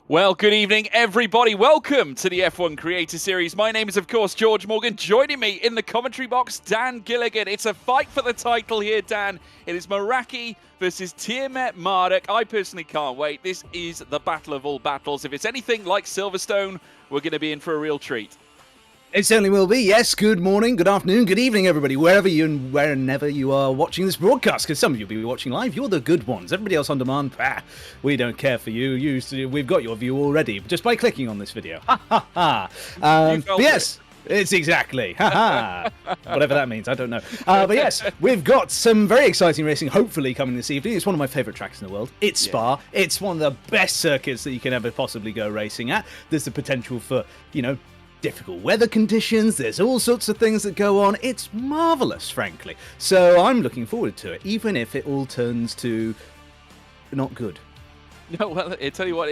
Well, good evening, everybody. Welcome to the F1 Creator Series. My name is, of course, George Morgan. Joining me in the commentary box, Dan Gilligan. It's a fight for the title here, Dan. It is Meraki versus Tiamat Marduk. I personally can't wait. This is the battle of all battles. If it's anything like Silverstone, we're going to be in for a real treat. It certainly will be. Yes, good morning, good afternoon, good evening, everybody, wherever you and whenever you are watching this broadcast, because some of you will be watching live. You're the good ones. Everybody else on demand, we don't care for you. We've got your view already, just by clicking on this video. Ha, ha, ha. But yes, it's exactly. Ha, ha. Whatever that means, I don't know. But yes, we've got some very exciting racing, hopefully, coming this evening. It's one of my favourite tracks in the world. It's Spa. Yeah. It's one of the best circuits that you can ever possibly go racing at. There's the potential for, difficult weather conditions, there's all sorts of things that go on. It's marvellous, frankly. So I'm looking forward to it, even if it all turns to not good. No, well, I tell you what,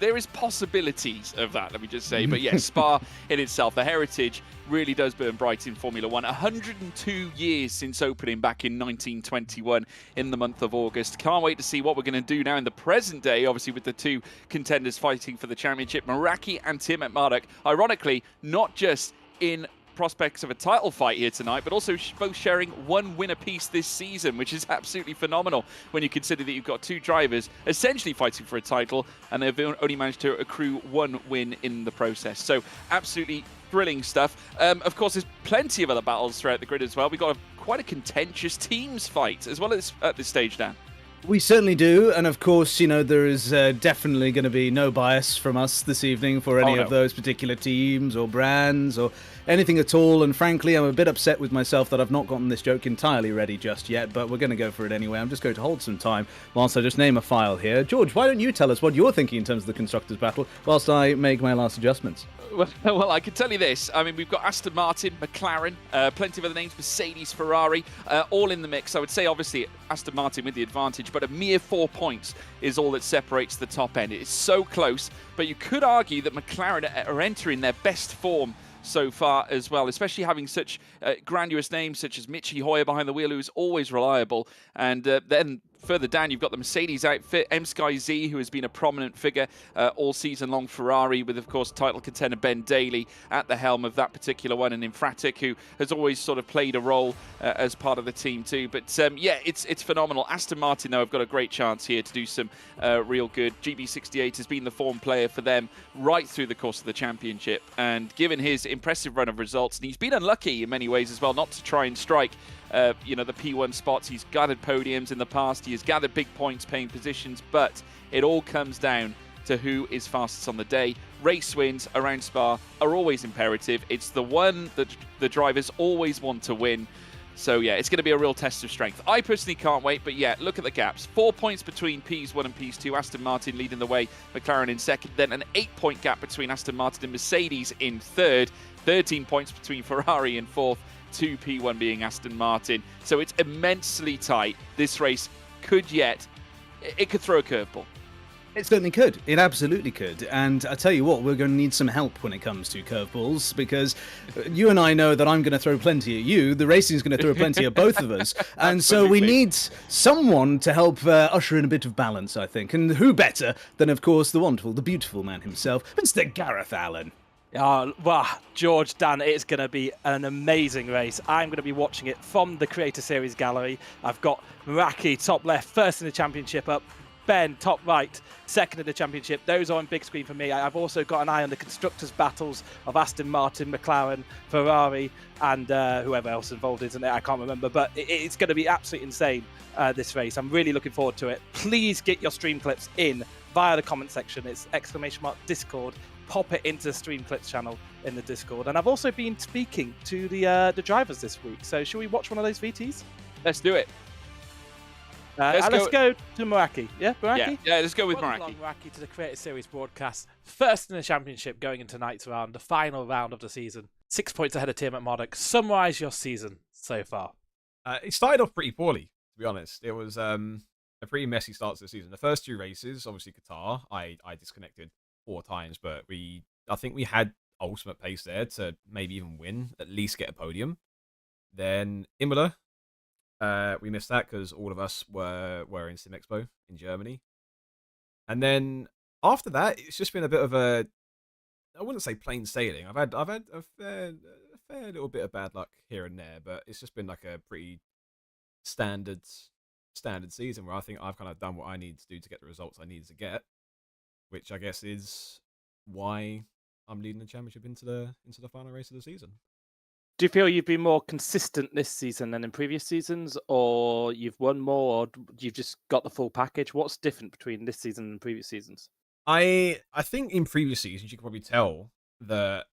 there is possibilities of that, let me just say. But yes, Spa in itself, the heritage really does burn bright in Formula One. 102 years since opening back in 1921 in the month of August. Can't wait to see what we're going to do now in the present day, obviously with the two contenders fighting for the championship, Meraki and Tiamat Marduk. Ironically, not just in prospects of a title fight here tonight, but also both sharing one win apiece this season, which is absolutely phenomenal when you consider that you've got two drivers essentially fighting for a title and they've only managed to accrue one win in the process. So absolutely thrilling stuff. Of course, there's plenty of other battles throughout the grid as well. We've got quite a contentious teams fight as well as at this stage, Dan. We certainly do, and of course, there is definitely going to be no bias from us this evening for any of those particular teams or brands or anything at all, and frankly, I'm a bit upset with myself that I've not gotten this joke entirely ready just yet, but we're going to go for it anyway. I'm just going to hold some time whilst I just name a file here. George, why don't you tell us what you're thinking in terms of the Constructors' Battle whilst I make my last adjustments? Well, I can tell you this. I mean, we've got Aston Martin, McLaren, plenty of other names, Mercedes, Ferrari, all in the mix. I would say, obviously, Aston Martin with the advantage, but a mere 4 points is all that separates the top end. It is so close, but you could argue that McLaren are entering their best form so far as well, especially having such grandiose names such as Michi Hoyer behind the wheel, who is always reliable. And then further down, you've got the Mercedes outfit, M-Sky Z, who has been a prominent figure all season long. Ferrari with, of course, title contender Ben Daly at the helm of that particular one, and Infratic, who has always sort of played a role as part of the team too. But yeah, it's phenomenal. Aston Martin, though, have got a great chance here to do some real good. GB68 has been the form player for them right through the course of the championship, and given his impressive run of results, and he's been unlucky in many ways as well not to try and strike the P1 spots. He's gathered podiums in the past, he has gathered big points paying positions, but it all comes down to who is fastest on the day. Race wins around Spa are always imperative. It's the one that the drivers always want to win. So yeah, it's going to be a real test of strength. I personally can't wait, but yeah, look at the gaps. 4 points between Ps1 and Ps2. Aston Martin leading the way, McLaren in second. Then an 8-point gap between Aston Martin and Mercedes in third. 13 points between Ferrari in fourth. 2 P1 being Aston Martin. So it's immensely tight. This race could it could throw a curveball. It certainly could. It absolutely could. And I tell you what, we're going to need some help when it comes to curveballs, because you and I know that I'm going to throw plenty at you. The racing's going to throw plenty at both of us. And so we need someone to help usher in a bit of balance, I think. And who better than, of course, the wonderful, the beautiful man himself, Mr. Gareth Allen. Well, George, Dan, it's going to be an amazing race. I'm going to be watching it from the Creator Series gallery. I've got Meraki top left, first in the championship up. Ben, top right, second in the championship. Those are on big screen for me. I've also got an eye on the constructors' battles of Aston Martin, McLaren, Ferrari, and whoever else involved, isn't it? I can't remember. But it's going to be absolutely insane, this race. I'm really looking forward to it. Please get your stream clips in via the comment section. It's !Discord. Pop it into the Stream Clips channel in the Discord. And I've also been speaking to the drivers this week. So should we watch one of those VTs? Let's do it. Let's go to Meraki. Yeah, Meraki? Yeah, let's go with Meraki. Welcome along, Meraki, to the Creator Series broadcast. First in the championship going into tonight's round, the final round of the season. 6 points ahead of Tiamat Marduk. Summarise your season so far. It started off pretty poorly, to be honest. It was a pretty messy start to the season. The first two races, obviously Qatar, I disconnected 4 times, but I think we had ultimate pace there to maybe even win, at least get a podium. Then Imola, we missed that because all of us were in Sim Expo in Germany. And then after that, it's just been a bit of a, I wouldn't say plain sailing. I've had a fair little bit of bad luck here and there, but it's just been like a pretty standard season where I think I've kind of done what I need to do to get the results I need to get, which I guess is why I'm leading the championship into the final race of the season. Do you feel you've been more consistent this season than in previous seasons, or you've won more, or you've just got the full package? What's different between this season and previous seasons? I think in previous seasons you can probably tell that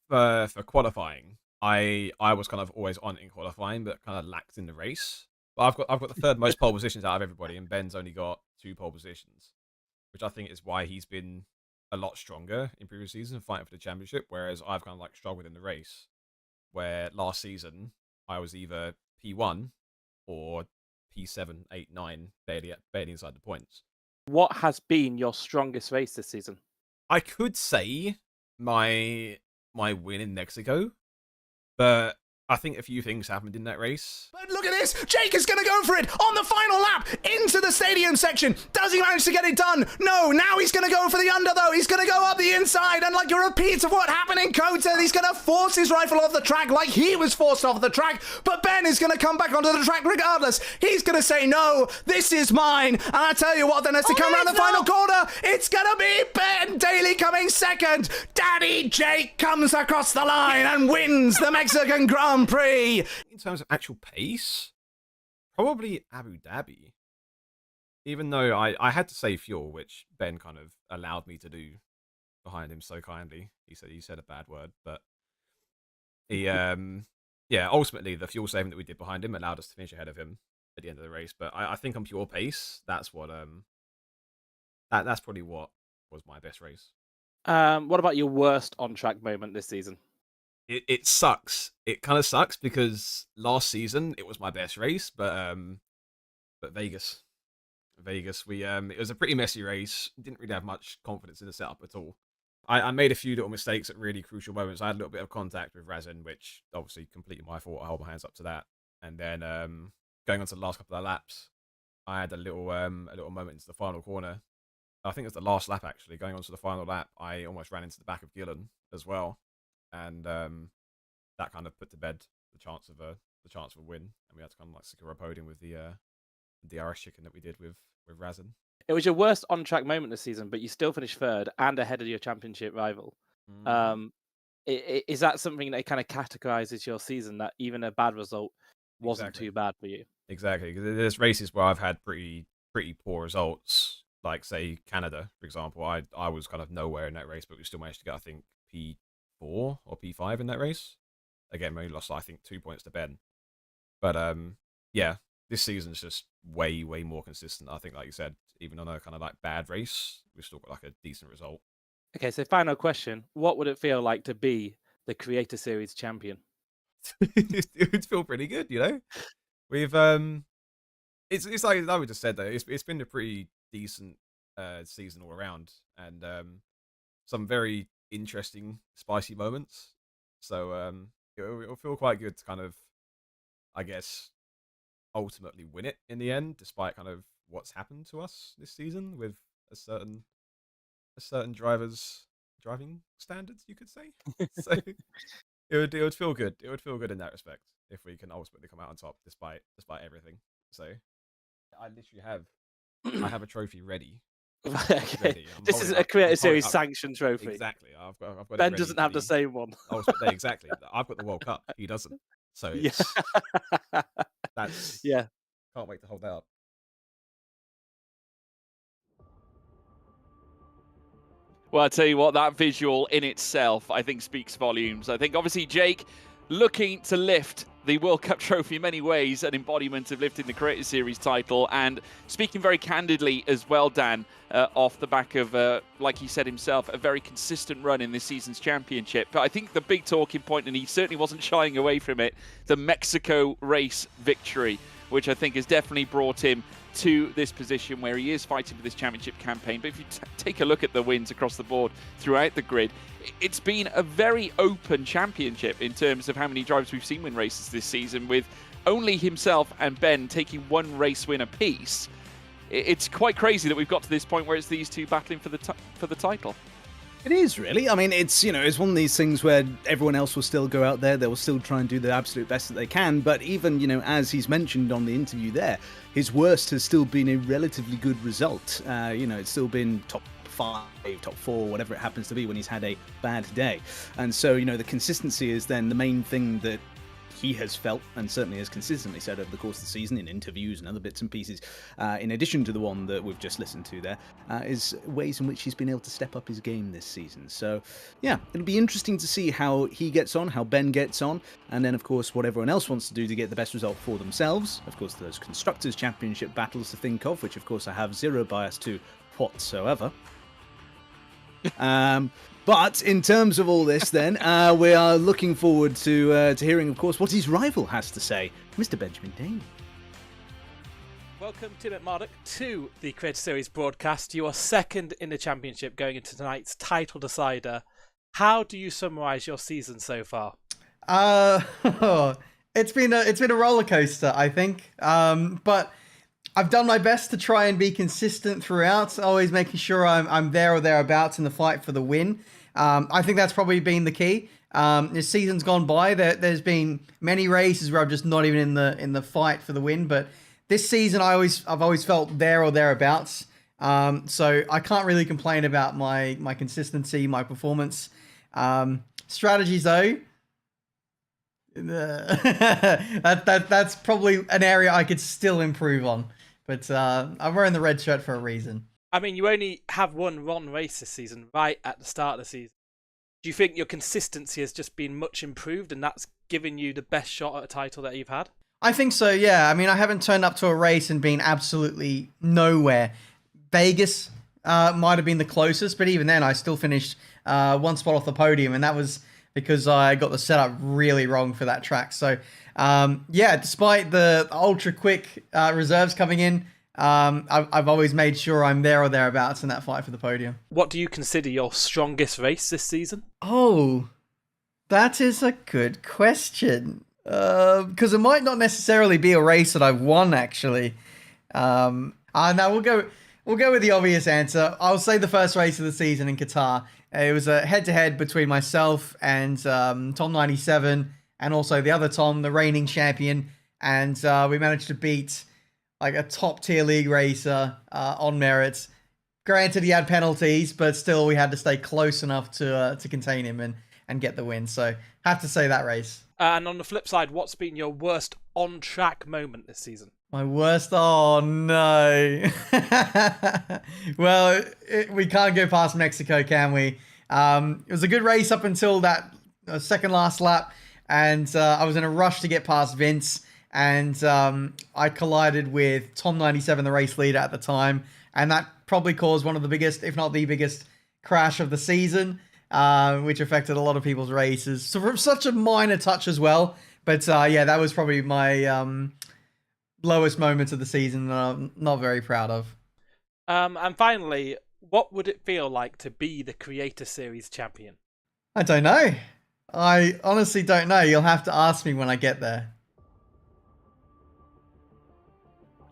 for qualifying, I was kind of always on in qualifying, but kind of lacked in the race. But I've got the third most pole positions out of everybody, and Ben's only got 2 pole positions, which I think is why he's been a lot stronger in previous seasons fighting for the championship, whereas I've kind of like struggled in the race. Where last season I was either P1 or P7, 8, 9, barely inside the points. What has been your strongest race this season? I could say my win in Mexico, but I think a few things happened in that race. But look at this! Jake is going to go for it on the final lap into the stadium section. Does he manage to get it done? No, now he's going to go for the under though. He's going to go up the inside and like a repeat of what happened in Kota. He's going to force his rifle off the track like he was forced off the track. But Ben is going to come back onto the track regardless. He's going to say, no, this is mine. And I tell you what, then as they come around the final corner, it's going to be Ben Daly coming second. Daddy Jake comes across the line and wins the Mexican Grand Prix. In terms of actual pace, probably Abu Dhabi. Even though I had to say fuel, which Ben kind of allowed me to do behind him so kindly. He said a bad word, but he ultimately the fuel saving that we did behind him allowed us to finish ahead of him at the end of the race. But I think on pure pace, that's what that's probably what was my best race. What about your worst on-track moment this season? It sucks. It kind of sucks because last season it was my best race, but Vegas, it was a pretty messy race. Didn't really have much confidence in the setup at all. I made a few little mistakes at really crucial moments. I had a little bit of contact with Razin, which obviously completely my fault. I hold my hands up to that. And then going on to the last couple of laps, I had a little moment into the final corner. I think it was the last lap actually. Going on to the final lap, I almost ran into the back of Gillen as well. And that kind of put to bed the chance of a win, and we had to kind of like secure a podium with the DRS chicken that we did with Razin. It was your worst on-track moment this season, but you still finished third and ahead of your championship rival. Is that something that kind of categorizes your season, that even a bad result wasn't too bad for you? Exactly, because there's races where I've had pretty poor results, like say Canada, for example. I was kind of nowhere in that race, but we still managed to get, I think, P4 or P5 in that race. Again, we only lost, I think, 2 points to Ben. But yeah, this season's just way more consistent. I think, like you said, even on a kind of like bad race, we've still got like a decent result. Okay, so final question: what would it feel like to be the Creator Series champion? It would feel pretty good, you know. We've it's like we just said though. It's been a pretty decent season all around, and some very interesting, spicy moments. So it'll feel quite good to kind of, I guess, ultimately win it in the end, despite kind of what's happened to us this season with a certain driver's driving standards, you could say. So it would feel good. It would feel good in that respect if we can ultimately come out on top despite everything. So I literally have a trophy ready. Okay. Ready. This is a Creator Series sanctioned trophy. Exactly. I've got Ben doesn't have the same one. Oh, exactly. I've got the World Cup. He doesn't. So it's, that's yeah. Can't wait to hold that up. Well, I tell you what, that visual in itself, I think, speaks volumes. I think, obviously, Jake looking to lift the World Cup trophy in many ways, an embodiment of lifting the Creator Series title, and speaking very candidly as well, Dan, off the back of, like he said himself, a very consistent run in this season's championship. But I think the big talking point, and he certainly wasn't shying away from it, the Mexico race victory, which I think has definitely brought him to this position where he is fighting for this championship campaign. But if you take a look at the wins across the board throughout the grid, it's been a very open championship in terms of how many drivers we've seen win races this season, with only himself and Ben taking one race win apiece. it's quite crazy that we've got to this point where it's these two battling for the title. It is really. I mean, it's it's one of these things where everyone else will still go out there. They will still try and do the absolute best that they can. But even as he's mentioned on the interview there, his worst has still been a relatively good result. It's still been top 5, top 4, whatever it happens to be when he's had a bad day. And so the consistency is then the main thing that he has felt, and certainly has consistently said over the course of the season in interviews and other bits and pieces, in addition to the one that we've just listened to there, is ways in which he's been able to step up his game this season. So, yeah, it'll be interesting to see how he gets on, how Ben gets on, and then, of course, what everyone else wants to do to get the best result for themselves. Of course, there's Constructors' Championship battles to think of, which, of course, I have zero bias to whatsoever. But in terms of all this, then, we are looking forward to hearing, of course, what his rival has to say, Mr. Benjamin Dane. Welcome, Tim McMurdoch, to the Creator Series broadcast. You are second in the championship going into tonight's title decider. How do you summarise your season so far? It's been a roller coaster, I think. But I've done my best to try and be consistent throughout, always making sure I'm there or thereabouts in the fight for the win. I think that's probably been the key. This season's gone by. There's been many races where I'm just not even in the fight for the win. But this season, I've always felt there or thereabouts. So I can't really complain about my consistency, my performance. Strategies though, that's probably an area I could still improve on. But I'm wearing the red shirt for a reason. I mean, you only have one race this season, right at the start of the season. Do you think your consistency has just been much improved and that's given you the best shot at a title that you've had? I think so, yeah. I mean, I haven't turned up to a race and been absolutely nowhere. Vegas might have been the closest, but even then I still finished one spot off the podium, and that was because I got the setup really wrong for that track. So, despite the ultra quick reserves coming in, I've always made sure I'm there or thereabouts in that fight for the podium. What do you consider your strongest race this season? Oh, that is a good question. Because it might not necessarily be a race that I've won, actually. No, we'll go with the obvious answer. I'll say the first race of the season in Qatar. It was a head-to-head between myself and Tom 97, and also the other Tom, the reigning champion. And we managed to beat like a top-tier league racer on merits. Granted, he had penalties, but still we had to stay close enough to contain him and get the win. So have to say that race. And on the flip side, what's been your worst on-track moment this season? My worst? Oh, no. Well, we can't go past Mexico, can we? It was a good race up until that second last lap, and I was in a rush to get past Vince, and I collided with Tom 97, the race leader at the time, and that probably caused one of the biggest, if not the biggest, crash of the season, which affected a lot of people's races. So from such a minor touch as well, but that was probably my lowest moment of the season that I'm not very proud of. And finally, what would it feel like to be the Creator Series champion? I don't know. I honestly don't know. You'll have to ask me when I get there.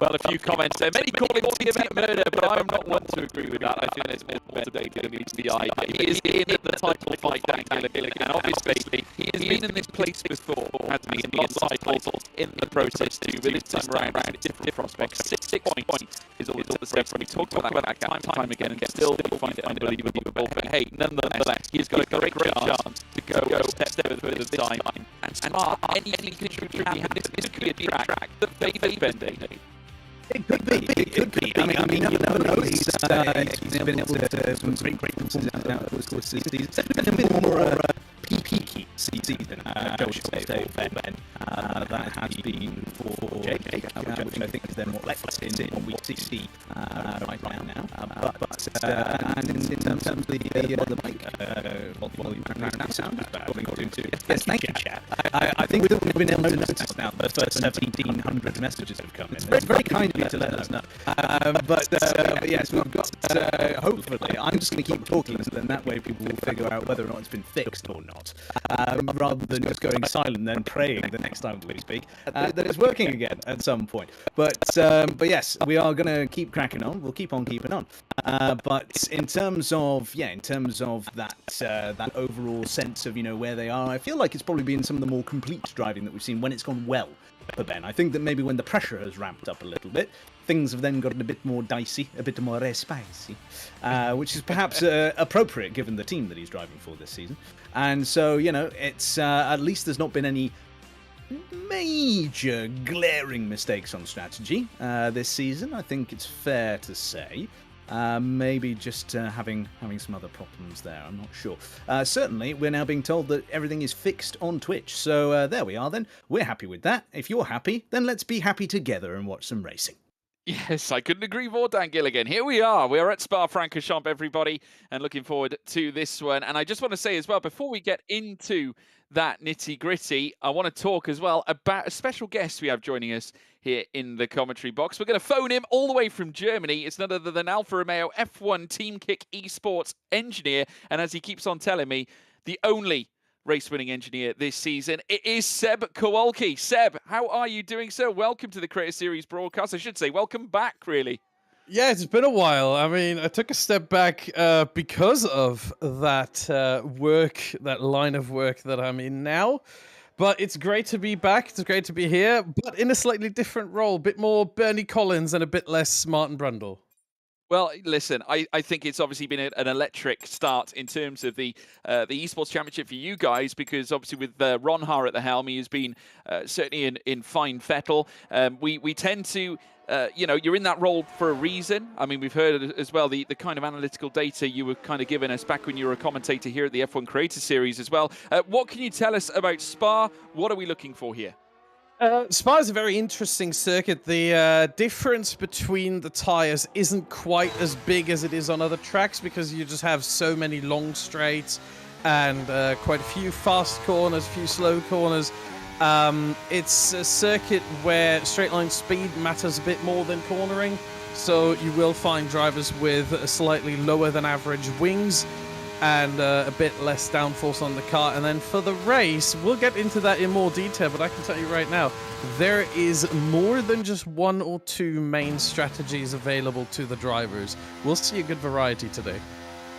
Well, a few comments there. Many call him Tibet murder, but I'm not one to agree with that. I think there's more debate that needs to be eye. He is in the title fight, Dan Gilligan, and obviously he has been in this place before, hasn't he? And lost titles in the process too. But this time around, it's different prospects. 6 points is all that's separate. We talked about that time and time again, and still find it unbelievable. But hey, nonetheless, he's got a great chance to go a step further this time and start anything that could happen. This could be a track that favours Bending. It could be. It could be. I mean, you never know. He's been able to some great performances out of the course of the season. It's a bit more peaky season, say, for Ben. That has been for Jake, which I think is then what left in what we see right now. But and in terms of the mic volume and sound is bad. Yes, thank you, chat. I think we've been able to notice now the first 1,700 messages have come in. It's very kind of you to let us know. But yes, we've got, hopefully, I'm just going to keep talking, so then that way people will figure out whether or not it's been fixed or not. rather than just going silent and then praying the next time we speak that it's working again at some point. But yes, we are going to keep cracking on. We'll keep on keeping on. But in terms of that overall sense of where they are, I feel like it's probably been some of the more complete driving that we've seen when it's gone well for Ben. I think that maybe when the pressure has ramped up a little bit, things have then gotten a bit more dicey, a bit more spicy, which is perhaps appropriate given the team that he's driving for this season. And so, it's at least there's not been any major glaring mistakes on strategy this season. I think it's fair to say. Maybe just having some other problems there. I'm not sure. Certainly, we're now being told that everything is fixed on Twitch. So there we are then. We're happy with that. If you're happy, then let's be happy together and watch some racing. Yes, I couldn't agree more, Dan Gilligan. Here we are. We're at Spa-Francorchamps, everybody, and looking forward to this one. And I just want to say as well, before we get into that nitty-gritty, I want to talk as well about a special guest we have joining us here in the commentary box. We're going to phone him all the way from Germany. It's none other than Alfa Romeo F1 Team Kick Esports engineer. And as he keeps on telling me, the only race-winning engineer this season. It is Seb Kowalski. Seb, how are you doing, sir? Welcome to the Creator Series broadcast. I should say welcome back, really. Yeah, it's been a while. I mean, I took a step back because of that that line of work that I'm in now. But it's great to be back. It's great to be here, but in a slightly different role. A bit more Bernie Collins and a bit less Martin Brundle. Well, listen, I think it's obviously been an electric start in terms of the Esports Championship for you guys, because obviously with Ron Haar at the helm, he has been certainly in fine fettle. We tend to, you're in that role for a reason. I mean, we've heard as well the kind of analytical data you were kind of giving us back when you were a commentator here at the F1 Creator Series as well. What can you tell us about Spa? What are we looking for here? Spa is a very interesting circuit. The difference between the tires isn't quite as big as it is on other tracks because you just have so many long straights and quite a few fast corners, a few slow corners. It's a circuit where straight line speed matters a bit more than cornering, so you will find drivers with a slightly lower than average wings and a bit less downforce on the car. And then for the race, we'll get into that in more detail, but I can tell you right now, there is more than just one or two main strategies available to the drivers. We'll see a good variety today.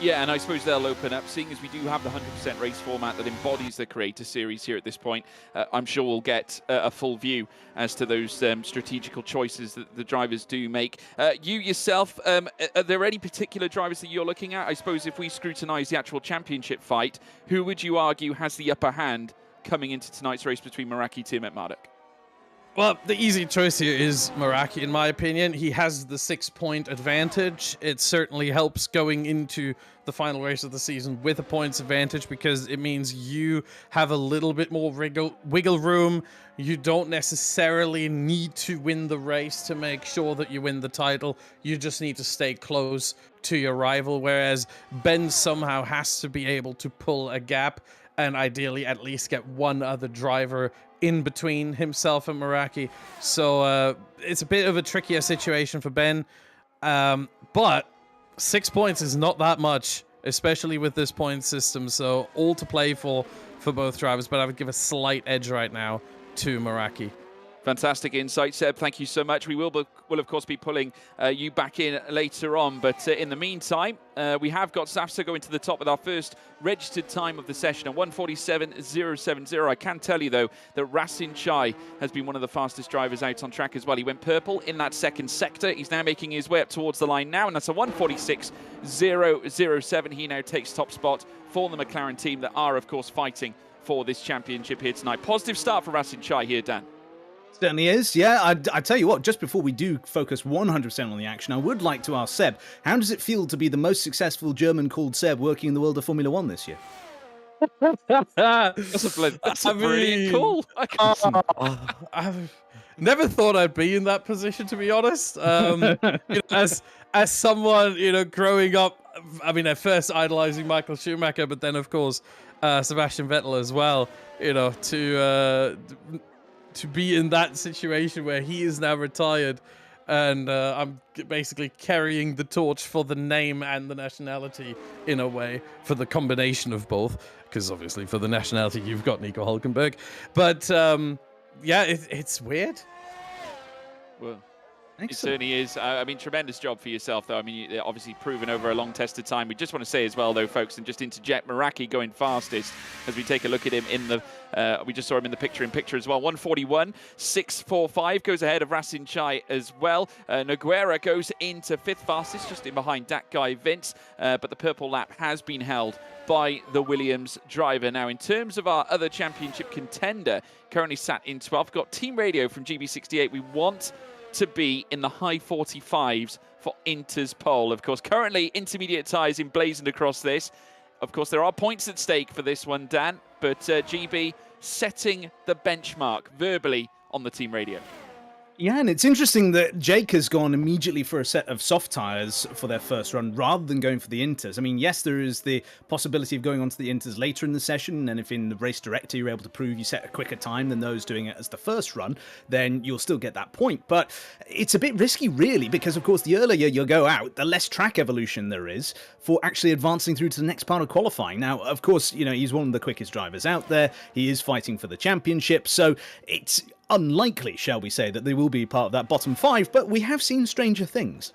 Yeah, and I suppose they'll open up, seeing as we do have the 100% race format that embodies the Creator Series here at this point. I'm sure we'll get a full view as to those strategical choices that the drivers do make. You yourself, are there any particular drivers that you're looking at? I suppose if we scrutinise the actual championship fight, who would you argue has the upper hand coming into tonight's race between Meraki, Tim at Marduk? Well, the easy choice here is Meraki, in my opinion. He has the 6-point advantage. It certainly helps going into the final race of the season with a points advantage because it means you have a little bit more wiggle room. You don't necessarily need to win the race to make sure that you win the title. You just need to stay close to your rival, whereas Ben somehow has to be able to pull a gap and ideally at least get one other driver in between himself and Meraki. So it's a bit of a trickier situation for Ben. But 6 points is not that much, especially with this point system. So all to play for both drivers. But I would give a slight edge right now to Meraki. Fantastic insight, Seb. Thank you so much. We will of course, be pulling you back in later on. But in the meantime, we have got Safsa going to the top with our first registered time of the session at 1:47.070. I can tell you, though, that Racing Chai has been one of the fastest drivers out on track as well. He went purple in that second sector. He's now making his way up towards the line now, and that's a 1:46.007. He now takes top spot for the McLaren team that are, of course, fighting for this championship here tonight. Positive start for Racing Chai here, Dan. Certainly is, yeah. I tell you what, just before we do focus 100% on the action, I would like to ask Seb, how does it feel to be the most successful German called Seb working in the world of Formula One this year? That's a brilliant call. I've never thought I'd be in that position, to be honest. As someone, growing up, I mean, at first idolizing Michael Schumacher, but then, of course, Sebastian Vettel as well, to be in that situation where he is now retired and I'm basically carrying the torch for the name and the nationality in a way, for the combination of both, because obviously for the nationality you've got Nico Hulkenberg. But yeah, it's weird. Well, Excellent. it certainly is. I mean, tremendous job for yourself, though. I mean, you're obviously proven over a long tested time. We just want to say as well, though, folks, and just interject, Meraki going fastest as we take a look at him in the. We just saw him in the picture as well. 141, 645 goes ahead of Rasin Chai as well. Noguera goes into 5th fastest, just in behind that guy Vince. But the purple lap has been held by the Williams driver. Now, in terms of our other championship contender, currently sat in 12th, got team radio from GB68. We want to be in the high 45s for Inter's pole. Of course, currently intermediate tyres emblazoned across this. Of course, there are points at stake for this one, Dan, but GB setting the benchmark verbally on the team radio. Yeah, and it's interesting that Jake has gone immediately for a set of soft tyres for their first run rather than going for the Inters. I mean, yes, there is the possibility of going on to the Inters later in the session, and if in the race director you're able to prove you set a quicker time than those doing it as the first run, then you'll still get that point. But it's a bit risky, really, because, of course, the earlier you go out, the less track evolution there is for actually advancing through to the next part of qualifying. Now, of course, you know, he's one of the quickest drivers out there. He is fighting for the championship, so it's unlikely, shall we say, that they will be part of that bottom 5, but we have seen stranger things.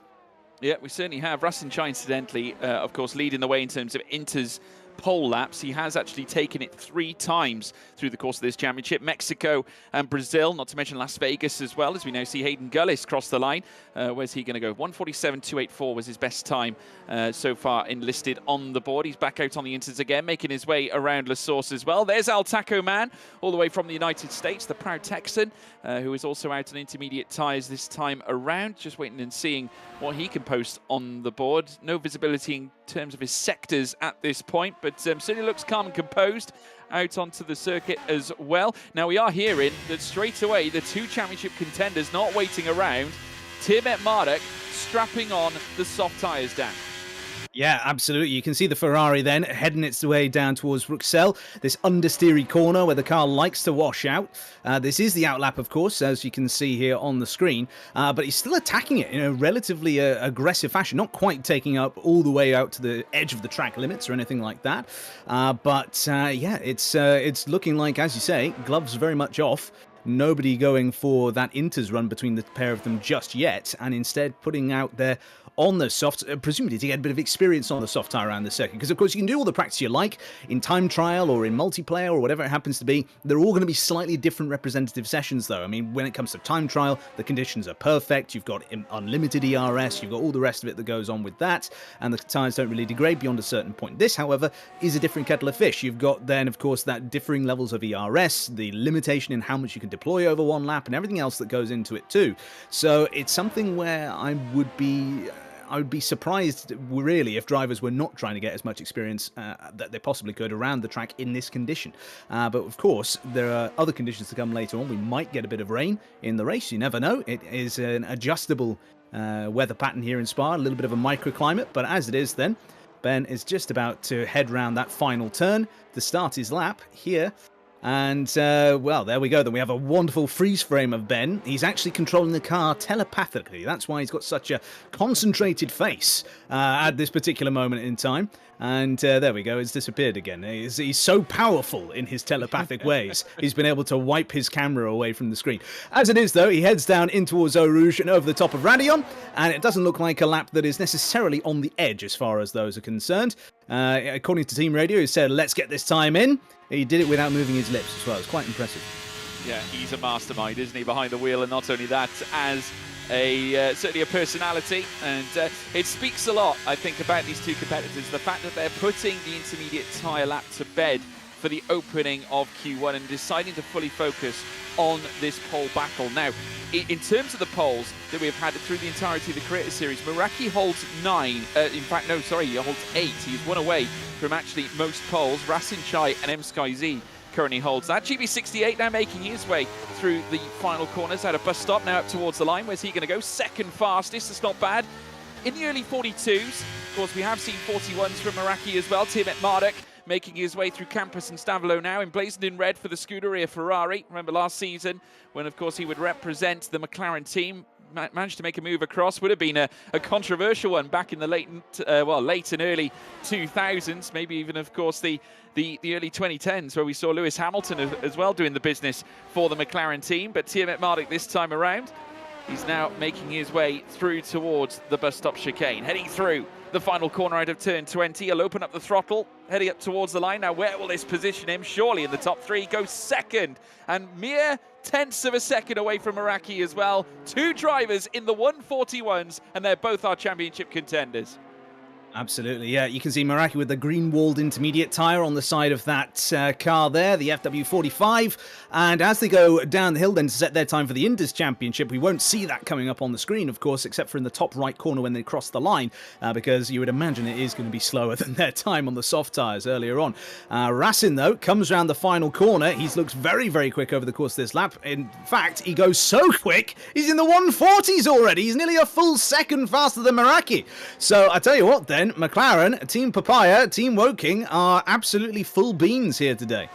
Yeah, we certainly have. Rasin Chai, incidentally, of course, leading the way in terms of Inter's pole laps. He has actually taken it 3 times through the course of this championship. Mexico and Brazil, not to mention Las Vegas as well, as we now see Hayden Gullis cross the line. Where's he going to go? 147.284 was his best time so far enlisted on the board. He's back out on the Inters again, making his way around La Source as well. There's Al Taco Man, all the way from the United States, the proud Texan, who is also out on intermediate tyres this time around. Just waiting and seeing what he can post on the board. No visibility in terms of his sectors at this point, but certainly looks calm and composed out onto the circuit as well. Now, we are hearing that straight away the 2 championship contenders not waiting around. Tirmet Marduk strapping on the soft tyres, Dan. Yeah, absolutely. You can see the Ferrari then heading its way down towards Bruxelles, this understeery corner where the car likes to wash out. This is the outlap, of course, as you can see here on the screen, but he's still attacking it in a relatively aggressive fashion, not quite taking up all the way out to the edge of the track limits or anything like that. Yeah, it's looking like, as you say, gloves very much off. Nobody going for that Inters run between the pair of them just yet, and instead putting out their on the soft, presumably to get a bit of experience on the soft tyre around the circuit. Because, of course, you can do all the practice you like in time trial or in multiplayer or whatever it happens to be. They're all going to be slightly different representative sessions, though. I mean, when it comes to time trial, the conditions are perfect. You've got unlimited ERS. You've got all the rest of it that goes on with that. And the tyres don't really degrade beyond a certain point. This, however, is a different kettle of fish. You've got then, of course, that differing levels of ERS, the limitation in how much you can deploy over one lap, and everything else that goes into it, too. So it's something where I would be surprised, really, if drivers were not trying to get as much experience that they possibly could around the track in this condition. But, of course, there are other conditions to come later on. We might get a bit of rain in the race. You never know. It is an adjustable weather pattern here in Spa, a little bit of a microclimate. But as it is then, Ben is just about to head round that final turn to start his lap here. And, well, there we go. Then we have a wonderful freeze frame of Ben. He's actually controlling the car telepathically. That's why he's got such a concentrated face at this particular moment in time. And there we go. It's disappeared again. He's so powerful in his telepathic ways. He's been able to wipe his camera away from the screen. As it is, though, he heads down in towards Eau Rouge and over the top of Radion. And it doesn't look like a lap that is necessarily on the edge as far as those are concerned. According to Team Radio, he said, let's get this time in. He did it without moving his lips as well. It's quite impressive. Yeah, he's a mastermind, isn't he, behind the wheel? And not only that, as certainly a personality. And it speaks a lot, I think, about these two competitors. The fact that they're putting the intermediate tyre lap to bed for the opening of Q1 and deciding to fully focus on this pole battle. Now, in terms of the poles that we've had through the entirety of the Creator Series, Meraki holds 9. In fact, no, sorry, he holds 8. He's one away from actually most poles. Rasin Chai and M Sky Z currently holds that. GB68 now making his way through the final corners at a bus stop, now up towards the line. Where's he going to go? Second fastest. That's not bad. In the early 42s, of course, we have seen 41s from Meraki as well. Tirmet Marduk making his way through Campus and Stavelo now, emblazoned in red for the Scuderia Ferrari. Remember last season when, of course, he would represent the McLaren team, managed to make a move across. Would have been a controversial one back in the late and early 2000s, maybe even, of course, the early 2010s, where we saw Lewis Hamilton as well doing the business for the McLaren team. But Tiamat Marduk this time around, he's now making his way through towards the bus stop chicane, heading through the final corner out of turn 20. He'll open up the throttle, heading up towards the line. Now, where will this position him? Surely in the top three. Goes second, and mere tenths of a second away from Meraki as well. Two drivers in the 141s, and they're both our championship contenders. Absolutely, yeah. You can see Meraki with the green-walled intermediate tyre on the side of that car there, the FW45. And as they go down the hill then to set their time for the Indus Championship, we won't see that coming up on the screen, of course, except for in the top right corner when they cross the line, because you would imagine it is going to be slower than their time on the soft tyres earlier on. Racing, though, comes around the final corner. He looks very, very quick over the course of this lap. In fact, he goes so quick, he's in the 140s already. He's nearly a full second faster than Meraki. So I tell you what, then, McLaren, Team Papaya, Team Woking are absolutely full beans here today.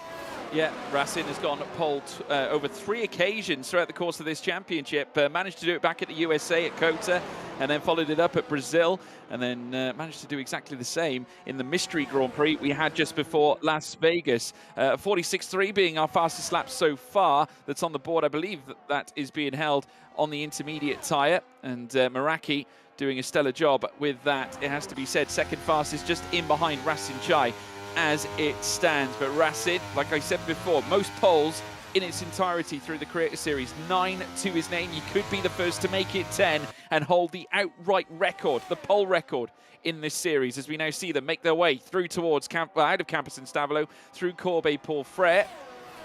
Yeah, Racing has gone pole over 3 occasions throughout the course of this championship. Managed to do it back at the USA at Kota, and then followed it up at Brazil, and then managed to do exactly the same in the Mystery Grand Prix we had just before Las Vegas. 46.3 being our fastest lap so far. That's on the board. I believe that is being held on the intermediate tyre, and Meraki doing a stellar job with that, it has to be said. Second fastest, just in behind Racing Chai as it stands. But Racing, like I said before, most poles in its entirety through the Creator Series, 9 to his name. You could be the first to make it 10 and hold the outright record, the pole record in this series, as we now see them make their way through towards out of Campus and Stavelo, through Corbeil Paul Frere.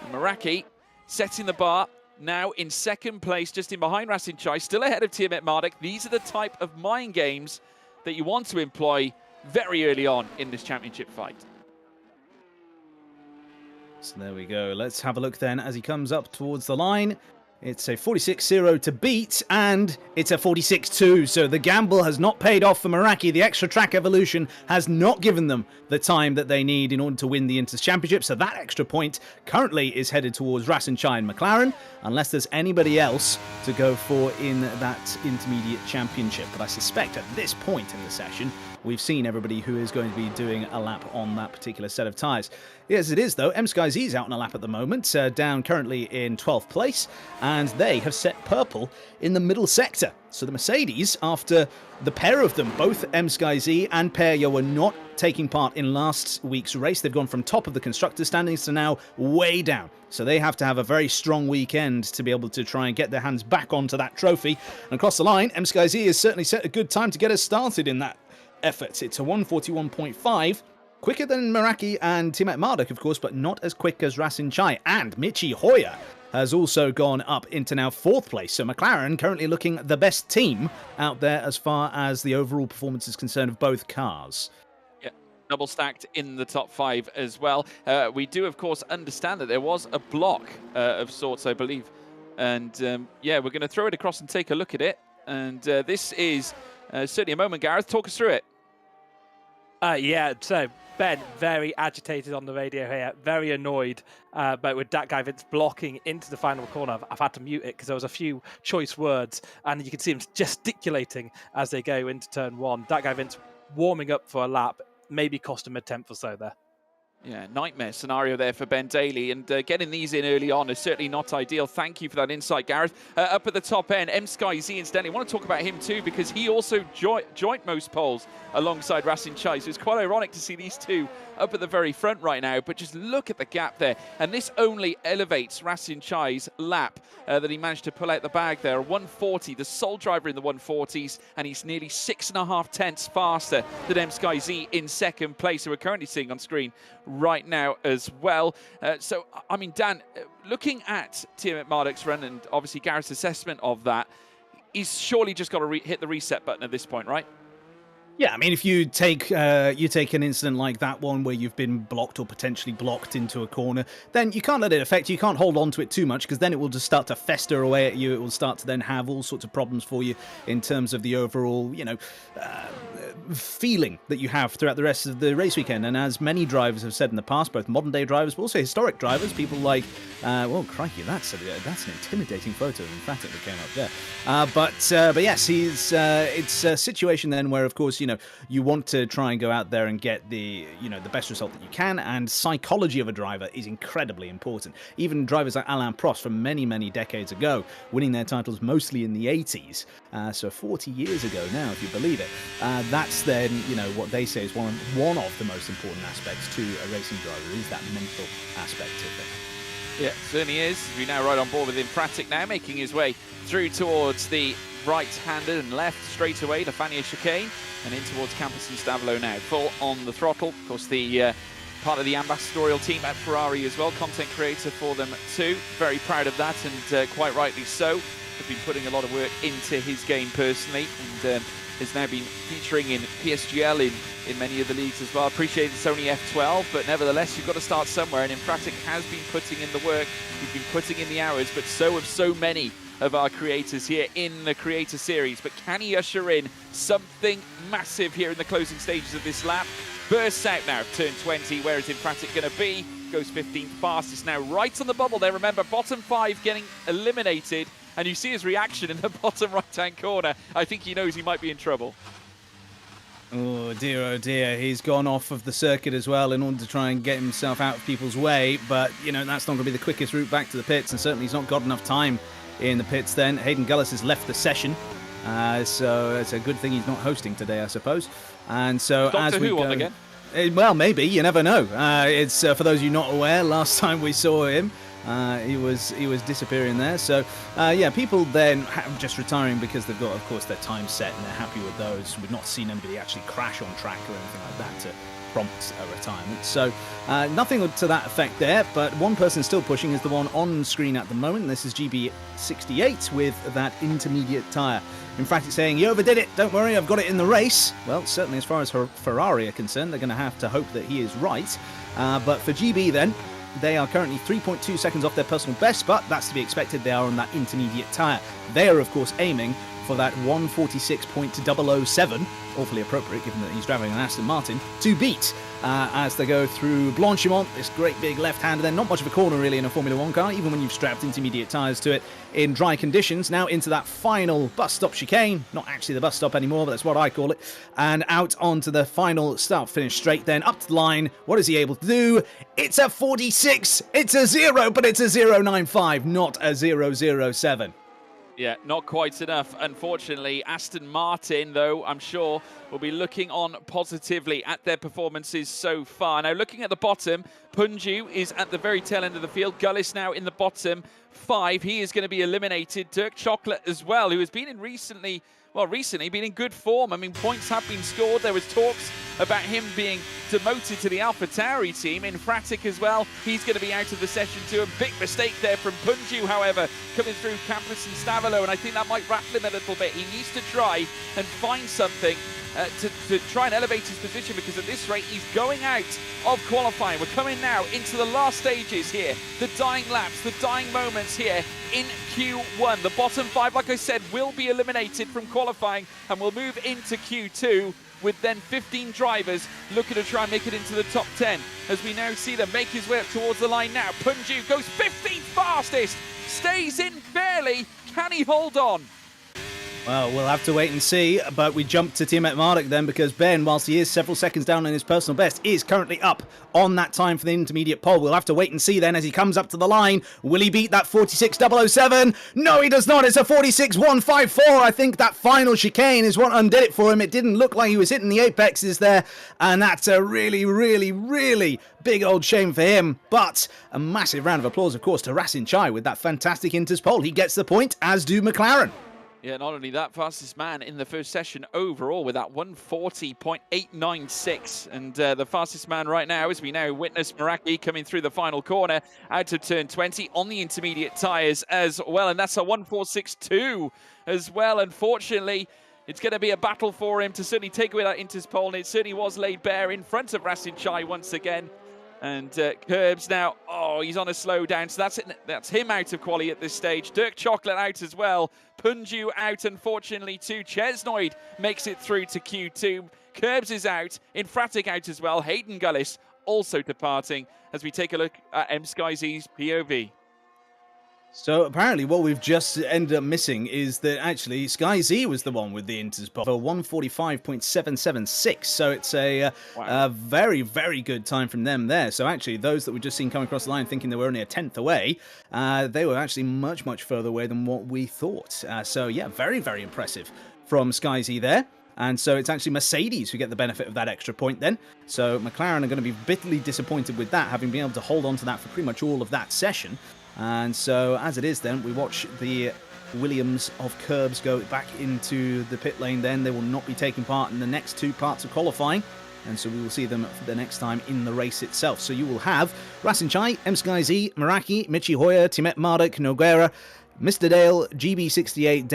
And Meraki setting the bar now in second place, just in behind Racing Chai, still ahead of Tiamat Marduk. These are the type of mind games that you want to employ very early on in this championship fight. So there we go. Let's have a look then as he comes up towards the line. It's a 46.0 to beat, and it's a 46.2, so the gamble has not paid off for Meraki. The extra track evolution has not given them the time that they need in order to win the Inter Championship, so that extra point currently is headed towards Racing Chai and McLaren, unless there's anybody else to go for in that intermediate championship. But I suspect at this point in the session, we've seen everybody who is going to be doing a lap on that particular set of tyres. Yes, it is, though. MSkyZ is out on a lap at the moment, down currently in 12th place, and they have set purple in the middle sector. So the Mercedes, after the pair of them, both MSkyZ and Peryo, were not taking part in last week's race. They've gone from top of the constructors' standings to now way down. So they have to have a very strong weekend to be able to try and get their hands back onto that trophy. And across the line, MSkyZ has certainly set a good time to get us started in that effort. It's a 141.5, quicker than Meraki and Tiamat Marduk, of course, but not as quick as Racing Chai. And Michi Hoya has also gone up into now 4th place. So McLaren currently looking the best team out there as far as the overall performance is concerned of both cars. Yeah, double stacked in the top 5 as well. We do, of course, understand that there was a block of sorts, I believe. And yeah, we're going to throw it across and take a look at it. And this is certainly a moment. Gareth, talk us through it. Yeah, so Ben, very agitated on the radio here, very annoyed, but with that guy Vince blocking into the final corner, I've had to mute it because there was a few choice words, and you can see him gesticulating as they go into turn 1. That guy Vince warming up for a lap, maybe cost him a 10th or so there. Yeah, nightmare scenario there for Ben Daly, and getting these in early on is certainly not ideal. Thank you for that insight, Gareth. Up at the top end, MSkyZ incidentally, I want to talk about him too, because he also joined most poles alongside Racing Chai, so it's quite ironic to see these two up at the very front right now, but just look at the gap there, and this only elevates Racing Chai's lap that he managed to pull out the bag there. 140, the sole driver in the 140s, and he's nearly 6.5 tenths faster than MSkyZ in second place, who we're currently seeing on screen right now as well. So, I mean, Dan, looking at Tiamat Marduk's run and obviously Gareth's assessment of that, he's surely just got to hit the reset button at this point, right? Yeah, I mean, if you take an incident like that one where you've been blocked or potentially blocked into a corner, then you can't let it affect you. You can't hold on to it too much because then it will just start to fester away at you. It will start to then have all sorts of problems for you in terms of the overall, feeling that you have throughout the rest of the race weekend. And as many drivers have said in the past, both modern day drivers but also historic drivers, people like, well, crikey, that's an intimidating photo of Emphatic that came up there. But yes, it's a situation then where, of course, you want to try and go out there and get the best result that you can, and psychology of a driver is incredibly important. Even drivers like Alain Prost from many, many decades ago, winning their titles mostly in the 80s, so 40 years ago now, if you believe it. That's then, what they say is one of the most important aspects to a racing driver is that mental aspect of it. Yeah, certainly is. We're now right on board with Pratic now, making his way through towards the right-handed and left straight away, the Fania chicane, and in towards Campus and Stavelo now. Full on the throttle. Of course, the part of the ambassadorial team at Ferrari as well, content creator for them too. Very proud of that, and quite rightly so. Has been putting a lot of work into his game personally, and has now been featuring in PSGL in many of the leagues as well. Appreciate it's only F12, but nevertheless, you've got to start somewhere, and Pratic has been putting in the work. He's been putting in the hours, but so have so many of our creators here in the Creator Series. But can he usher in something massive here in the closing stages of this lap? Bursts out now, turn 20. Where is Pratic going to be? Goes 15th fastest now, right on the bubble there. Remember, bottom 5 getting eliminated, and you see his reaction in the bottom right-hand corner. I think he knows he might be in trouble. Oh dear, he's gone off of the circuit as well in order to try and get himself out of people's way, but that's not going to be the quickest route back to the pits, and certainly he's not got enough time in the pits then. Hayden Gullis has left the session, so it's a good thing he's not hosting today, I suppose. And so Doctor as we Who go, on again? Well, maybe, you never know. It's for those of you not aware, last time we saw him, he was disappearing there. So yeah, people then just retiring because they've got, of course, their time set and they're happy with those. We've not seen anybody actually crash on track or anything like that to prompt a retirement. So nothing to that effect there, but one person still pushing is the one on screen at the moment. This is GB68 with that intermediate tyre. In fact, it's saying, you overdid it, don't worry, I've got it in the race. Well, certainly as far as Ferrari are concerned, they're going to have to hope that he is right. But for GB then, they are currently 3.2 seconds off their personal best, but that's to be expected. They are on that intermediate tyre. They are, of course, aiming for that 146.007, awfully appropriate given that he's driving an Aston Martin, to beat as they go through Blanchimont, this great big left-hander. Then not much of a corner really in a Formula 1 car, even when you've strapped intermediate tyres to it in dry conditions. Now into that final bus stop chicane, not actually the bus stop anymore, but that's what I call it, and out onto the final start-finish straight, then up to the line. What is he able to do? It's a 46, it's a 0, but it's a 0.95, not a 0.07. Yeah, not quite enough. Unfortunately, Aston Martin, though, I'm sure, will be looking on positively at their performances so far. Now, looking at the bottom, Punju is at the very tail end of the field. Gullis now in the bottom 5. He is going to be eliminated. Dirk Chocolate as well, who has been in recently been in good form. I mean, points have been scored. There was talks about him being demoted to the AlphaTauri team. In Pratic as well, he's going to be out of the session too. A big mistake there from Punju, however, coming through Campus and Stavelo, and I think that might rattle him a little bit. He needs to try and find something to try and elevate his position, because at this rate he's going out of qualifying. We're coming now into the last stages here, the dying laps, the dying moments here in Q1. The bottom 5, like I said, will be eliminated from qualifying, and we'll move into Q2 with then 15 drivers looking to try and make it into the top 10, as we now see them make his way up towards the line now. Punju goes 15th fastest, stays in barely. Can he hold on? Well, we'll have to wait and see, but we jump to Team Marduk then, because Ben, whilst he is several seconds down in his personal best, is currently up on that time for the intermediate pole. We'll have to wait and see then as he comes up to the line. Will he beat that 46.007? No, he does not. It's a 46.154. I think that final chicane is what undid it for him. It didn't look like he was hitting the apexes there, and that's a really, really, really big old shame for him. But a massive round of applause, of course, to Rasin Chai with that fantastic Inters pole. He gets the point, as do McLaren. Yeah, not only that, fastest man in the first session overall with that 140.896. And the fastest man right now, as we now witness Meraki coming through the final corner out of turn 20 on the intermediate tyres as well. And that's a 146.2 as well. Unfortunately, It's going to be a battle for him to certainly take away that Inters pole, and it certainly was laid bare in front of Rasin Chai once again. And Curbs now, oh, he's on a slow down, so that's him out of quali at this stage. Dirk Chocolate out as well. Punju out, unfortunately, too. Chesnoid makes it through to Q2. Curbs is out. Infratic out as well. Hayden Gullis also departing as we take a look at MSkyZ's POV. So apparently what we've just ended up missing is that actually Sky Z was the one with the Inters pole for 145.776. So it's a very, very good time from them there. So actually those that we've just seen come across the line thinking they were only a 10th away, they were actually much, much further away than what we thought. So yeah, very, very impressive from Sky Z there. And so it's actually Mercedes who get the benefit of that extra point then. So McLaren are going to be bitterly disappointed with that, having been able to hold on to that for pretty much all of that session. And so, as it is then, we watch the Williams of Curbs go back into the pit lane then. They will not be taking part in the next two parts of qualifying. And so we will see them for the next time in the race itself. So you will have Rasin Chai, MSkyZ, Meraki, Michi Hoyer, Timet Marduk, Noguera, Mr. Dale, GB68,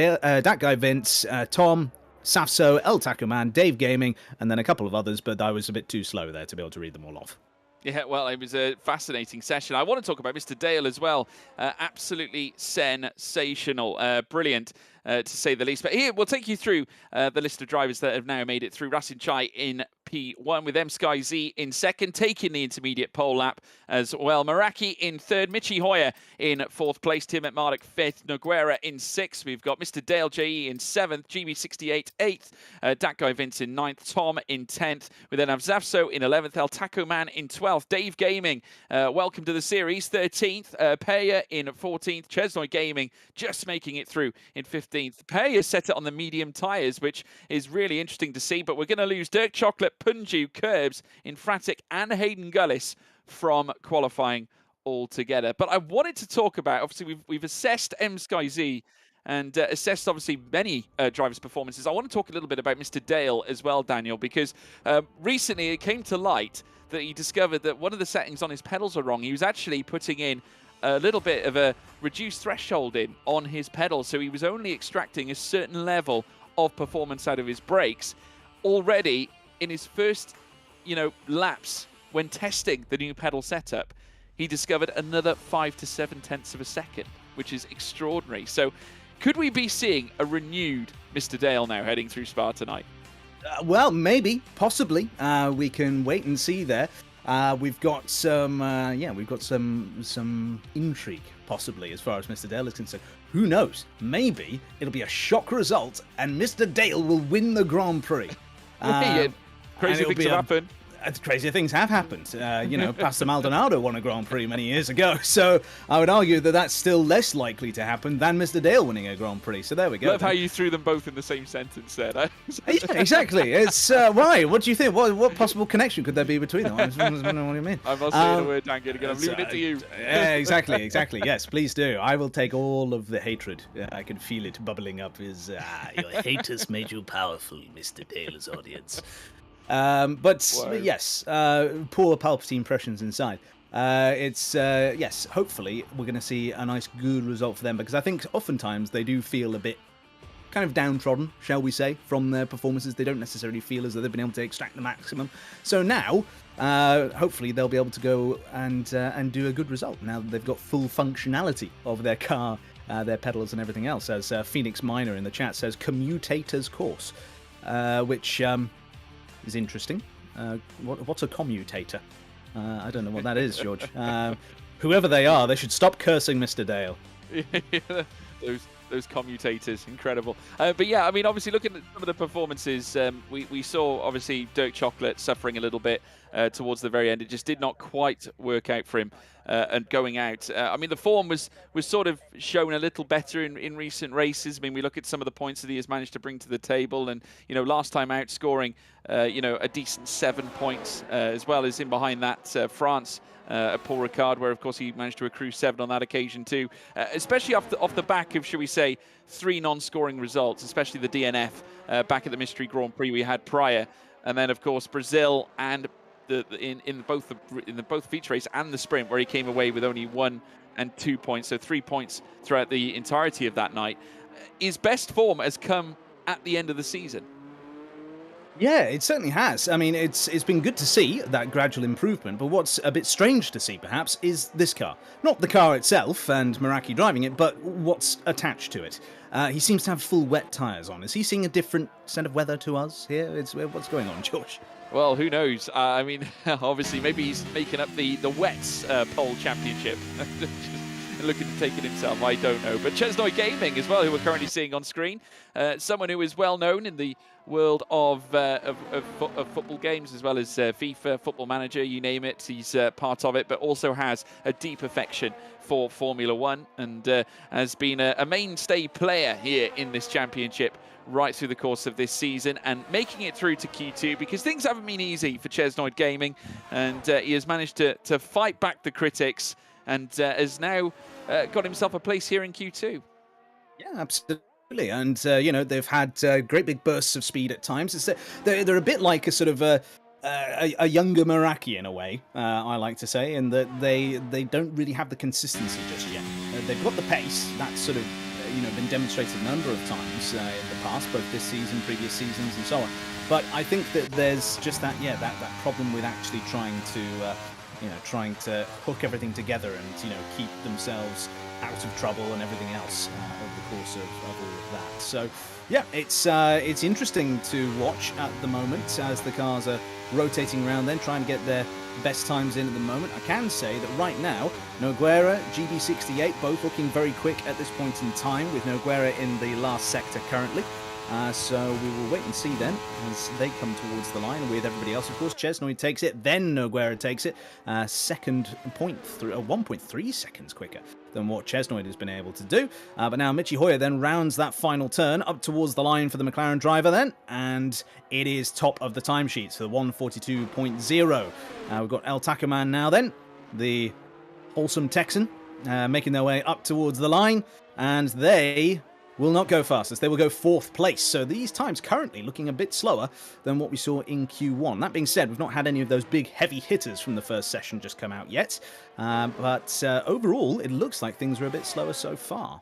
that guy Vince, Tom, Safso, El Takuman, Dave Gaming, and then a couple of others, but I was a bit too slow there to be able to read them all off. Yeah, well, it was a fascinating session. I want to talk about Mr. Dale as well. Absolutely sensational. Brilliant, to say the least. But here, we'll take you through the list of drivers that have now made it through. Rasin Chai in P1 with MSkyZ in second, taking the intermediate pole lap as well. Meraki in third, Michi Hoyer in fourth place, Timet Marduk fifth, Noguera in sixth. We've got Mr. Dale JE in seventh, GB68 eighth, Dat Guy Vince in ninth, Tom in 10th. We then have Zafso in 11th, El Taco Man in 12th, Dave Gaming, welcome to the series, 13th, Peya in 14th, Chesnoy Gaming just making it through in 15th. Peya set it on the medium tyres, which is really interesting to see, but we're going to lose Dirk Chocolate, Punju, Curbs, Infratic and Hayden Gullis from qualifying altogether. But I wanted to talk about, obviously we've assessed MSkyZ and assessed obviously many drivers' performances. I want to talk a little bit about Mr. Dale as well, Daniel, because recently it came to light that he discovered that one of the settings on his pedals are wrong. He was actually putting in a little bit of a reduced threshold in on his pedals, so he was only extracting a certain level of performance out of his brakes. Already in his first, laps when testing the new pedal setup, he discovered another 5 to 7 tenths of a second, which is extraordinary. So could we be seeing a renewed Mr. Dale now heading through Spa tonight? Well, maybe, possibly. We can wait and see there. We've got some, some intrigue, possibly, as far as Mr. Dale is concerned. Who knows? Maybe it'll be a shock result, and Mr. Dale will win the Grand Prix. Crazy things have happened. Crazier things have happened. Pastor Maldonado won a Grand Prix many years ago, so I would argue that that's still less likely to happen than Mr. Dale winning a Grand Prix. So there we go. Love how you threw them both in the same sentence there. Yeah, exactly. It's why? What do you think? What possible connection could there be between them? I don't know what you mean. I'm not saying a word, Dan Gilligan. I'm leaving it to you. Yeah, exactly. Yes, please do. I will take all of the hatred. I can feel it bubbling up. Your haters made you powerful, Mr. Dale's audience. Yes, poor Palpatine impressions inside. Yes, hopefully we're going to see a nice, good result for them, because I think oftentimes they do feel a bit kind of downtrodden, shall we say, from their performances. They don't necessarily feel as though they've been able to extract the maximum. So now, hopefully they'll be able to go and do a good result now that they've got full functionality of their car, their pedals and everything else. As Phoenix Minor in the chat says, commutator's course, which is interesting. What's a commutator? I don't know what that is, George. Whoever they are, they should stop cursing Mr. Dale. Those commutators, incredible. But yeah, I mean, obviously looking at some of the performances, we saw obviously Dirk Chocolate suffering a little bit towards the very end. It just did not quite work out for him. And going out, I mean, the form was sort of shown a little better in recent races. I mean, we look at some of the points that he has managed to bring to the table, and last time out scoring, a decent 7 points, as well as in behind that France at Paul Ricard, where of course he managed to accrue 7 on that occasion too. Especially off the back of, shall we say, 3 non-scoring results, especially the DNF back at the Mystery Grand Prix we had prior, and then of course Brazil and in both the feature race and the sprint, where he came away with only 1 and 2 points, so 3 points throughout the entirety of that night. His best form has come at the end of the season. Yeah, it certainly has. I mean, it's been good to see that gradual improvement, but what's a bit strange to see, perhaps, is this car. Not the car itself and Meraki driving it, but what's attached to it. He seems to have full wet tyres on. Is he seeing a different set of weather to us here? What's going on, George? Well, who knows? I mean, obviously, maybe he's making up the wets pole championship. Looking to take it himself, I don't know. But Chesnoy Gaming as well, who we're currently seeing on screen. Someone who is well known in the world of football games, as well as FIFA, Football Manager, you name it. He's part of it, but also has a deep affection for Formula One and has been a mainstay player here in this championship right through the course of this season and making it through to Q2 because things haven't been easy for Chesnoy Gaming, and he has managed to fight back the critics and has now got himself a place here in Q2. Yeah, absolutely. And, you know, they've had great big bursts of speed at times. They're a bit like a sort of a younger Meraki in a way, I like to say, in that they don't really have the consistency just yet. They've got the pace. That's sort of, you know, been demonstrated a number of times in the past, both this season, previous seasons, and so on. But I think that there's just that problem with actually trying to hook everything together and, you know, keep themselves out of trouble and everything else over the course of all of that. So, yeah, it's interesting to watch at the moment as the cars are rotating around then, trying to get their best times in at the moment. I can say that right now, Nogueira, GB68, both looking very quick at this point in time, with Nogueira in the last sector currently. So we will wait and see then as they come towards the line with everybody else. Of course, Chesnoy takes it, then Nogueira takes it. Second point through 1.3 seconds quicker than what Chesnoy has been able to do. But now Michi Hoyer then rounds that final turn up towards the line for the McLaren driver then, and it is top of the timesheet, so the 142.0. We've got El Tacaman now then, the wholesome Texan, making their way up towards the line, and they will not go fastest. They will go fourth place. So these times currently looking a bit slower than what we saw in Q1. That being said, we've not had any of those big heavy hitters from the first session just come out yet. But overall, it looks like things are a bit slower so far.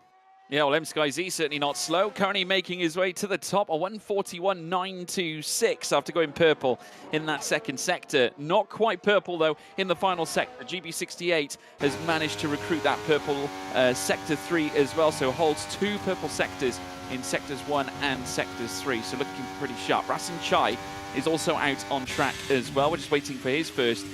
Yeah, well, M-Sky-Z certainly not slow. Currently making his way to the top, a 141.926 after going purple in that second sector. Not quite purple, though, in the final sector. GB68 has managed to recruit that purple sector 3 as well, so holds 2 purple sectors in sectors 1 and sectors 3, so looking pretty sharp. Rasin Chai is also out on track as well. We're just waiting for his first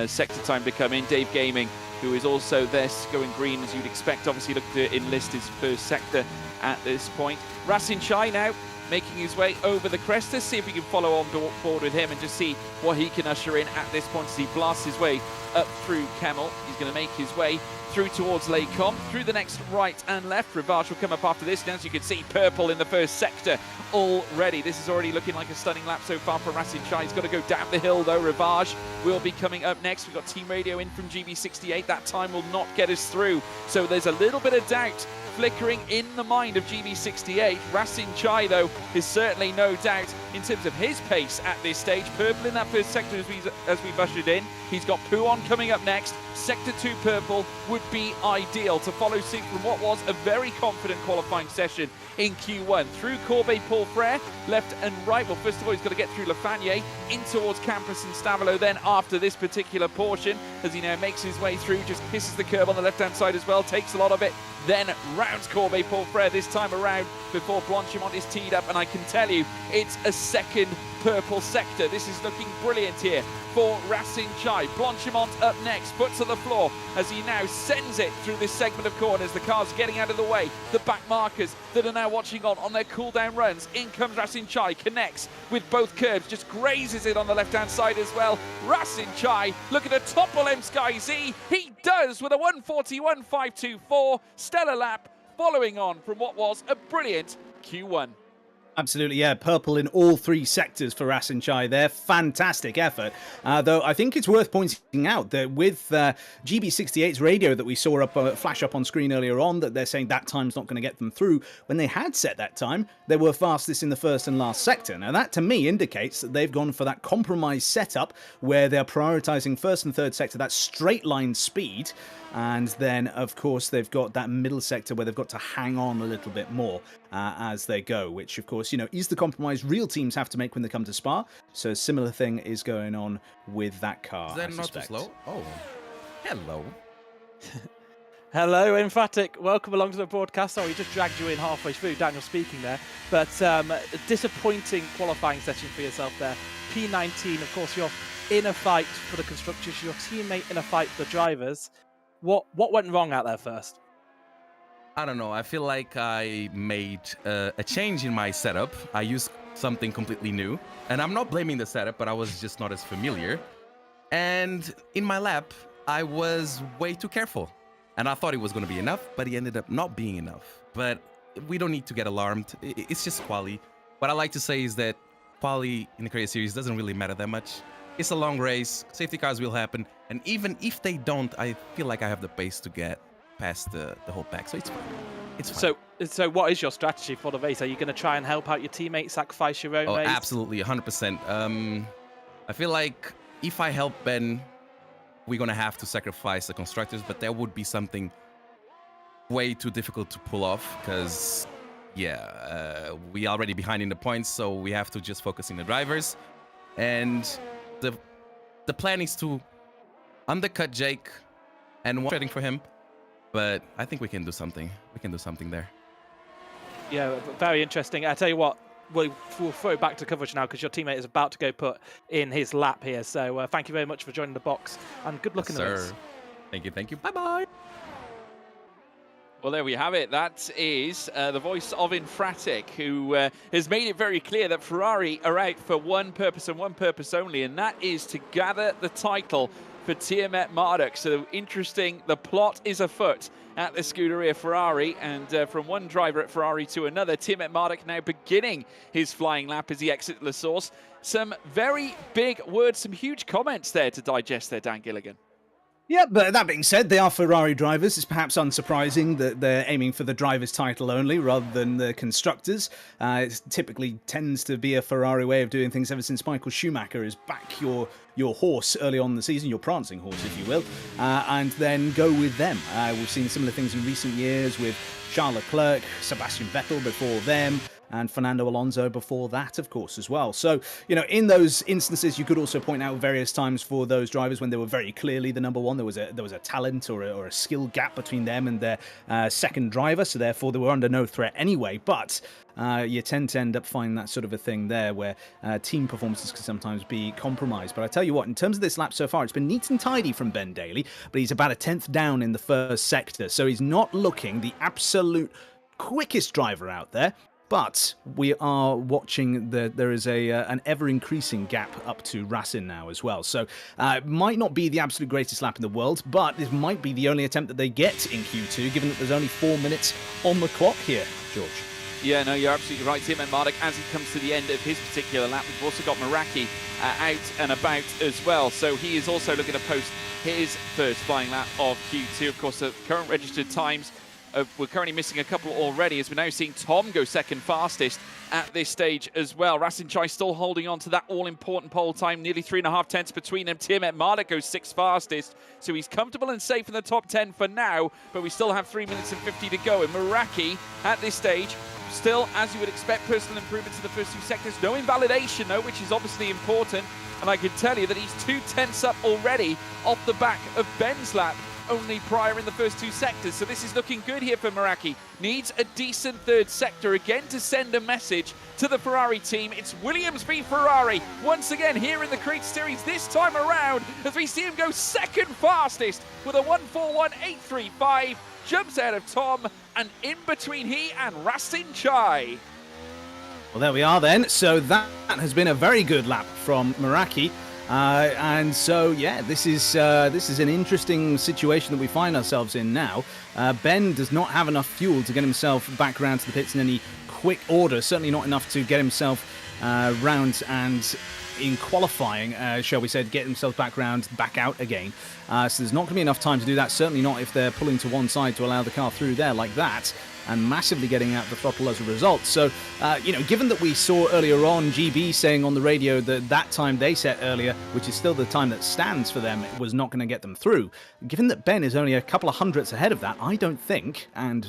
sector time to come in. Dave Gaming, who is also there going green as you'd expect, obviously looking to enlist his first sector at this point. Rasin Chai now making his way over the crest. Let's see if we can follow on board with him and just see what he can usher in at this point as he blasts his way up through Kemmel. He's going to make his way through towards Laycom, through the next right and left. Rivage will come up after this, and as you can see, purple in the first sector already. This is already looking like a stunning lap so far for Rasin Chai. He's got to go down the hill though. Rivage will be coming up next. We've got team radio in from GB68. That time will not get us through, so there's a little bit of doubt flickering in the mind of GB68. Rasin Chai, though, is certainly no doubt in terms of his pace at this stage. Purple in that first sector as we've ushered in. He's got Puon coming up next. Sector 2 purple would be ideal to follow suit from what was a very confident qualifying session in Q1. Through Corbeil Paul Frere, left and right. Well, first of all, he's got to get through Lafanier, in towards Campus and Stavelo. Then after this particular portion, as he now makes his way through, just kisses the curb on the left-hand side as well, takes a lot of it, then rounds Corbeil Paul Frere this time around before Blanchimont is teed up, and I can tell you, it's a second purple sector. This is looking brilliant here for Rasin Chai. Blanchimont up next, foot to the floor as he now sends it through this segment of corners. The car's getting out of the way. The back markers that are now watching on their cool-down runs. In comes Rasin Chai, connects with both curbs, just grazes it on the left-hand side as well. Rasin Chai looking to topple M-Sky-Z. He does with a 141.524 stellar lap, following on from what was a brilliant Q1. Absolutely, yeah. Purple in all 3 sectors for Rasin Chai there. Fantastic effort. Though I think it's worth pointing out that with GB68's radio that we saw flash up on screen earlier on, that they're saying that time's not going to get them through. When they had set that time, they were fastest in the first and last sector. Now that to me indicates that they've gone for that compromise setup where they're prioritizing first and third sector, that straight line speed. And then, of course, they've got that middle sector where they've got to hang on a little bit more. as they go, which, of course, is the compromise real teams have to make when they come to Spa. So a similar thing is going on with that car. Is that I not too suspect. slow? Oh, hello. Hello, Emphatic. Welcome along to the broadcast. Sorry, we just dragged you in halfway through, Daniel speaking there. But disappointing qualifying session for yourself there. P19, of course, you're in a fight for the constructors, your teammate in a fight for the drivers. What went wrong out there first? I don't know. I feel like I made a change in my setup. I used something completely new. And I'm not blaming the setup, but I was just not as familiar. And in my lap, I was way too careful. And I thought it was going to be enough, but it ended up not being enough. But we don't need to get alarmed. It's just quali. What I like to say is that quali in the Creator Series doesn't really matter that much. It's a long race. Safety cars will happen. And even if they don't, I feel like I have the pace to get past the whole pack. So it's fine. It's fine. So what is your strategy for the race? Are you going to try and help out your teammate, sacrifice your own race? Absolutely, 100%. I feel like if I help Ben, we're going to have to sacrifice the constructors, but that would be something way too difficult to pull off because, we already behind in the points, so we have to just focus in the drivers. And the plan is to undercut Jake and trading for him, but I think we can do something. We can do something there. Yeah, very interesting. I tell you what, we'll throw it back to coverage now because your teammate is about to go put in his lap here. So thank you very much for joining the box and good luck in the race. Thank you. Bye-bye. Well, there we have it. That is the voice of Infratic, who has made it very clear that Ferrari are out for one purpose and one purpose only, and that is to gather the title for Tiamat Marduk. So interesting, the plot is afoot at the Scuderia Ferrari, and from one driver at Ferrari to another, Tiamat Marduk now beginning his flying lap as he exits La Source. Some very big words, some huge comments there to digest there, Dan Gilligan. Yeah, but that being said, they are Ferrari drivers. It's perhaps unsurprising that they're aiming for the driver's title only rather than the constructors. It typically tends to be a Ferrari way of doing things ever since Michael Schumacher is back your horse early on in the season, your prancing horse, if you will, and then go with them. We've seen similar things in recent years with Charles Leclerc, Sebastian Vettel before them, and Fernando Alonso before that, of course, as well. So, in those instances, you could also point out various times for those drivers when they were very clearly the number one. There was a talent or a skill gap between them and their second driver, so therefore they were under no threat anyway. But you tend to end up finding that sort of a thing there where team performances can sometimes be compromised. But I tell you what, in terms of this lap so far, it's been neat and tidy from Ben Daly, but he's about a 10th down in the first sector, so he's not looking the absolute quickest driver out there. But we are watching there is an ever-increasing gap up to Racing now as well. So it might not be the absolute greatest lap in the world, but this might be the only attempt that they get in Q2, given that there's only 4 minutes on the clock here, George. Yeah, no, you're absolutely right, Tiamat Marduk, as he comes to the end of his particular lap. We've also got Meraki out and about as well. So he is also looking to post his first flying lap of Q2. Of course, the current registered times, we're currently missing a couple already, as we're now seeing Tom go second fastest at this stage as well. Racing Chai still holding on to that all-important pole time, nearly 3.5 tenths between them. Tiamat Marduk goes sixth fastest, so he's comfortable and safe in the top 10 for now, but we still have 3 minutes and 50 to go. And Meraki, at this stage, still, as you would expect, personal improvements in the first two sectors. No invalidation, though, which is obviously important. And I can tell you that he's 2 tenths up already off the back of Ben's lap, only prior in the first two sectors. So this is looking good here for Meraki. Needs a decent third sector again to send a message to the Ferrari team. It's Williams v Ferrari once again here in the Creator Series this time around, as we see him go second fastest with a 1:41.835. Jumps out of Tom, and in between he and Racing Chai. Well, there we are then. So that has been a very good lap from Meraki. And so, yeah, this is an interesting situation that we find ourselves in now. Ben does not have enough fuel to get himself back around to the pits in any quick order. Certainly not enough to get himself round and in qualifying, shall we say, to get themselves back out again. So there's not going to be enough time to do that, certainly not if they're pulling to one side to allow the car through there like that, and massively getting out the throttle as a result. So, given that we saw earlier on GB saying on the radio that time they set earlier, which is still the time that stands for them, was not going to get them through, given that Ben is only a couple of hundredths ahead of that, I don't think, and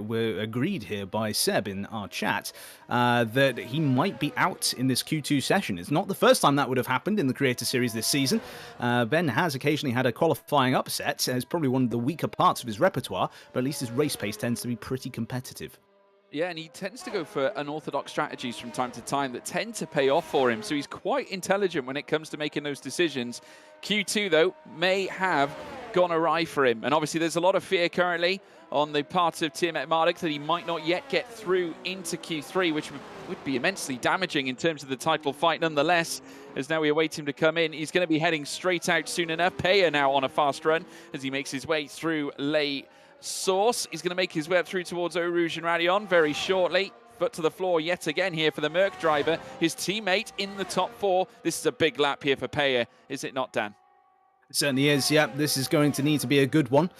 we're agreed here by Seb in our chat, that he might be out in this Q2 session. It's not the first time that would have happened in the Creator Series this season. Ben has occasionally had a qualifying upset, it's probably one of the weaker parts of his repertoire, but at least his race pace tends to be pretty competitive. Yeah, and he tends to go for unorthodox strategies from time to time that tend to pay off for him, so he's quite intelligent when it comes to making those decisions. Q2, though, may have gone awry for him, and obviously there's a lot of fear currently on the part of Tiamat Marduk that he might not yet get through into Q3, which would be immensely damaging in terms of the title fight nonetheless, as now we await him to come in. He's going to be heading straight out soon enough. Peya now on a fast run as he makes his way through Les Source. He's going to make his way up through towards Eau Rouge and Radion very shortly. Foot to the floor yet again here for the Merc driver. His teammate in the top 4. This is a big lap here for Peya, is it not, Dan? It certainly is, yeah. This is going to need to be a good one.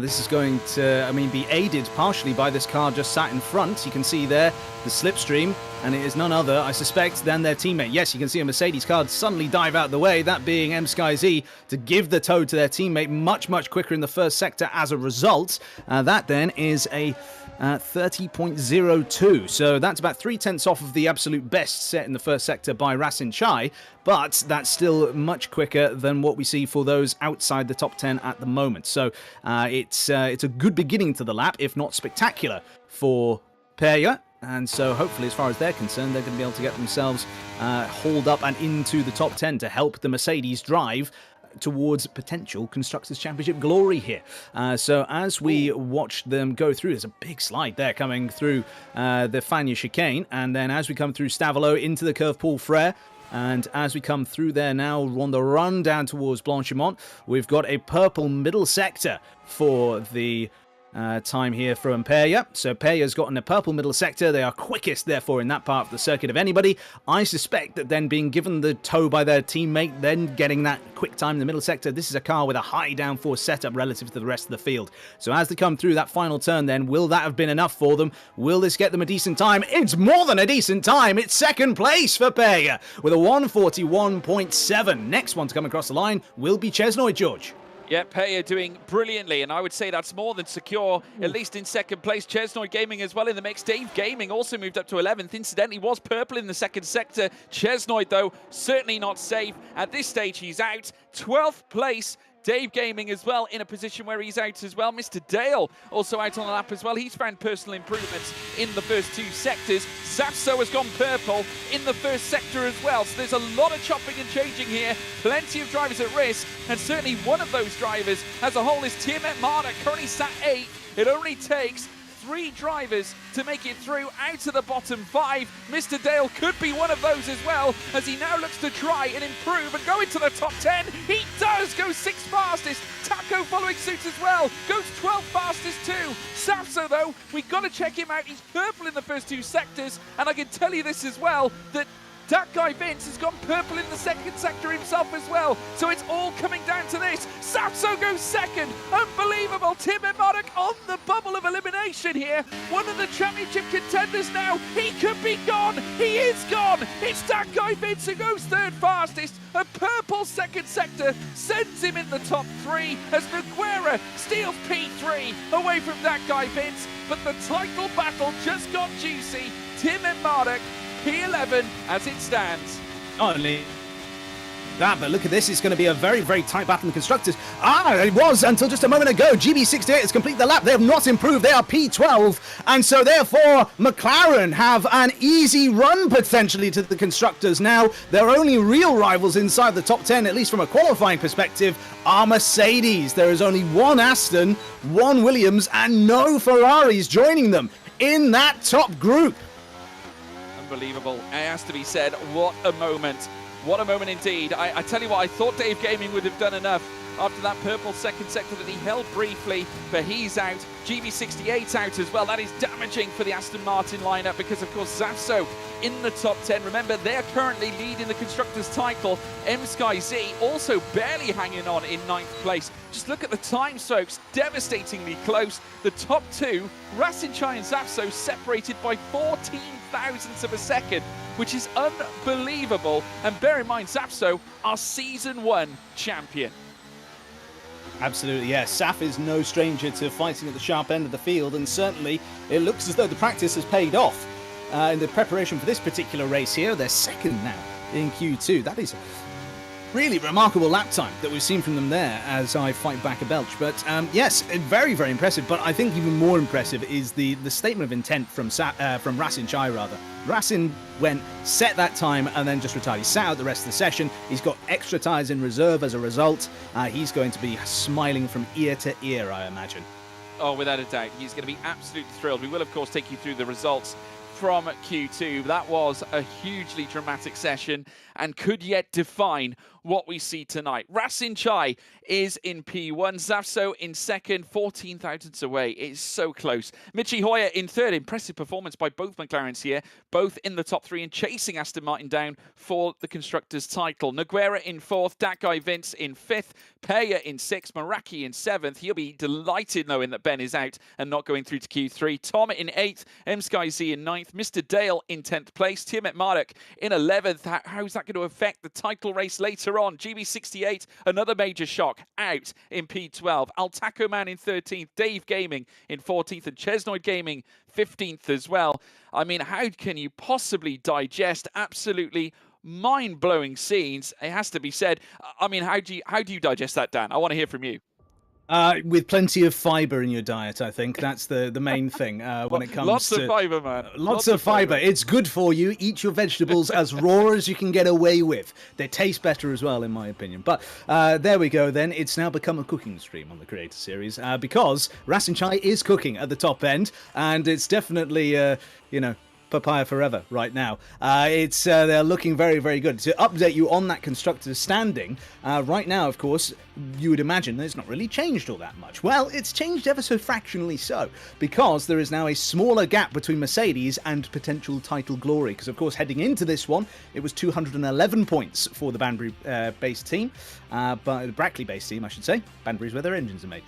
This is going to, be aided partially by this car just sat in front. You can see there the slipstream, and it is none other, I suspect, than their teammate. Yes, you can see a Mercedes car suddenly dive out of the way, that being MSkyZ, to give the tow to their teammate much, much quicker in the first sector as a result. That then is a 30.02. So that's about 0.3 off of the absolute best set in the first sector by Rasin Chai, but that's still much quicker than what we see for those outside the top 10 at the moment. So it's a good beginning to the lap, if not spectacular, for Peya. And so hopefully, as far as they're concerned, they're going to be able to get themselves hauled up and into the top 10 to help the Mercedes drive towards potential Constructors' Championship glory here. So as we watch them go through, there's a big slide there coming through the Fania chicane, and then as we come through Stavelot into the curve Paul Frere, and as we come through there now on the run down towards Blanchimont, we've got a purple middle sector for the time here from Peya. So Peya's gotten a purple middle sector. They are quickest, therefore, in that part of the circuit of anybody. I suspect that then being given the tow by their teammate, then getting that quick time in the middle sector, this is a car with a high downforce setup relative to the rest of the field. So as they come through that final turn then, will that have been enough for them? Will this get them a decent time? It's more than a decent time. It's second place for Peya with a 141.7. Next one to come across the line will be Chesnoy, George. Yeah, Peya doing brilliantly, and I would say that's more than secure, at least in second place. Chesnoy Gaming as well in the mix. Dave Gaming also moved up to 11th. Incidentally, was purple in the second sector. Chesnoy, though, certainly not safe. At this stage, he's out. 12th place. Dave Gaming as well in a position where he's out as well. Mr. Dale also out on the lap as well. He's found personal improvements in the first 2 sectors. Sapso has gone purple in the first sector as well. So there's a lot of chopping and changing here. Plenty of drivers at risk. And certainly one of those drivers as a whole is Tiamat Marduk, currently sat 8th. It only takes 3 drivers to make it through out of the bottom 5. Mr. Dale could be one of those as well, as he now looks to try and improve and go into the top 10. He does go 6th fastest. Taco following suit as well, goes 12th fastest too. Sapso, though, we've got to check him out. He's purple in the first 2 sectors, and I can tell you this as well, that that guy Vince has gone purple in the second sector himself as well. So it's all coming down to this. Sapso goes second. Unbelievable. Tiamat Marduk on the bubble of elimination here. One of the championship contenders now. He could be gone. He is gone. It's that guy Vince who goes 3rd fastest. A purple second sector sends him in the top 3 as Noguera steals P3 away from that guy Vince. But the title battle just got juicy. Tiamat Marduk P11 as it stands. Not only that, but look at this. It's going to be a very, very tight battle in the constructors. It was until just a moment ago. GB68 has completed the lap. They have not improved. They are P12. And so therefore, McLaren have an easy run potentially to the constructors. Now, their only real rivals inside the top 10, at least from a qualifying perspective, are Mercedes. There is only one Aston, one Williams, and no Ferraris joining them in that top group. Unbelievable. It has to be said, what a moment. What a moment indeed. I tell you what, I thought Dave Gaming would have done enough after that purple second sector that he held briefly, but he's out. GB68 out as well. That is damaging for the Aston Martin lineup because, of course, Zafso in the top 10. Remember, they're currently leading the Constructors' title. M-Sky-Z also barely hanging on in 9th place. Just look at the time, folks. Devastatingly close. The top two, Rasinchai and Zafso, separated by 14 thousandths of a second, which is unbelievable. And bear in mind, Zafso are Season 1 champion. Absolutely, yes. Saf is no stranger to fighting at the sharp end of the field, and certainly it looks as though the practice has paid off. In the preparation for this particular race here, they're second now in Q2. That is a really remarkable lap time that we've seen from them there as I fight back a belch. But yes, very, very impressive. But I think even more impressive is the statement of intent from Rasin Chai, rather. Rasin went, set that time, and then just retired. He sat out the rest of the session. He's got extra tyres in reserve as a result. He's going to be smiling from ear to ear, I imagine. Oh, without a doubt. He's going to be absolutely thrilled. We will, of course, take you through the results from Q2. That was a hugely dramatic session and could yet define what we see tonight. Rasin Chai is in P1, Zafso in second, 14 thousandths away. It's so close. Michi Hoyer in third. Impressive performance by both McLarens here, both in the top three and chasing Aston Martin down for the Constructors' title. Noguera in fourth, that guy Vince in fifth, Peya in sixth, Meraki in seventh. He'll be delighted knowing that Ben is out and not going through to Q3. Tom in eighth, M-Sky-Z in ninth, Mr. Dale in 10th place, Tiamat Marek in 11th. How's that going to affect the title race later on? GB68, another major shock, out in P12. Altaco Man in 13th, Dave Gaming in 14th, and Chesnoid Gaming 15th as well. I mean, how can you possibly digest absolutely mind-blowing scenes? It has to be said. I mean, how do you digest that, Dan? I want to hear from you. With plenty of fibre in your diet, I think that's the main thing when it comes lots to... of fibre, man. Lots of fibre. It's good for you. Eat your vegetables as raw as you can get away with. They taste better as well, in my opinion. But there we go then. It's now become a cooking stream on the Creator Series because Rasin Chai is cooking at the top end, and it's definitely, papaya forever right now. They're looking very, very good. To update you on that Constructors' standing, right now, of course, you would imagine that it's not really changed all that much. Well, it's changed ever so fractionally so, because there is now a smaller gap between Mercedes and potential title glory. Because, of course, heading into this one, it was 211 points for the Banbury-based team, but the Brackley-based team, I should say. Banbury's where their engines are made.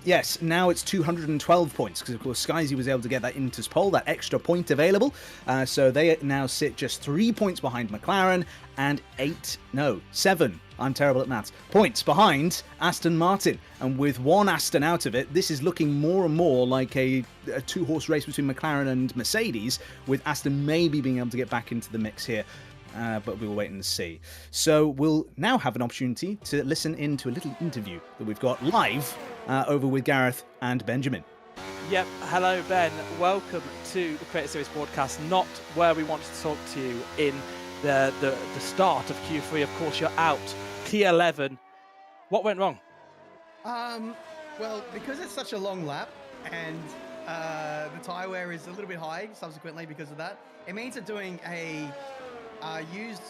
Yes, now it's 212 points, because, of course, Skyzy was able to get that Inters pole, that extra point available. So they now sit just 3 points behind McLaren and 7, I'm terrible at maths, points behind Aston Martin. And with one Aston out of it, this is looking more and more like a two-horse race between McLaren and Mercedes, with Aston maybe being able to get back into the mix here. But we'll wait and see. So we'll now have an opportunity to listen into a little interview that we've got live over with Gareth and Benjamin. Yep, hello Ben, welcome to the Creator Series broadcast, not where we wanted to talk to you in the start of Q3. Of course, you're out, P11. What went wrong? Well, because it's such a long lap and the tyre wear is a little bit high subsequently because of that, it means that doing a used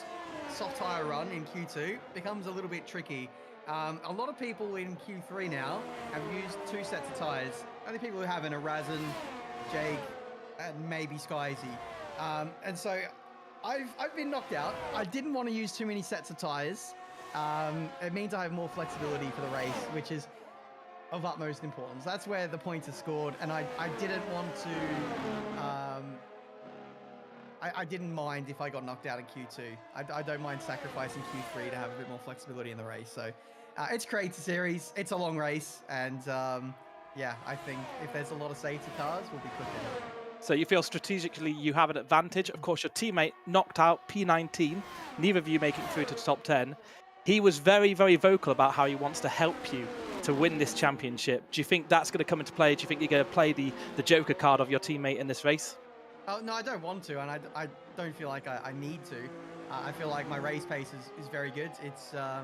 soft tyre run in Q2 becomes a little bit tricky. A lot of people in Q3 now have used 2 sets of tyres. Only people who haven't are Razin, Jake, and maybe Skyzy. And so I've been knocked out. I didn't want to use too many sets of tyres. It means I have more flexibility for the race, which is of utmost importance. That's where the points are scored, and I didn't want to... I didn't mind if I got knocked out in Q2. I don't mind sacrificing Q3 to have a bit more flexibility in the race. So it's Creator Series. It's a long race. And yeah, I think if there's a lot of safety cars, we'll be cooking. So you feel strategically you have an advantage. Of course, your teammate knocked out P19. Neither of you making it through to the top 10. He was very, very vocal about how he wants to help you to win this championship. Do you think that's going to come into play? Do you think you're going to play the Joker card of your teammate in this race? Oh, no, I don't want to, and I don't feel like I need to. I feel like my race pace is very good. It's a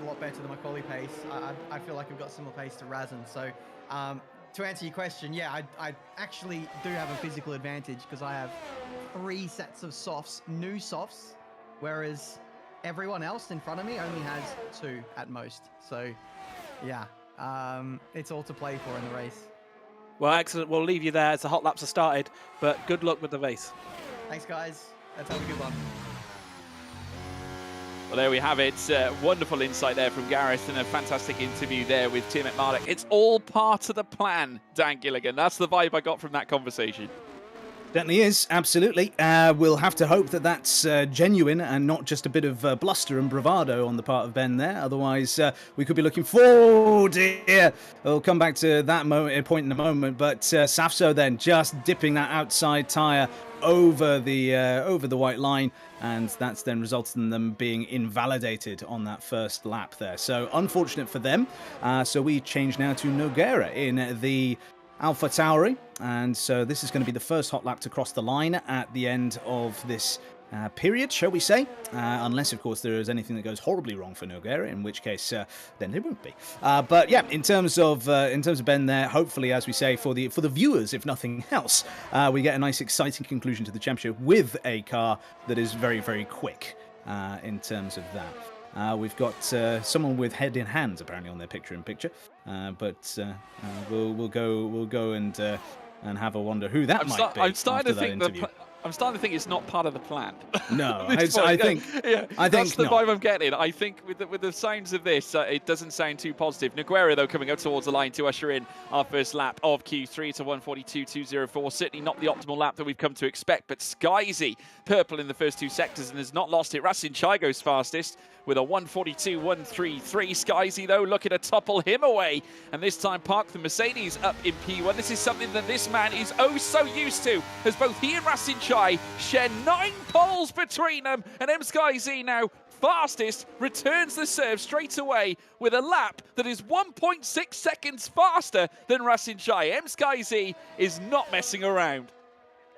lot better than my quali pace. I feel like I've got similar pace to Razin. So to answer your question, yeah, I actually do have a physical advantage because I have 3 sets of softs, new softs, whereas everyone else in front of me only has 2 at most. So, yeah, it's all to play for in the race. Well, excellent. We'll leave you there as the hot laps are started, but good luck with the race. Thanks, guys. Let's have a good one. Well, there we have it. Wonderful insight there from Gareth and a fantastic interview there with Tim at Marlek. It's all part of the plan, Dan Gilligan. That's the vibe I got from that conversation. Certainly is, absolutely. We'll have to hope that that's genuine and not just a bit of bluster and bravado on the part of Ben there. Otherwise, we could be looking forward here. We'll come back to that point in a moment. But Safso then just dipping that outside tyre over the white line, and that's then resulted in them being invalidated on that first lap there. So unfortunate for them. So we change now to Nogueira in the Alpha Tauri, and so this is going to be the first hot lap to cross the line at the end of this period, shall we say, unless of course there is anything that goes horribly wrong for Nogueira, in which case then it won't be. But yeah, in terms of Ben there, hopefully, as we say, for the viewers, if nothing else, we get a nice exciting conclusion to the championship with a car that is very, very quick in terms of that. We've got someone with head in hands apparently on their picture-in-picture, but we'll go and have a wonder who that might be. I'm starting to think interview. I'm starting to think it's not part of the plan. No, I think that's the not. vibe I'm getting. I think with the sounds of this, it doesn't sound too positive. Nogueira, though, coming up towards the line to usher in our first lap of Q3 to 142.204. Certainly not the optimal lap that we've come to expect, but Skyzy, purple in the first 2 sectors and has not lost it. Racing Chai goes fastest with a 142.133. Skyzy, though, looking to topple him away, and this time park the Mercedes up in P1. This is something that this man is oh so used to, as both he and Racing Chai share 9 poles between them, and Skyzy now fastest, returns the serve straight away with a lap that is 1.6 seconds faster than Racing Chai. Skyzy is not messing around.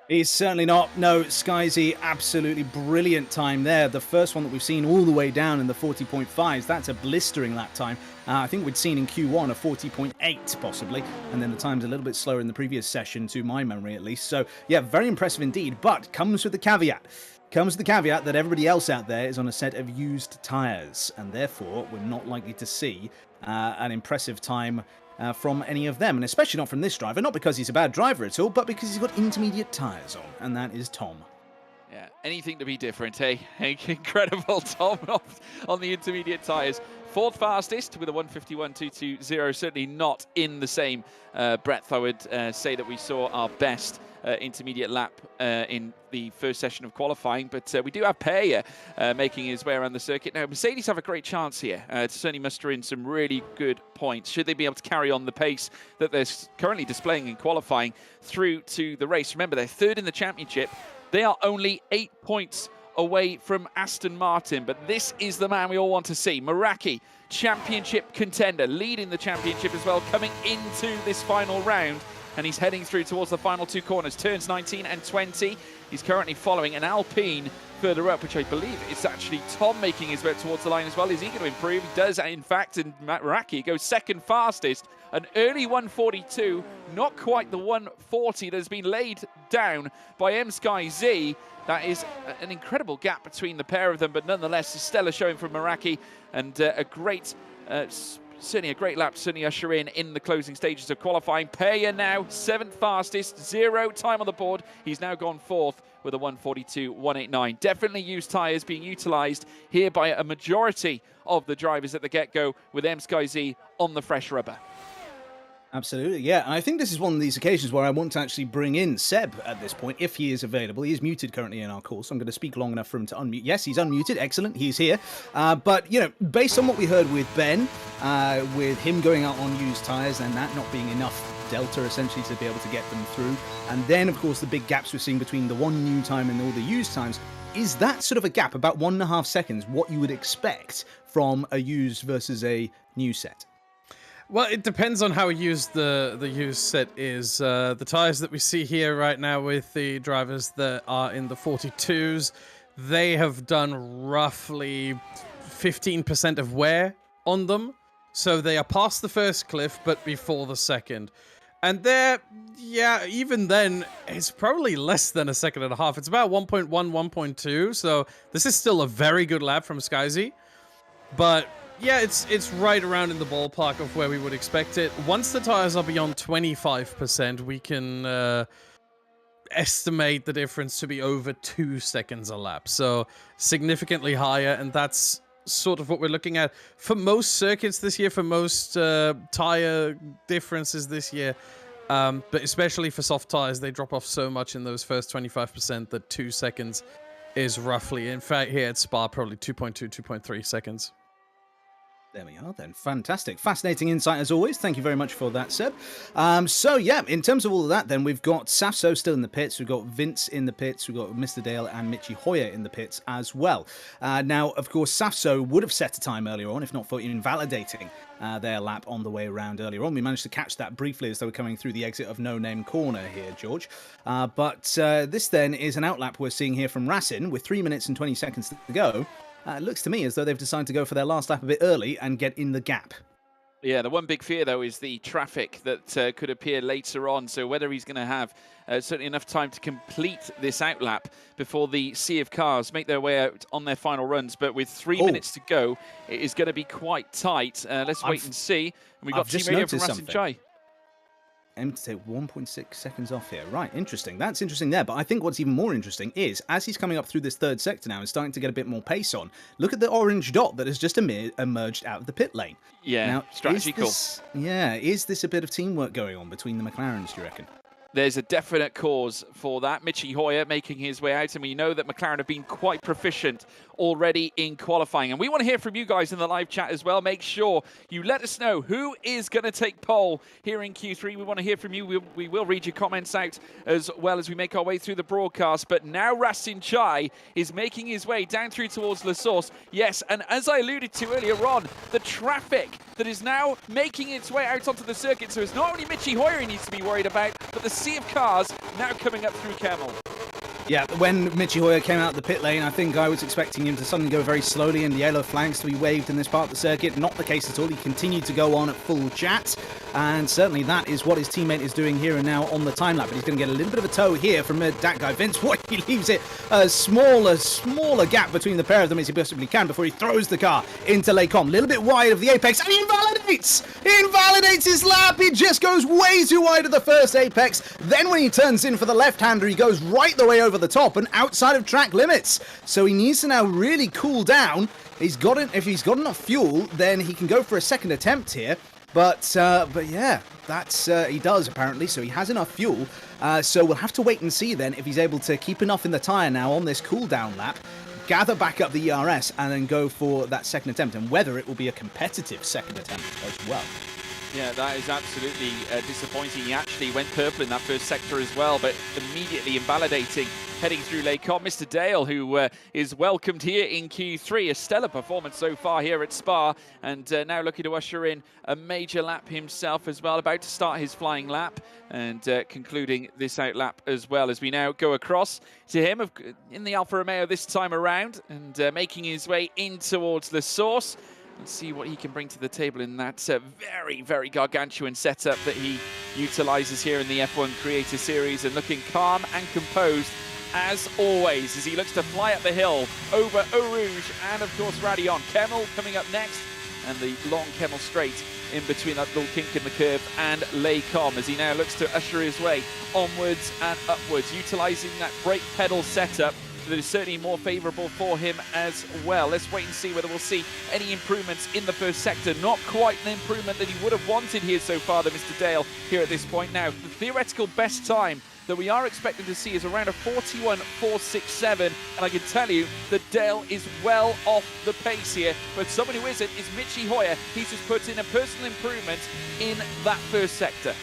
He's certainly not. No, Skyzy, absolutely brilliant time there. The first one that we've seen all the way down in the 40.5s. That's a blistering lap time. I think we'd seen in Q1 a 40.8 possibly, and then the time's a little bit slower in the previous session, to my memory at least. So yeah, very impressive indeed, but comes with the caveat. That everybody else out there is on a set of used tyres, and therefore we're not likely to see an impressive time from any of them, and especially not from this driver, not because he's a bad driver at all, but because he's got intermediate tyres on, and that is Tom. Yeah, anything to be different, hey? Incredible Tom on the intermediate tyres. 4th fastest with a 151.220, certainly not in the same breadth. I would say that we saw our best intermediate lap in the first session of qualifying, but we do have Peya making his way around the circuit. Now, Mercedes have a great chance here to certainly muster in some really good points, should they be able to carry on the pace that they're currently displaying in qualifying through to the race. Remember, they're 3rd in the championship. They are only 8 points away from Aston Martin, but this is the man we all want to see. Meraki, championship contender, leading the championship as well, coming into this final round, and he's heading through towards the final 2 corners, turns 19 and 20. He's currently following an Alpine further up, which I believe is actually Tom making his way towards the line as well. Is he going to improve? He does, in fact, and Meraki goes 2nd fastest, an early 142, not quite the 140 that has been laid down by Skyzy. That is an incredible gap between the pair of them, but nonetheless, a stellar showing from Meraki, and a great, certainly a great lap to certainly usher in the closing stages of qualifying. Peya now 7th fastest, 0 time on the board. He's now gone 4th with a 142.189. Definitely used tyres being utilised here by a majority of the drivers at the get-go, with Skyzy on the fresh rubber. Absolutely, yeah. And I think this is one of these occasions where I want to actually bring in Seb at this point, if he is available. He is muted currently in our call, so I'm going to speak long enough for him to unmute. Yes, he's unmuted. Excellent. He's here. But, you know, based on what we heard with Ben, with him going out on used tyres and that not being enough delta, essentially, to be able to get them through, and then, of course, the big gaps we're seeing between the one new time and all the used times, is that sort of a gap, about 1.5 seconds, what you would expect from a used versus a new set? Well, it depends on how used the used set is. The tyres that we see here right now with the drivers that are in the 42s, they have done roughly 15% of wear on them. So they are past the first cliff, but before the second. And there, yeah, even then, it's probably less than a second and a half. It's about 1.1, 1.2. So this is still a very good lap from Skyzy. But yeah, it's right around in the ballpark of where we would expect it. Once the tires are beyond 25%, we can estimate the difference to be over 2 seconds a lap. So significantly higher, and that's sort of what we're looking at for most circuits this year, for most tire differences this year. But especially for soft tires, they drop off so much in those first 25% that 2 seconds is roughly, in fact, here at Spa, probably 2.2, 2.3 seconds. There we are then. Fantastic. Fascinating insight as always. Thank you very much for that, Seb. So, yeah, in terms of all of that, then, we've got Safso still in the pits. We've got Vince in the pits. We've got Mr. Dale and Michi Hoyer in the pits as well. Now, of course, Safso would have set a time earlier on, if not for invalidating their lap on the way around earlier on. We managed to catch that briefly as they were coming through the exit of No Name Corner here, George. But this then is an outlap we're seeing here from Racing with 3 minutes and 20 seconds to go. It looks to me as though they've decided to go for their last lap a bit early and get in the gap. Yeah, the one big fear, though, is the traffic that could appear later on. So whether he's going to have certainly enough time to complete this outlap before the sea of cars make their way out on their final runs. But with 3 minutes to go, it is going to be quite tight. Let's wait and see. And we've got team radio from Rasin Chai. Aim to take 1.6 seconds off here. Right, interesting. That's interesting there. But I think what's even more interesting is, as he's coming up through this third sector now and starting to get a bit more pace on, look at the orange dot that has just emerged out of the pit lane. Yeah, now, strategy call. Is this a bit of teamwork going on between the McLarens, do you reckon? There's a definite cause for that. Michi Hoyer making his way out, and we know that McLaren have been quite proficient already in qualifying. And we want to hear from you guys in the live chat as well. Make sure you let us know who is going to take pole here in Q3. We want to hear from you. We will read your comments out as well as we make our way through the broadcast. But now Rasin Chai is making his way down through towards La Source. Yes, and as I alluded to earlier on, the traffic that is now making its way out onto the circuit. So it's not only Michi Hoyer he needs to be worried about, but the sea of cars now coming up through Camel. Yeah, when Michi Hoyer came out the pit lane, I think I was expecting him to suddenly go very slowly and the yellow flags to be waved in this part of the circuit. Not the case at all. He continued to go on at full chat, and certainly that is what his teammate is doing here and now on the time lap. But he's going to get a little bit of a tow here from that guy Vince. What, he leaves it a smaller gap between the pair of them as he possibly can before he throws the car into Lake Com. A little bit wide of the apex, and he invalidates! He invalidates his lap! He just goes way too wide of the first apex. Then when he turns in for the left-hander, he goes right the way over the top and outside of track limits. So he needs to now really cool down. If he's got enough fuel, then he can go for a second attempt here. But yeah, that's he does apparently. So he has enough fuel. So we'll have to wait and see then if he's able to keep enough in the tyre now on this cool down lap, gather back up the ERS, and then go for that second attempt, and whether it will be a competitive second attempt as well. Yeah, that is absolutely disappointing. He actually went purple in that first sector as well, but immediately invalidating heading through Lake Com. Mr. Dale, who is welcomed here in Q3. A stellar performance so far here at Spa, and now looking to usher in a major lap himself as well, about to start his flying lap and concluding this out lap as well, as we now go across to him in the Alfa Romeo this time around, and making his way in towards the source. Let's see what he can bring to the table in that very, very gargantuan setup that he utilises here in the F1 Creator Series, and looking calm and composed as always as he looks to fly up the hill over Eau Rouge and, of course, Radion. Kemmel coming up next, and the long Kemmel straight in between that little kink in the curve and Les Com, as he now looks to usher his way onwards and upwards, utilising that brake pedal setup that is certainly more favourable for him as well. Let's wait and see whether we'll see any improvements in the first sector. Not quite an improvement that he would have wanted here so far, though, Mr. Dale, here at this point. Now, the theoretical best time that we are expecting to see is around a 41.467, and I can tell you that Dale is well off the pace here, but someone who isn't is Michi Hoyer. He's just put in a personal improvement in that first sector.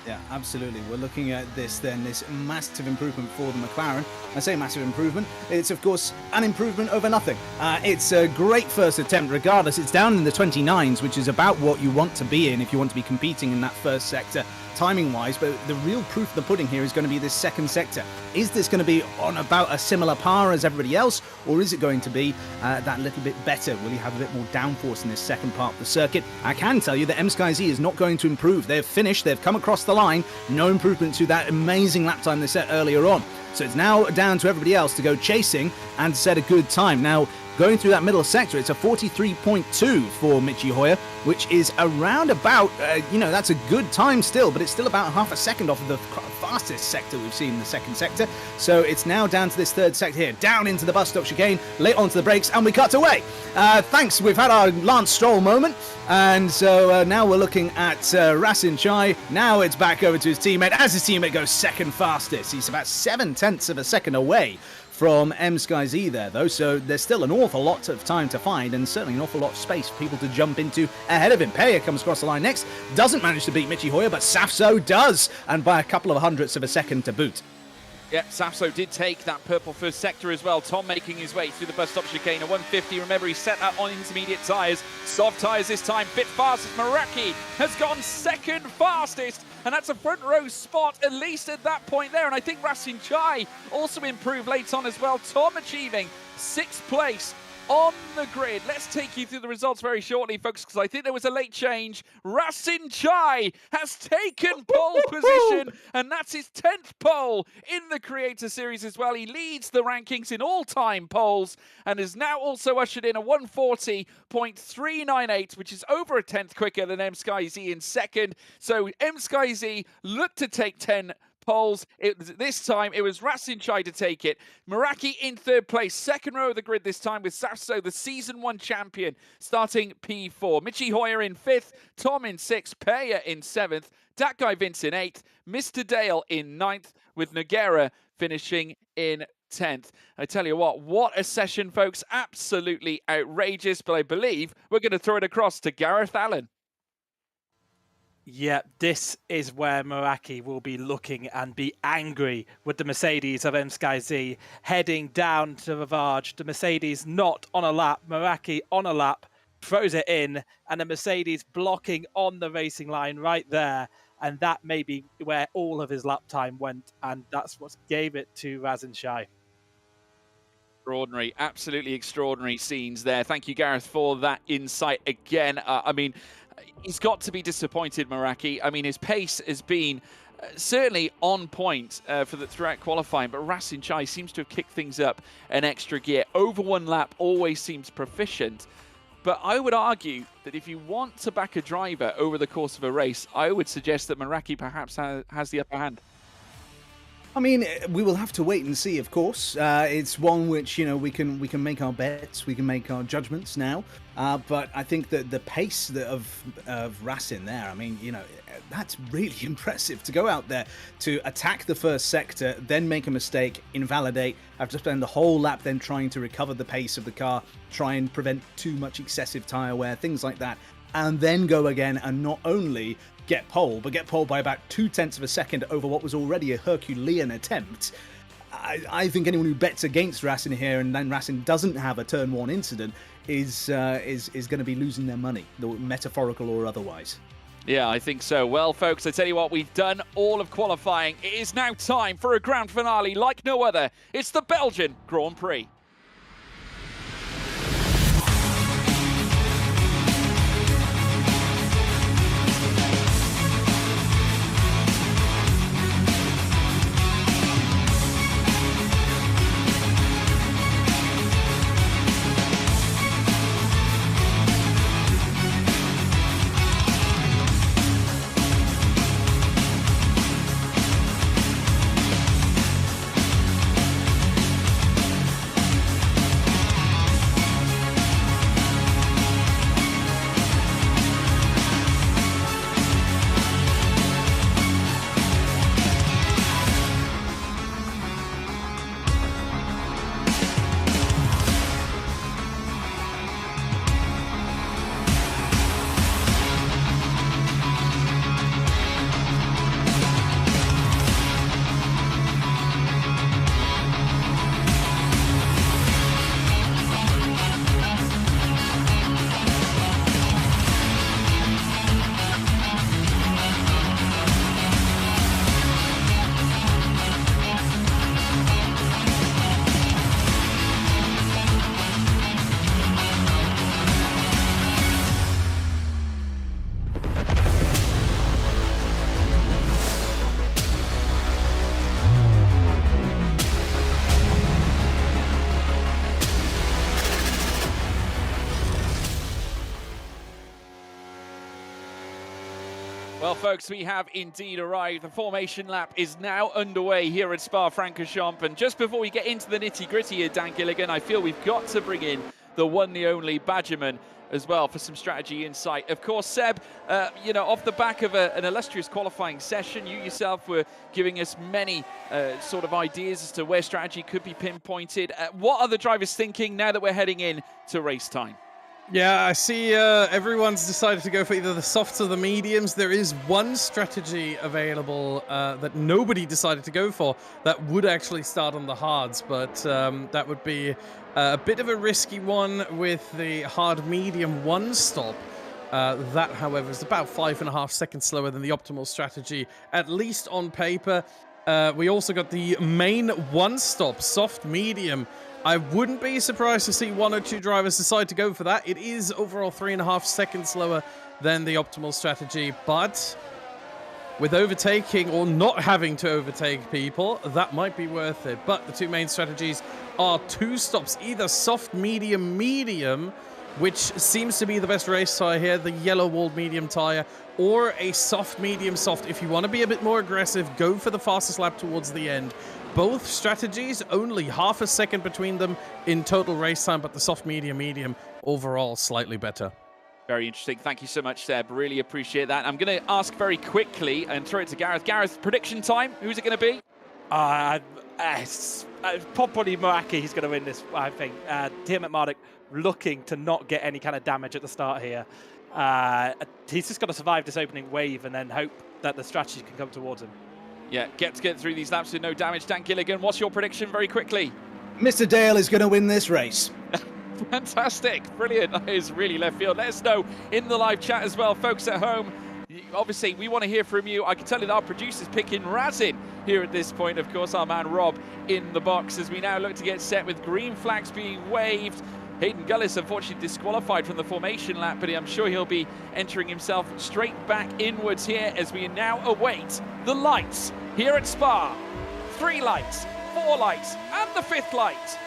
Yeah, absolutely. We're looking at this massive improvement for the McLaren. I say massive improvement. It's, of course, an improvement over nothing. It's a great first attempt regardless. It's down in the 29s, which is about what you want to be in if you want to be competing in that first sector timing-wise, but the real proof of the pudding here is going to be this second sector. Is this going to be on about a similar par as everybody else, or is it going to be that little bit better? Will he have a bit more downforce in this second part of the circuit? I can tell you that MSkyZ is not going to improve. They've finished, they've come across the line, no improvement to that amazing lap time they set earlier on. So it's now down to everybody else to go chasing and set a good time. Now, going through that middle sector, it's a 43.2 for Michi Hoyer, which is around about, that's a good time still, but it's still about half a second off of the fastest sector we've seen in the second sector. So it's now down to this third sector here, down into the bus stop chicane, late onto the brakes, and we cut away. Thanks, we've had our Lance Stroll moment, and so now we're looking at Rasin Chai. Now it's back over to his teammate, as his teammate goes second fastest. He's about 0.7 of a second away from MSkyZ there, though, so there's still an awful lot of time to find, and certainly an awful lot of space for people to jump into ahead of him. Peya comes across the line next, doesn't manage to beat Michi Hoyer, but Safso does, and by a couple of hundredths of a second to boot. Yeah, Safso did take that purple first sector as well. Tom making his way through the bus stop chicane, a 150. Remember, he set that on intermediate tyres. Soft tyres this time, bit fastest. Meraki has gone second fastest, and that's a front row spot, at least at that point there. And I think Rasin Chai also improved late on as well. Tom achieving 6th place on the grid. Let's take you through the results very shortly, folks, because I think there was a late change. Rasin Chai has taken pole position, and that's his 10th pole in the Creator Series as well. He leads the rankings in all-time poles and has now also ushered in a 140.398, which is over a 10th quicker than MSkyZ in second. So MSkyZ looked to take 10 poles. This time it was Rasin Chai to take it. Meraki in third place, second row of the grid this time, with Safso, the season 1 champion, starting P4. Michi Hoyer in 5th, Tom in 6th, Peya in 7th, that guy Vince in 8th, Mr. Dale in 9th, with Noguera finishing in 10th. I tell you what a session, folks. Absolutely outrageous, but I believe we're going to throw it across to Gareth Allen. Yeah, this is where Meraki will be looking and be angry with the Mercedes of MSkyZ heading down to Rivage. The Mercedes not on a lap, Meraki on a lap, throws it in, and the Mercedes blocking on the racing line right there. And that may be where all of his lap time went, and that's what gave it to Rasin Chai. Extraordinary, absolutely extraordinary scenes there. Thank you, Gareth, for that insight again. He's got to be disappointed, Meraki. I mean, his pace has been certainly on point throughout qualifying, but Rasin Chai seems to have kicked things up an extra gear. Over one lap always seems proficient, but I would argue that if you want to back a driver over the course of a race, I would suggest that Meraki perhaps has the upper hand. I mean, we will have to wait and see, of course. It's one which, we can make our bets, we can make our judgments now. But I think that the pace of Rasin there, I mean, that's really impressive to go out there to attack the first sector, then make a mistake, invalidate, have to spend the whole lap then trying to recover the pace of the car, try and prevent too much excessive tyre wear, things like that, and then go again and not only get pole, but get pole by about 0.2 of a second over what was already a Herculean attempt. I think anyone who bets against Rasin here and then Rasin doesn't have a turn 1 incident is going to be losing their money, metaphorical or otherwise. Yeah, I think so. Well, folks, I tell you what, we've done all of qualifying. It is now time for a grand finale like no other. It's the Belgian Grand Prix. Well, folks, we have indeed arrived. The formation lap is now underway here at Spa-Francorchamps. And just before we get into the nitty-gritty here, Dan Gilligan, I feel we've got to bring in the one, the only Badgerman as well for some strategy insight. Of course, Seb, off the back of an illustrious qualifying session, you yourself were giving us many sort of ideas as to where strategy could be pinpointed. What are the drivers thinking now that we're heading in to race time? Yeah, I see everyone's decided to go for either the softs or the mediums. There is one strategy available that nobody decided to go for that would actually start on the hards, but that would be a bit of a risky one with the hard medium one stop. That, however, is about 5.5 seconds slower than the optimal strategy, at least on paper. We also got the main one stop, soft medium. I wouldn't be surprised to see one or two drivers decide to go for that. It is overall 3.5 seconds slower than the optimal strategy, but with overtaking or not having to overtake people, that might be worth it. But the two main strategies are two stops, either soft, medium, medium, which seems to be the best race tire here, the yellow-walled medium tire, or a soft, medium, soft. If you want to be a bit more aggressive, go for the fastest lap towards the end. Both strategies, only half a second between them in total race time, but the soft, medium, medium overall slightly better. Very interesting. Thank you so much, Seb. Really appreciate that. I'm going to ask very quickly and throw it to Gareth. Gareth, prediction time. Who's it going to be? Probably Meraki. He's going to win this, I think. Tiamat Marduk looking to not get any kind of damage at the start here. He's just got to survive this opening wave and then hope that the strategy can come towards him. Yeah, get through these laps with no damage. Dan Gilligan, what's your prediction very quickly? Mr. Dale is going to win this race. Fantastic. Brilliant. That is really left field. Let us know in the live chat as well, folks at home. Obviously, we want to hear from you. I can tell you that our producer's picking Razin here at this point. Of course, our man Rob in the box as we now look to get set with green flags being waved. Hayden Gullis unfortunately disqualified from the formation lap, but I'm sure he'll be entering himself straight back inwards here as we now await the lights here at Spa. 3 lights, 4 lights, and the 5th light.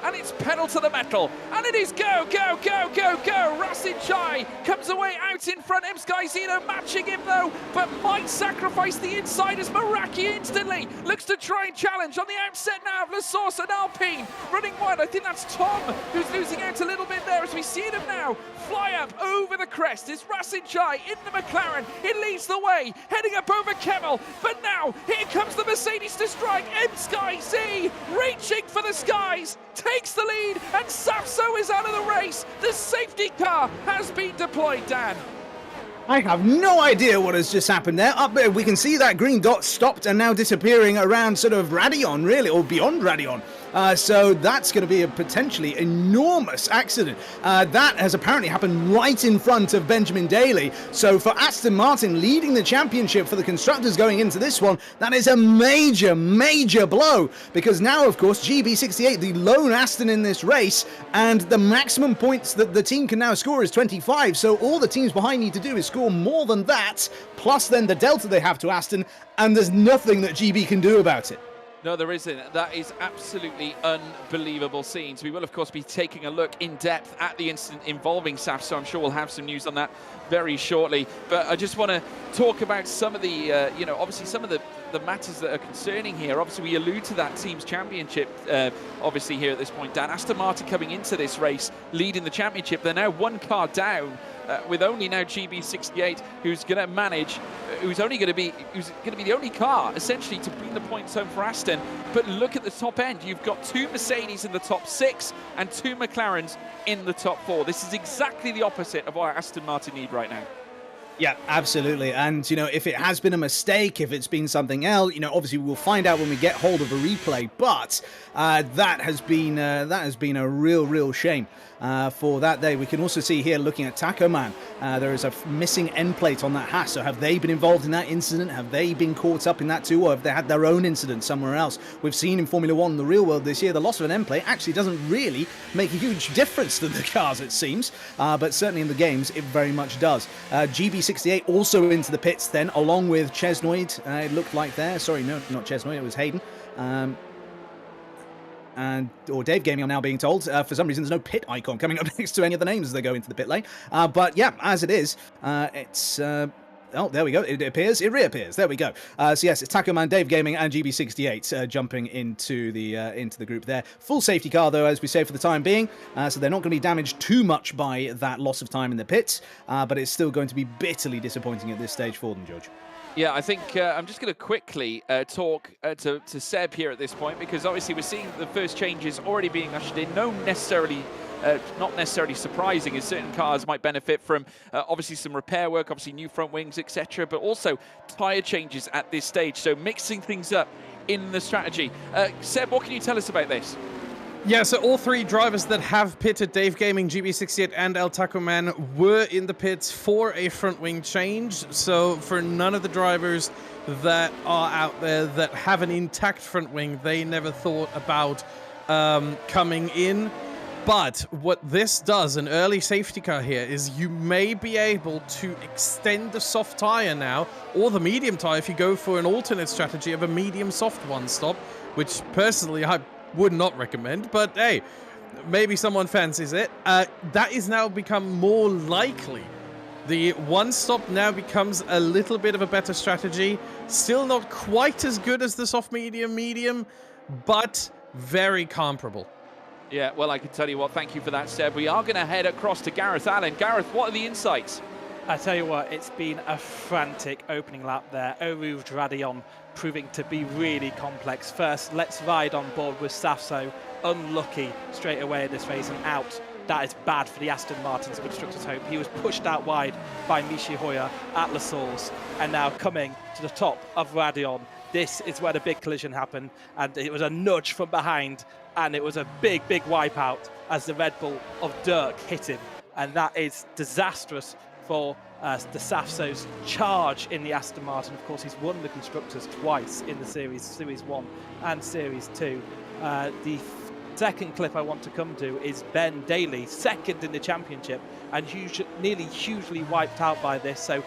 And it's pedal to the metal, and it is go, go, go, go, go. Racing Chai comes away out in front. Sky Zeno matching him though, but might sacrifice the inside as Meraki instantly looks to try and challenge on the outset now of La Source and Alpine running wide. I think that's Tom who's losing out a little bit there as we see them now fly up over the crest. It's Racing Chai in the McLaren. It leads the way, heading up over Kemmel, but now here comes the Mercedes to strike. Sky Z reaching for the skies, takes the lead, and Safso is out of the race. The safety car has been deployed, Dan. I have no idea what has just happened there. Up there, we can see that green dot stopped and now disappearing around sort of Radion, really, or beyond Radion. So that's going to be a potentially enormous accident. That has apparently happened right in front of Benjamin Daly. So for Aston Martin leading the championship for the constructors going into this one, that is a major, major blow. Because now, of course, GB68, the lone Aston in this race, and the maximum points that the team can now score is 25. So all the teams behind need to do is score more than that, plus then the delta they have to Aston, and there's nothing that GB can do about it. No, there isn't. That is absolutely unbelievable scenes. We will, of course, be taking a look in depth at the incident involving Saf, so I'm sure we'll have some news on that very shortly. But I just want to talk about some of the, obviously some of the matters that are concerning here. Obviously, we allude to that team's championship, obviously, here at this point. Dan, Aston Martin coming into this race, leading the championship. They're now 1 car down, with only now GB68, who's going to manage, who's going to be the only car, essentially, to bring the points home for Aston. But look at the top end. You've got 2 Mercedes in the top 6 and 2 McLarens in the top 4. This is exactly the opposite of what Aston Martin need right now. Yeah, absolutely. And, if it has been a mistake, if it's been something else, obviously we'll find out when we get hold of a replay. But that has been a real shame for that day. We can also see here, looking at Taco Man, there is a missing end plate on that Haas. So have they been involved in that incident? Have they been caught up in that too? Or have they had their own incident somewhere else? We've seen in Formula One in the real world this year, the loss of an end plate actually doesn't really make a huge difference to the cars, it seems. But certainly in the games, it very much does. GB68 also into the pits then, along with Chesnoid, it looked like there. Sorry, no, not Chesnoid, it was Hayden. or Dave Gaming, I'm now being told. For some reason, there's no pit icon coming up next to any of the names as they go into the pit lane. But yeah, as it is, it's... Oh, there we go. It appears. It reappears. There we go. So yes, it's Taco Man, Dave Gaming, and GB68 jumping into the group there. Full safety car, though, as we say, for the time being. So they're not going to be damaged too much by that loss of time in the pits. But it's still going to be bitterly disappointing at this stage for them, George. Yeah, I think I'm just going to quickly talk to Seb here at this point, because obviously we're seeing the first changes already being ushered in. Not necessarily surprising, as certain cars might benefit from obviously some repair work, obviously new front wings, etc., but also tyre changes at this stage, so mixing things up in the strategy. Seb, what can you tell us about this? Yeah, so all three drivers that have pitted, Dave Gaming, GB68, and El Taco Man, were in the pits for a front wing change. So for none of the drivers that are out there that have an intact front wing, they never thought about coming in. But what this does, an early safety car here, is you may be able to extend the soft tyre now, or the medium tyre if you go for an alternate strategy of a medium soft one-stop, which personally I would not recommend, but hey, maybe someone fancies it. That is now become more likely. The one-stop now becomes a little bit of a better strategy. Still not quite as good as the soft medium, but very comparable. Yeah, well, I can tell you what, thank you for that, Seb. We are going to head across to Gareth Allen. Gareth, what are the insights? I tell you what, it's been a frantic opening lap there. Eau Rouge Radion proving to be really complex. First, let's ride on board with Safso. Unlucky straight away in this race and out. That is bad for the Aston Martin's Constructors' Hope. He was pushed out wide by Michi Hoyer at La Source, and now coming to the top of Radion. This is where the big collision happened, and it was a nudge from behind, and it was a big wipeout as the Red Bull of Dirk hit him, and that is disastrous for the Safso's charge in the Aston Martin. Of course, he's won the Constructors twice in the Series 1 and Series 2. The second clip I want to come to is Ben Daly, second in the championship, and nearly hugely wiped out by this. So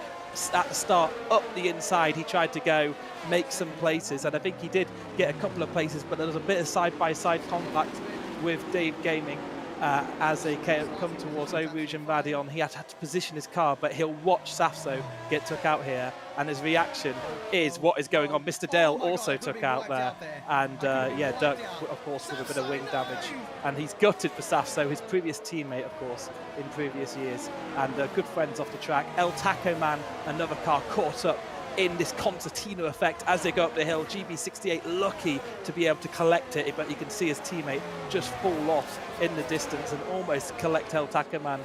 at the start, up the inside, he tried to go make some places, and I think he did get a couple of places, but there was a bit of side-by-side contact with Dave Gaming as they come towards Eau Rouge and Radion. He had to position his car, but he'll watch Safso get took out here, and his reaction is what is going on. Mr. Dale also took out there, and yeah, Dirk, of course, with a bit of wing damage, and he's gutted for Safso, his previous teammate, of course, in previous years, and good friends off the track. El Taco Man, another car caught up in this concertina effect as they go up the hill. GB68 lucky to be able to collect it, but you can see his teammate just fall off in the distance and almost collect El Taco Man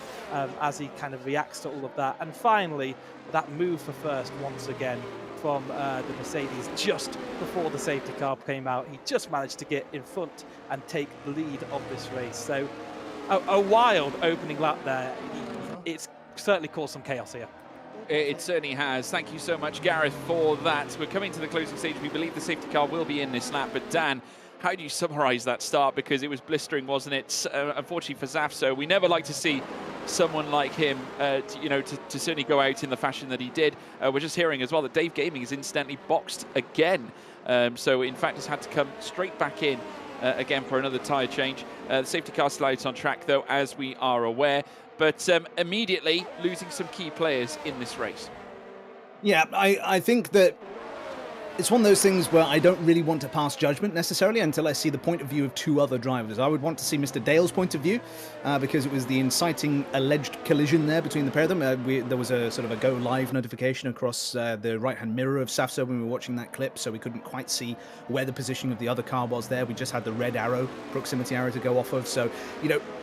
as he kind of reacts to all of that. And finally, that move for first once again from the Mercedes just before the safety car came out. He just managed to get in front and take the lead of this race. So a wild opening lap there. It's certainly caused some chaos here. It certainly has. Thank you so much, Gareth, for that. We're coming to the closing stage. We believe the safety car will be in this lap. But Dan, how do you summarise that start? Because it was blistering, wasn't it? Unfortunately for Safso, we never like to see someone like him, to certainly go out in the fashion that he did. We're just hearing as well that Dave Gaming is incidentally boxed again. So, in fact, has had to come straight back in again for another tyre change. The safety car slides on track, though, as we are aware. But immediately losing some key players in this race. Yeah, I think that it's one of those things where I don't really want to pass judgment necessarily until I see the point of view of two other drivers. I would want to see Mr. Dale's point of view because it was the inciting alleged collision there between the pair of them. There was a sort of a go live notification across the right-hand mirror of Safso when we were watching that clip, so we couldn't quite see where the positioning of the other car was there. We just had the red arrow, proximity arrow to go off of. So,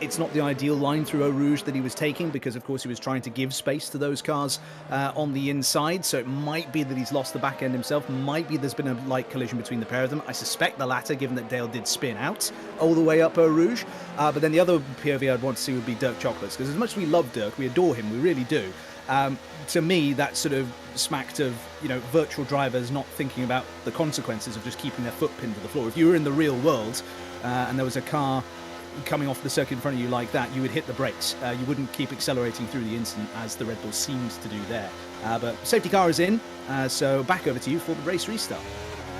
it's not the ideal line through Eau Rouge that he was taking because, of course, he was trying to give space to those cars on the inside. So it might be that he's lost the back end himself. Might be there's been a light collision between the pair of them. I suspect the latter, given that Dale did spin out all the way up Eau Rouge. But then the other POV I'd want to see would be Dirk Chocolates, because as much as we love Dirk, we adore him, we really do. To me, that sort of smacked of, virtual drivers not thinking about the consequences of just keeping their foot pinned to the floor. If you were in the real world and there was a car coming off the circuit in front of you like that, you would hit the brakes. You wouldn't keep accelerating through the instant as the Red Bull seems to do there. But safety car is in, so back over to you for the race restart.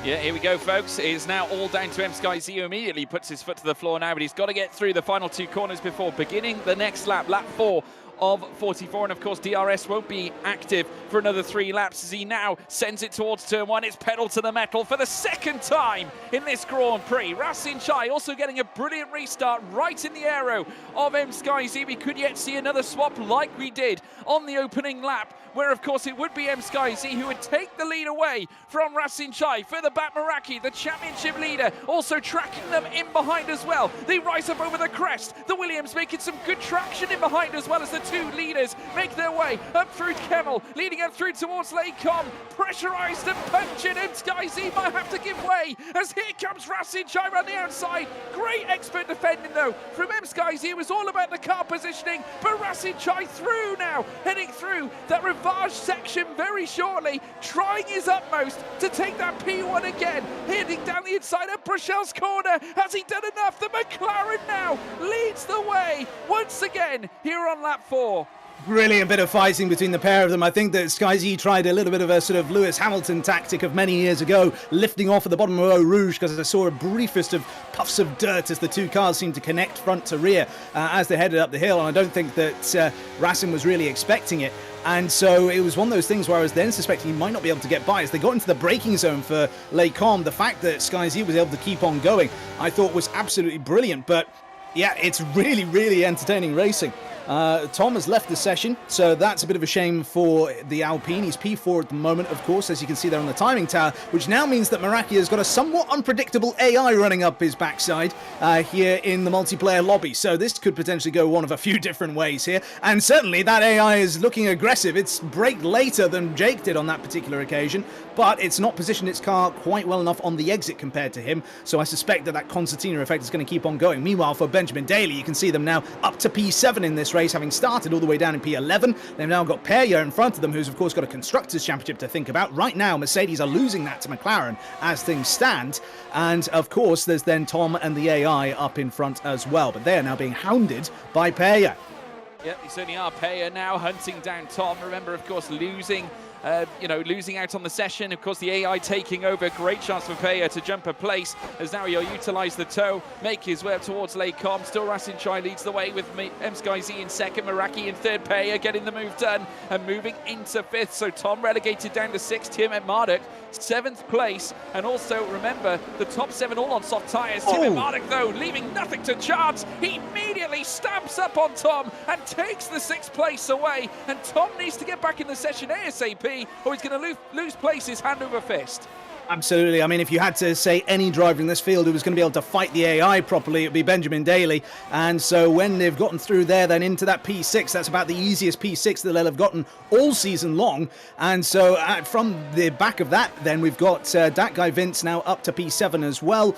Yeah, here we go, folks. It is now all down to MSkyZ, who immediately puts his foot to the floor now, but he's got to get through the final 2 corners before beginning the next lap, lap 4 of 44. And of course, DRS won't be active for another 3 laps as he now sends it towards turn 1. It's pedal to the metal for the 2nd time in this Grand Prix. Racing Chai also getting a brilliant restart right in the aero of MSkyZ. We could yet see another swap like we did on the opening lap, where of course it would be MSkyZ who would take the lead away from Racing Chai. Further back, Meraki, the championship leader, also tracking them in behind as well. They rise up over the crest. The Williams making some good traction in behind, as well as the 2 leaders make their way up through Kemmel, leading up through towards Laycom. Pressurised and punching, MSkyZ might have to give way as here comes Racing Chai around the outside. Great expert defending though from MSkyZ. It was all about the car positioning, but Racing Chai through now, heading through that Rivage section very shortly, trying his utmost to take that P1 again, heading down the inside of Brachel's corner. Has he done enough? The McLaren now leads the way once again here on lap 4. Brilliant bit of fighting between the pair of them. I think that SkyZ tried a little bit of a sort of Lewis Hamilton tactic of many years ago, lifting off at the bottom of Eau Rouge, because I saw a briefest of puffs of dirt as the 2 cars seemed to connect front to rear as they headed up the hill, and I don't think that Racing was really expecting it. And so it was one of those things where I was then suspecting he might not be able to get by. As they got into the braking zone for Laycom, the fact that SkyZ was able to keep on going, I thought was absolutely brilliant. But yeah, it's really, really entertaining racing. Tom has left the session, so that's a bit of a shame for the Alpine. He's P4 at the moment, of course, as you can see there on the timing tower, which now means that Meraki has got a somewhat unpredictable AI running up his backside here in the multiplayer lobby. So this could potentially go one of a few different ways here, and certainly that AI is looking aggressive. It's braked later than Jake did on that particular occasion, but it's not positioned its car quite well enough on the exit compared to him, so I suspect that concertina effect is going to keep on going. Meanwhile, for Benjamin Daly, you can see them now up to P7 in this race, having started all the way down in P11. They've now got Perrier in front of them, who's of course got a Constructors' Championship to think about. Right now, Mercedes are losing that to McLaren as things stand, and of course there's then Tom and the AI up in front as well, but they are now being hounded by Perrier. Yep, they certainly are. Perrier now hunting down Tom. Remember, of course, losing out on the session. Of course, the AI taking over. Great chance for Perrier to jump a place as now he'll utilise the toe, make his way up towards Laycom. Still Racing Chai leads the way with MSkyZ in 2nd, Meraki in 3rd, Perrier getting the move done and moving into 5th. So Tom relegated down to 6th, Tim and Marduk 7th place. And also, remember, the top 7 all on soft tyres. Tim and Marduk, though, leaving nothing to chance. He immediately stamps up on Tom and takes the 6th place away. And Tom needs to get back in the session ASAP, or he's going to lose places hand over fist. Absolutely. I mean, if you had to say any driver in this field who was going to be able to fight the AI properly, it would be Benjamin Daly. And so when they've gotten through there, then into that P6, that's about the easiest P6 that they'll have gotten all season long. And so from the back of that, then we've got that guy Vince now up to P7 as well.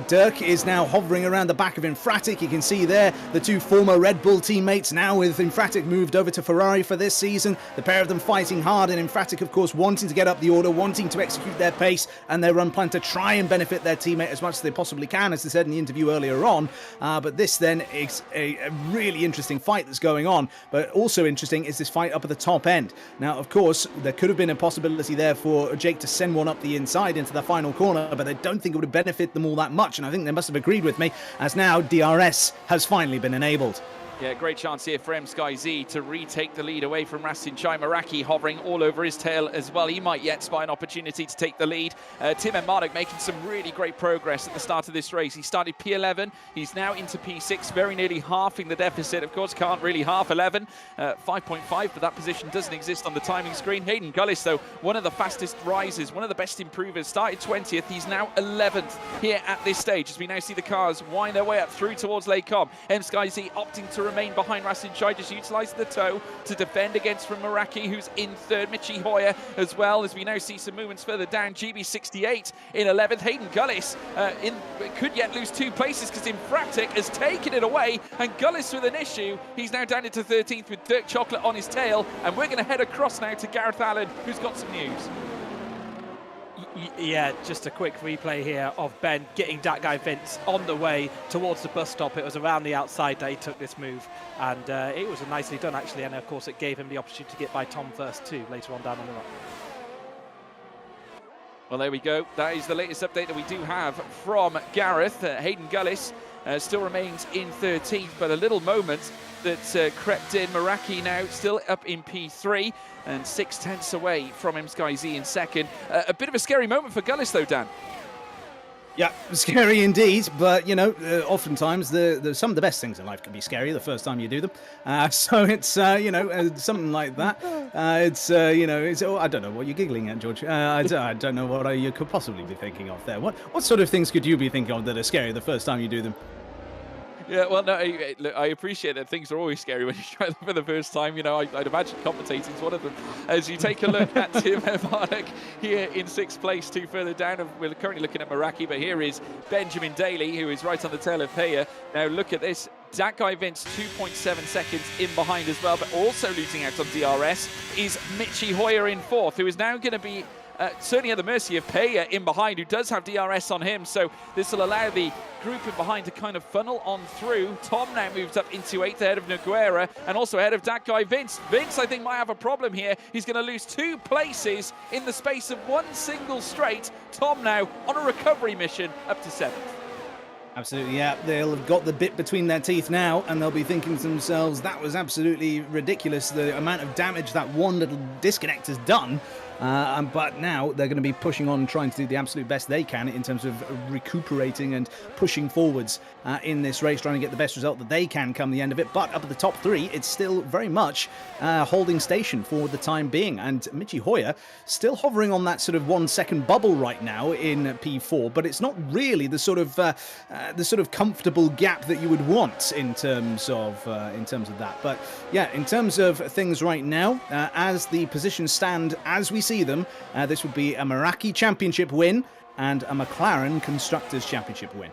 Dirk is now hovering around the back of Infratic. You can see there the 2 former Red Bull teammates now with Infratic moved over to Ferrari for this season. The pair of them fighting hard, and Infratic, of course, wanting to get up the order, wanting to execute their pace and their run plan to try and benefit their teammate as much as they possibly can, as they said in the interview earlier on. But this then is a really interesting fight that's going on. But also interesting is this fight up at the top end. Now, of course, there could have been a possibility there for Jake to send one up the inside into the final corner, but I don't think it would have benefited them all that much. And I think they must have agreed with me, as now DRS has finally been enabled. Yeah, great chance here for MSkyZ to retake the lead away from Racing Chai. Meraki hovering all over his tail as well. He might yet spy an opportunity to take the lead. Tim and Marduk making some really great progress at the start of this race. He started P11. He's now into P6, very nearly halving the deficit. Of course, can't really half 11. 5.5, but that position doesn't exist on the timing screen. Hayden Gullis, though, one of the fastest risers, one of the best improvers. Started 20th. He's now 11th here at this stage, as we now see the cars wind their way up through towards Laycom. MSkyZ opting to remain behind Racing Chai, just utilising the toe to defend against from Meraki, who's in 3rd. Michi Hoyer as well, as we now see some movements further down. GB68 in 11th. Hayden Gullis could yet lose 2 places because Infratic has taken it away, and Gullis with an issue. He's now down into 13th with Dirk Chocolate on his tail, and we're going to head across now to Gareth Allen, who's got some news. Yeah, just a quick replay here of Ben getting that guy Vince on the way towards the bus stop. It was around the outside that he took this move, and it was nicely done actually, and of course it gave him the opportunity to get by Tom first too later on down on the Well, there we go. That is the latest update that we do have from Gareth. Hayden Gullis still remains in 13th, but a little moment that crept in. Meraki now still up in P3 and 6/10 away from him, Sky Z in second. A bit of a scary moment for Gullis, though, Dan. Yeah, scary indeed, but you know, oftentimes some of the best things in life can be scary the first time you do them. So it's something like that. I don't know what you're giggling at, George. I don't know what you could possibly be thinking of there. What sort of things could you be thinking of that are scary the first time you do them? Yeah, well, no, look, I appreciate that things are always scary when you try them for the first time. You know, I'd imagine commentating is one of them. As you take a look at Tim Marnock here in 6th place, 2 further down. We're currently looking at Meraki, but here is Benjamin Daly, who is right on the tail of Peya. Now, look at this. That guy Vince 2.7 seconds in behind as well, but also losing out on DRS is Michi Hoyer in 4th, who is now going to be certainly at the mercy of Peya in behind, who does have DRS on him. So this will allow the group in behind to kind of funnel on through. Tom now moves up into 8th ahead of Noguera and also ahead of that guy Vince. Vince, I think, might have a problem here. He's going to lose 2 places in the space of one single straight. Tom now on a recovery mission up to 7th. Absolutely, yeah. They'll have got the bit between their teeth now, and they'll be thinking to themselves, that was absolutely ridiculous, the amount of damage that one little disconnect has done. But now they're going to be pushing on, trying to do the absolute best they can in terms of recuperating and pushing forwards in this race, trying to get the best result that they can come the end of it. But up at the top 3, it's still very much holding station for the time being. And Michi Hoyer still hovering on that sort of 1 second bubble right now in P4, but it's not really the sort of comfortable gap that you would want in terms of that. But yeah, in terms of things right now, as the positions stand, as we see them, this would be a Meraki Championship win and a McLaren Constructors Championship win.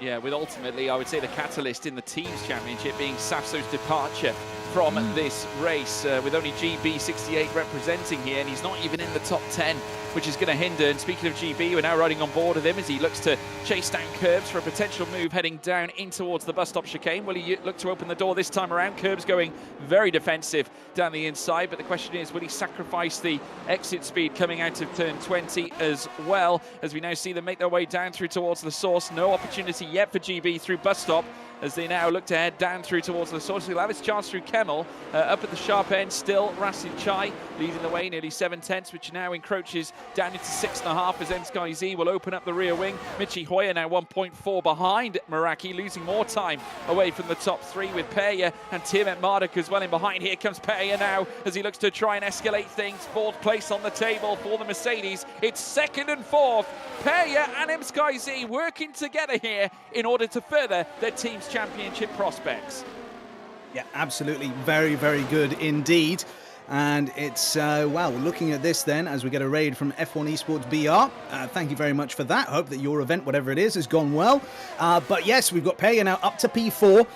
Yeah, with ultimately, I would say, the catalyst in the Teams Championship being Safso's departure from this race, with only GB68 representing here, and he's not even in the top 10, which is going to hinder. And speaking of GB, we're now riding on board with him as he looks to chase down Curbs for a potential move heading down in towards the bus stop chicane. Will he look to open the door this time around? Curbs going very defensive down the inside, but the question is, will he sacrifice the exit speed coming out of turn 20 as well, as we now see them make their way down through towards the source. No opportunity yet for GB through bus stop, as they now look to head down through towards the source. He'll have his chance through Kemmel. Up at the sharp end, still Rasid Chai leading the way, nearly 7/10, which now encroaches down into 6.5 as Sky Z will open up the rear wing. Michi Hoyer now 1.4 behind Meraki, losing more time away from the top 3 with Peya and Tim Marnock as well in behind. Here comes Peya now as he looks to try and escalate things. 4th place on the table for the Mercedes. It's 2nd and 4th. Peya and Sky Z working together here in order to further their team's championship prospects. Yeah, absolutely. Very, very good indeed. And it's, wow, looking at this then, as we get a raid from F1 Esports BR. Thank you very much for that. Hope that your event, whatever it is, has gone well. But yes, we've got Peya now up to P4.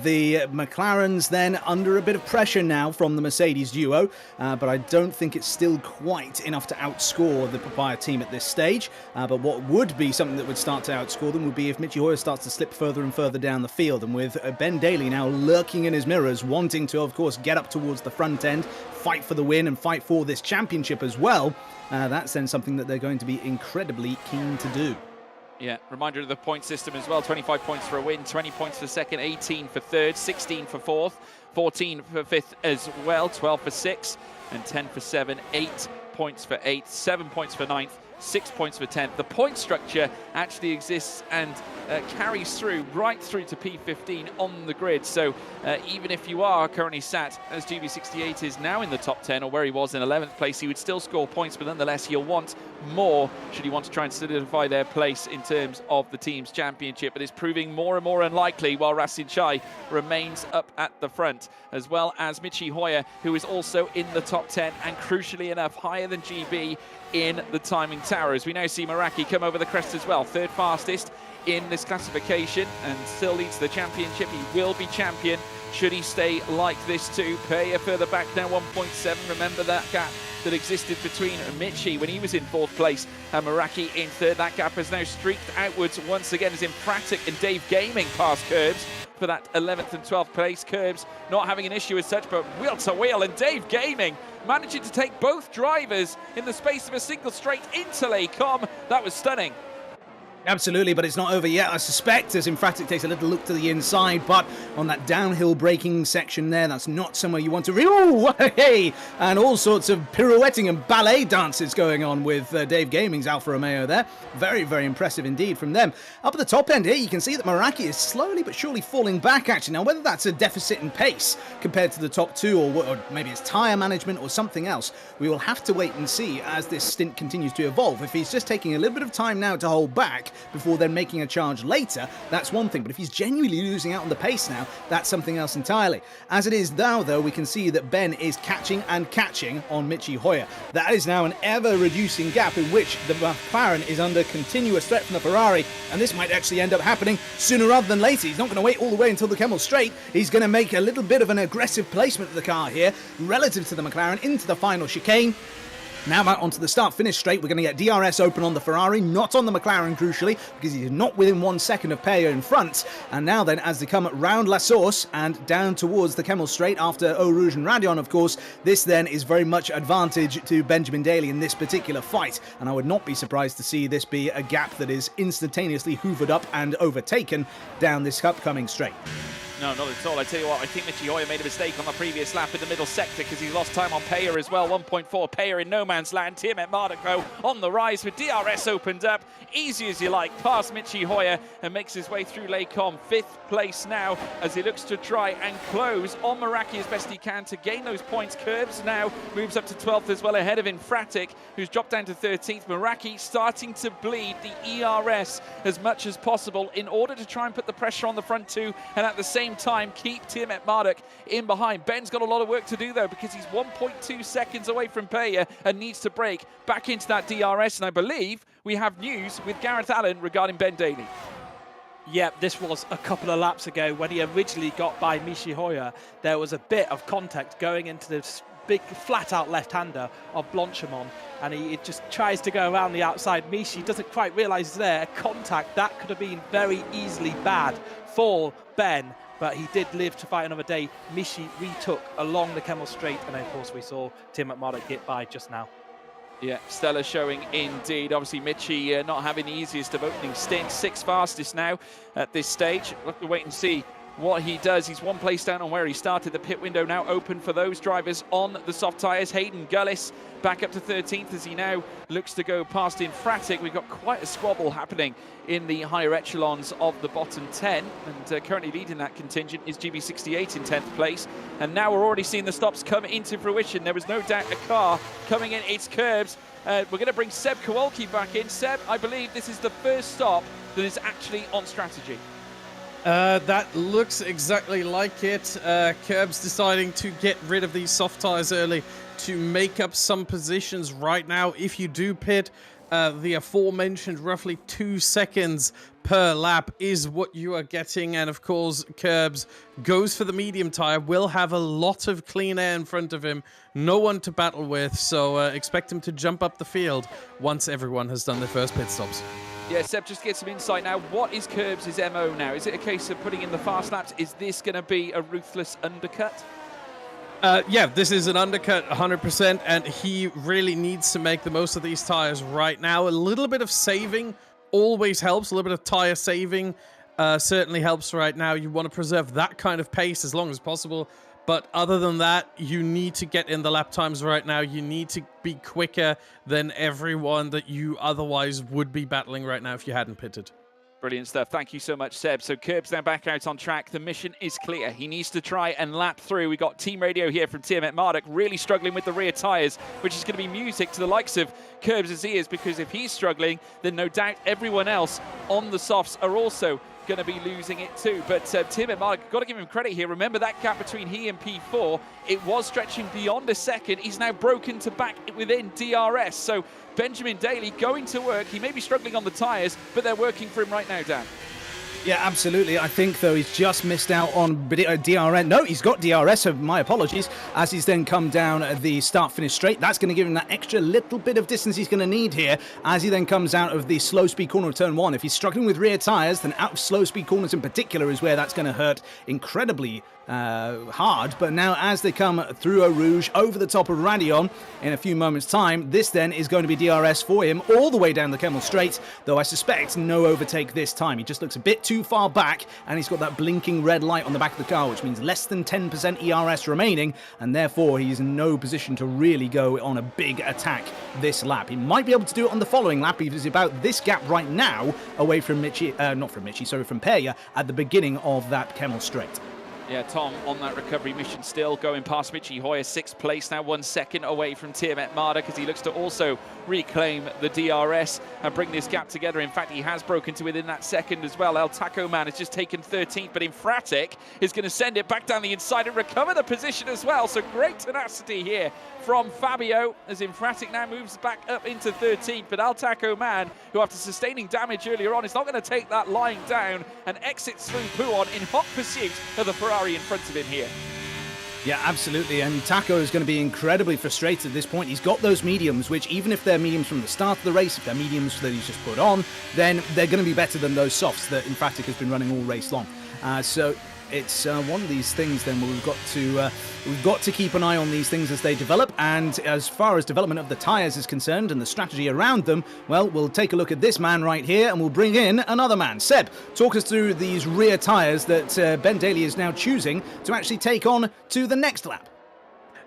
The McLarens then under a bit of pressure now from the Mercedes duo. But I don't think it's still quite enough to outscore the Papaya team at this stage. But what would be something that would start to outscore them would be if Michi Hoyer starts to slip further and further down the field. And with Ben Daly now lurking in his mirrors, wanting to, of course, get up towards the front end, fight for the win and fight for this championship as well, that's then something that they're going to be incredibly keen to do. Yeah, reminder of the point system as well. 25 points for a win, 20 points for second, 18 for third, 16 for fourth, 14 for fifth as well, 12 for sixth, and 10 for 7, 8 points for eighth, 7 points for ninth, 6 points for 10th. The point structure actually exists and carries through right through to P15 on the grid. So even if you are currently sat, as GB68 is now in the top 10, or where he was in 11th place, he would still score points, but nonetheless he'll want more should he want to try and solidify their place in terms of the team's championship. But it's proving more and more unlikely, while Rasid Chai remains up at the front, as well as Michi Hoyer, who is also in the top 10 and crucially enough higher than GB in the timing tower. As we now see Meraki come over the crest as well, 3rd fastest in this classification and still leads the championship. He will be champion should he stay like this too. Peya further back now, 1.7. Remember that gap that existed between Michi when he was in 4th place and Meraki in 3rd. That gap has now streaked outwards once again as Impratic and Dave Gaming pass Curbs for that 11th and 12th place. Curbs not having an issue as such, but wheel to wheel, and Dave Gaming managing to take both drivers in the space of a single straight into Les Combes. That was stunning. Absolutely, but it's not over yet, I suspect, as Infratic takes a little look to the inside, but on that downhill braking section there, that's not somewhere you want to... Ooh, hey! And all sorts of pirouetting and ballet dances going on with Dave Gaming's Alfa Romeo there. Very, very impressive indeed from them. Up at the top end here, you can see that Meraki is slowly but surely falling back, actually. Now, whether that's a deficit in pace compared to the top two, or maybe it's tyre management or something else, we will have to wait and see as this stint continues to evolve. If he's just taking a little bit of time now to hold back, before then making a charge later, that's one thing. But if he's genuinely losing out on the pace now, that's something else entirely. As it is now, though, we can see that Ben is catching on Michi Hoyer. That is now an ever-reducing gap in which the McLaren is under continuous threat from the Ferrari, and this might actually end up happening sooner rather than later. He's not going to wait all the way until the Kemmel Straight. He's going to make a little bit of an aggressive placement of the car here, relative to the McLaren, into the final chicane. Now out onto the start-finish straight, we're going to get DRS open on the Ferrari, not on the McLaren, crucially, because he's not within 1 second of Peyo in front. And now then, as they come round La Source and down towards the Kemmel Straight after Eau Rouge and Radion, of course, this then is very much advantage to Benjamin Daly in this particular fight. And I would not be surprised to see this be a gap that is instantaneously hoovered up and overtaken down this upcoming straight. No, not at all. I tell you what, I think Michi Hoyer made a mistake on the previous lap in the middle sector because he lost time on Peyer as well. 1.4 Peyer in no man's land. Tiamat Mardico on the rise with DRS opened up. Easy as you like, past Michi Hoyer and makes his way through Les Combes. 5th place now as he looks to try and close on Meraki as best he can to gain those points. Curbs now moves up to 12th as well, ahead of Infratic, who's dropped down to 13th. Meraki starting to bleed the ERS as much as possible in order to try and put the pressure on the front two and at the same time keep Tiamat Marduk in behind. Ben's got a lot of work to do though, because he's 1.2 seconds away from Peyer and needs to break back into that DRS. And I believe we have news with Gareth Allen regarding Ben Daly. Yeah, this was a couple of laps ago when he originally got by Michi Hoyer. There was a bit of contact going into this big flat-out left-hander of Blanchimont, and he just tries to go around the outside. Michi doesn't quite realise there. Contact, that could have been very easily bad for Ben, but he did live to fight another day. Michi retook along the Kemmel Straight, and of course we saw Tiamat Marduk get by just now. Yeah, stellar showing indeed. Obviously, Michi not having the easiest of opening stints. 6th fastest now at this stage. We'll have to wait and see what he does. He's 1 place down on where he started. The pit window now open for those drivers on the soft tyres. Hayden Gullis back up to 13th as he now looks to go past Infratic. We've got quite a squabble happening in the higher echelons of the bottom 10, and currently leading that contingent is GB68 in 10th place. And now we're already seeing the stops come into fruition. There was no doubt a car coming in. It's Curbs. We're going to bring Seb Kowalski back in. Seb, I believe this is the first stop that is actually on strategy. That looks exactly like it. Curbs deciding to get rid of these soft tires early to make up some positions right now. If you do pit, the aforementioned roughly 2 seconds per lap is what you are getting. And of course, Curbs goes for the medium tire, will have a lot of clean air in front of him, no one to battle with. So expect him to jump up the field once everyone has done their first pit stops. Yeah, Seb, just get some insight now. What is Curbs' MO now? Is it a case of putting in the fast laps? Is this going to be a ruthless undercut? Yeah, this is an undercut 100%, and he really needs to make the most of these tires right now. A little bit of saving always helps. A little bit of tire saving certainly helps right now. You want to preserve that kind of pace as long as possible. But other than that, you need to get in the lap times right now. You need to be quicker than everyone that you otherwise would be battling right now if you hadn't pitted. Brilliant stuff. Thank you so much, Seb. So Curbs now back out on track. The mission is clear. He needs to try and lap through. We got team radio here from Tiamat Marduk, really struggling with the rear tyres, which is going to be music to the likes of Curbs' ears, because if he's struggling, then no doubt everyone else on the softs are also going to be losing it too. But Tiamat Marduk, got to give him credit here. Remember that gap between he and P4, it was stretching beyond a second. He's now broken to back within DRS. So Benjamin Daly going to work. He may be struggling on the tyres, but they're working for him right now, Dan. Yeah, absolutely. I think, though, he's just missed out on DRS. No, he's got DRS, so my apologies. As he's then come down the start-finish straight, that's going to give him that extra little bit of distance he's going to need here as he then comes out of the slow-speed corner of turn 1. If he's struggling with rear tyres, then out of slow-speed corners in particular is where that's going to hurt incredibly hard. But now as they come through Eau Rouge over the top of Radion in a few moments time, this then is going to be DRS for him all the way down the Kemmel Straight, though I suspect no overtake this time. He just looks a bit too far back, and he's got that blinking red light on the back of the car, which means less than 10% ERS remaining, and therefore he's in no position to really go on a big attack this lap. He might be able to do it on the following lap. He's about this gap right now away from from Peja at the beginning of that Kemmel Straight. Yeah, Tom on that recovery mission still, going past Michi Hoyer, 6th place, now 1 second away from Tiamat Marder, because he looks to also reclaim the DRS and bring this gap together. In fact, he has broken to within that second as well. El Taco Man has just taken 13th, but Infratic is going to send it back down the inside and recover the position as well. So great tenacity here from Fabio as Infratic now moves back up into 13th. But El Taco Man, who after sustaining damage earlier on, is not going to take that lying down and exits through Pouon in hot pursuit of the Ferrari in front of him here. Yeah, absolutely, and Taco is going to be incredibly frustrated at this point. He's got those mediums, which even if they're mediums from the start of the race, if they're mediums that he's just put on, then they're going to be better than those softs that Infratic has been running all race long. So it's one of these things then where we've got to keep an eye on these things as they develop. And as far as development of the tyres is concerned and the strategy around them, well, we'll take a look at this man right here and we'll bring in another man. Seb, talk us through these rear tyres that Ben Daly is now choosing to actually take on to the next lap.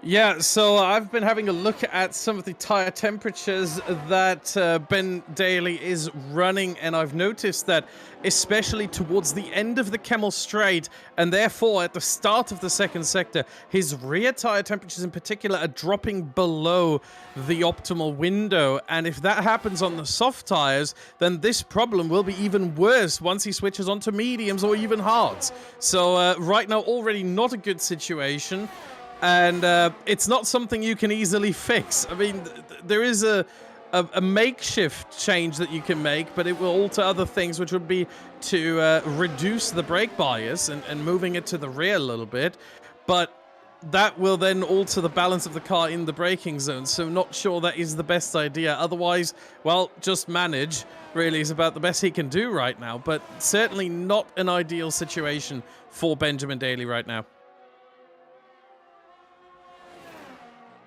Yeah, so I've been having a look at some of the tire temperatures that Ben Daly is running, and I've noticed that especially towards the end of the Kemmel Straight, and therefore at the start of the second sector, his rear tire temperatures in particular are dropping below the optimal window. And if that happens on the soft tires, then this problem will be even worse once he switches onto mediums or even hards. So right now, already not a good situation. And it's not something you can easily fix. I mean, there is a makeshift change that you can make, but it will alter other things, which would be to reduce the brake bias and moving it to the rear a little bit. But that will then alter the balance of the car in the braking zone, so not sure that is the best idea. Otherwise, well, just manage really is about the best he can do right now, but certainly not an ideal situation for Benjamin Daly right now.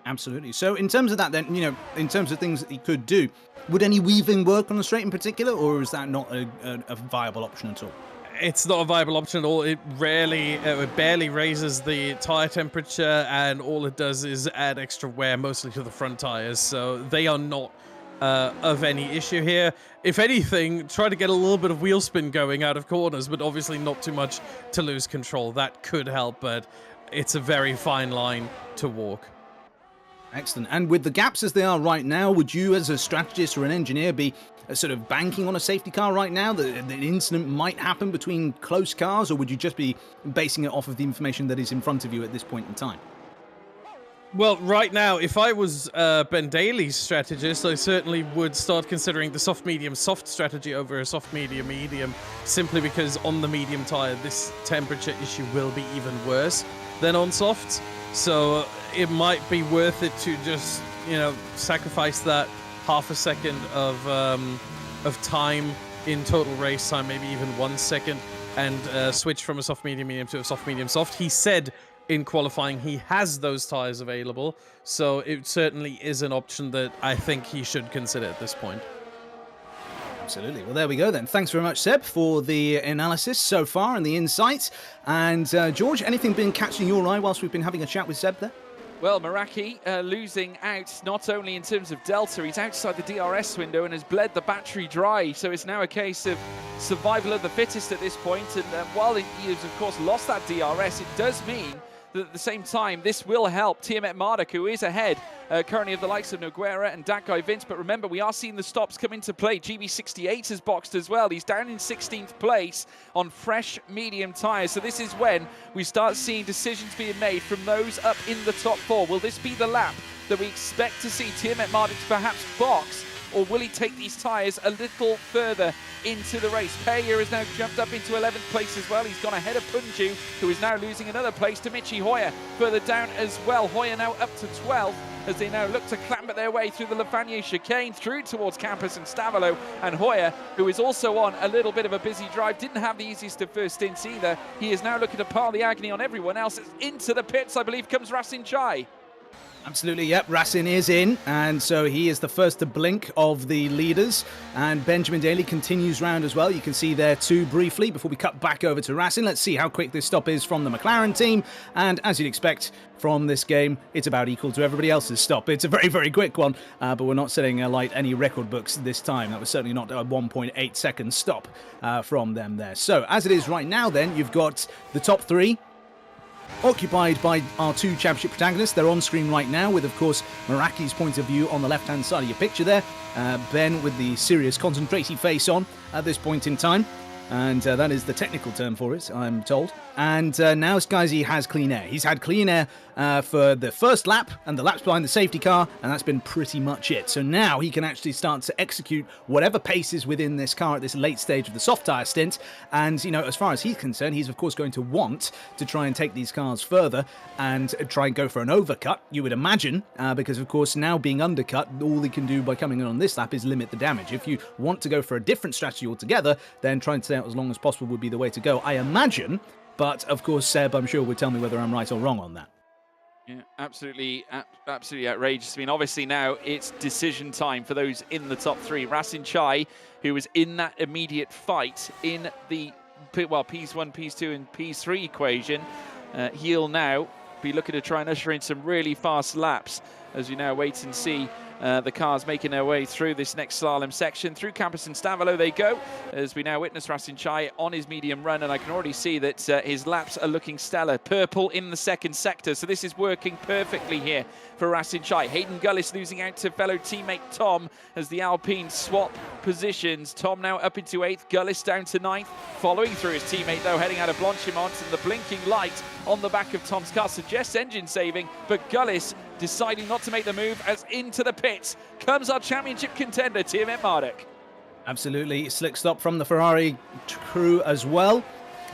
Absolutely. So in terms of that then, in terms of things that he could do, would any weaving work on the straight in particular, or is that not a viable option at all? It's not a viable option at all. It barely raises the tire temperature, and all it does is add extra wear, mostly to the front tires. So they are not of any issue here. If anything, try to get a little bit of wheel spin going out of corners, but obviously not too much to lose control. That could help, but it's a very fine line to walk. Excellent. And with the gaps as they are right now, would you as a strategist or an engineer be sort of banking on a safety car right now, that an incident might happen between close cars, or would you just be basing it off of the information that is in front of you at this point in time? Well, right now, if I was Ben Daly's strategist, I certainly would start considering the soft-medium-soft strategy over a soft-medium-medium, simply because on the medium tire, this temperature issue will be even worse than on softs. So it might be worth it to just, sacrifice that half a second of time in total race time, maybe even 1 second, and switch from a soft-medium-medium to a soft-medium-soft. He said in qualifying he has those tires available, so it certainly is an option that I think he should consider at this point. Absolutely. Well, there we go then. Thanks very much, Seb, for the analysis so far and the insights. And George, anything been catching your eye whilst we've been having a chat with Seb there? Well, Meraki losing out not only in terms of delta, he's outside the DRS window and has bled the battery dry. So it's now a case of survival of the fittest at this point. And while he has, of course, lost that DRS, it does mean that at the same time, this will help Tiamat Marduk, who is ahead currently of the likes of Noguera and that guy Vince. But remember, we are seeing the stops come into play. GB68 has boxed as well. He's down in 16th place on fresh medium tyres. So this is when we start seeing decisions being made from those up in the top four. Will this be the lap that we expect to see Tiamat Marduk perhaps box or will he take these tyres a little further into the race? Peya has now jumped up into 11th place as well. He's gone ahead of Punju, who is now losing another place to Michi Hoyer further down as well. Hoyer now up to 12th as they now look to clamber their way through the Lafanier chicane through towards Campus and Stavelo. And Hoyer, who is also on a little bit of a busy drive, didn't have the easiest of first stints either. He is now looking to pile the agony on everyone else. Into the pits, I believe, comes Rasin Chai. Absolutely, yep. Rasin is in, and so he is the first to blink of the leaders. And Benjamin Daly continues round as well. You can see there too briefly before we cut back over to Rasin. Let's see how quick this stop is from the McLaren team. And as you'd expect from this game, it's about equal to everybody else's stop. It's a very, very quick one, but we're not setting alight any record books this time. That was certainly not a 1.8 second stop from them there. So as it is right now then, you've got the top three occupied by our two championship protagonists. They're on screen right now with, of course, Meraki's point of view on the left-hand side of your picture there. Ben with the serious, concentrated face on at this point in time. And that is the technical term for it, I'm told. And now Skyzy has clean air. He's had clean air for the first lap and the laps behind the safety car, and that's been pretty much it. So now he can actually start to execute whatever pace is within this car at this late stage of the soft tyre stint. And, you know, as far as he's concerned, he's of course going to want to try and take these cars further and try and go for an overcut, you would imagine, because of course now being undercut, all he can do by coming in on this lap is limit the damage. If you want to go for a different strategy altogether, then trying to stay out as long as possible would be the way to go, I imagine. But of course, Seb, I'm sure, would tell me whether I'm right or wrong on that. Yeah, absolutely outrageous. I mean, obviously now it's decision time for those in the top three. Rasin Chai, who was in that immediate fight in the, well, P1, P2 and P3 equation, he'll now be looking to try and usher in some really fast laps as we now wait and see the cars making their way through this next slalom section. Through Campus and Stavelo they go, as we now witness Rasin Chai on his medium run, and I can already see that his laps are looking stellar. Purple in the second sector, so this is working perfectly here for Rasin Chai. Hayden Gullis losing out to fellow teammate Tom as the Alpine swap positions. Tom now up into 8th, Gullis down to 9th. Following through his teammate though, heading out of Blanchimont, and the blinking light on the back of Tom's car suggests engine saving, but Gullis deciding not to make the move as into the pits comes our championship contender, Tiermet Marduk. Absolutely. Slick stop from the Ferrari crew as well.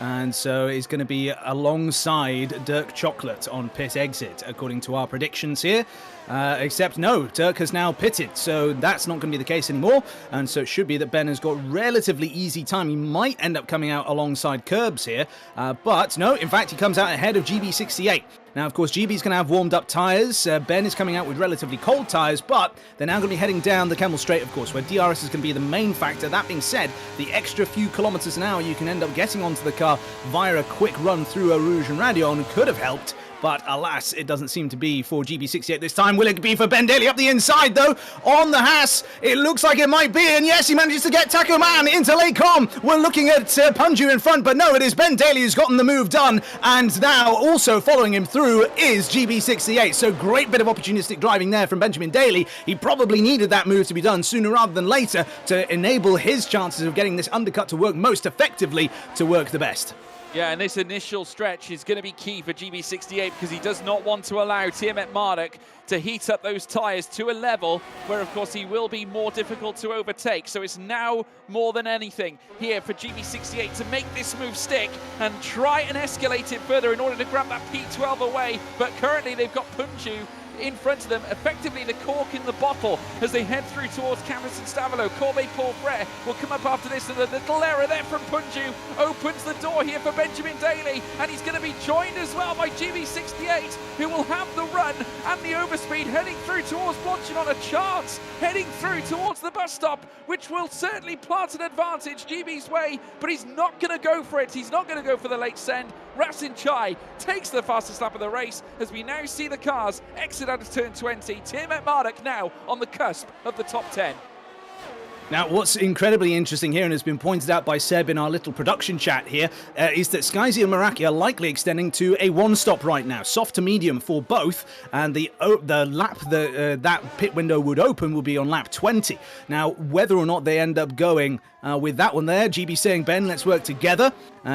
And so it's going to be alongside Dirk Chocolate on pit exit, according to our predictions here. Except no, Dirk has now pitted, so that's not going to be the case anymore. And so it should be that Ben has got relatively easy time. He might end up coming out alongside Curbs here, but no, in fact, he comes out ahead of GB68. Now, of course, GB's going to have warmed up tyres. Ben is coming out with relatively cold tyres, but they're now going to be heading down the Kemmel Straight, of course, where DRS is going to be the main factor. That being said, the extra few kilometres an hour you can end up getting onto the car via a quick run through Eau Rouge and Radion could have helped. But alas, it doesn't seem to be for GB68 this time. Will it be for Ben Daly up the inside, though? On the Haas, it looks like it might be. And yes, he manages to get Taco Man into Lecom. We're looking at Punju in front, but no, it is Ben Daly who's gotten the move done. And now also following him through is GB68. So great bit of opportunistic driving there from Benjamin Daly. He probably needed that move to be done sooner rather than later to enable his chances of getting this undercut to work most effectively to work the best. Yeah, and this initial stretch is going to be key for GB68 because he does not want to allow Tiermet Marduk to heat up those tyres to a level where, of course, he will be more difficult to overtake. So it's now more than anything here for GB68 to make this move stick and try and escalate it further in order to grab that P12 away. But currently they've got Punju in front of them, effectively the cork in the bottle as they head through towards Campus and Stavelo. Corbe Paul Frere will come up after this, and a little error there from Punju opens the door here for Benjamin Daly, and he's going to be joined as well by GB68, who will have the run and the overspeed heading through towards Blanchin on a chance, heading through towards the bus stop, which will certainly plant an advantage GB's way, but he's not going to go for it. He's not going to go for the late send. Rasin Chai takes the fastest lap of the race as we now see the cars exit out of turn 20. Tiermet Marduk now on the cusp of the top 10. Now, what's incredibly interesting here, and has been pointed out by Seb in our little production chat here, is that Skyzy and Meraki are likely extending to a one-stop right now, soft to medium for both, and the lap that pit window would open will be on lap 20. Now, whether or not they end up going with that one there, GB saying, Ben, let's work together.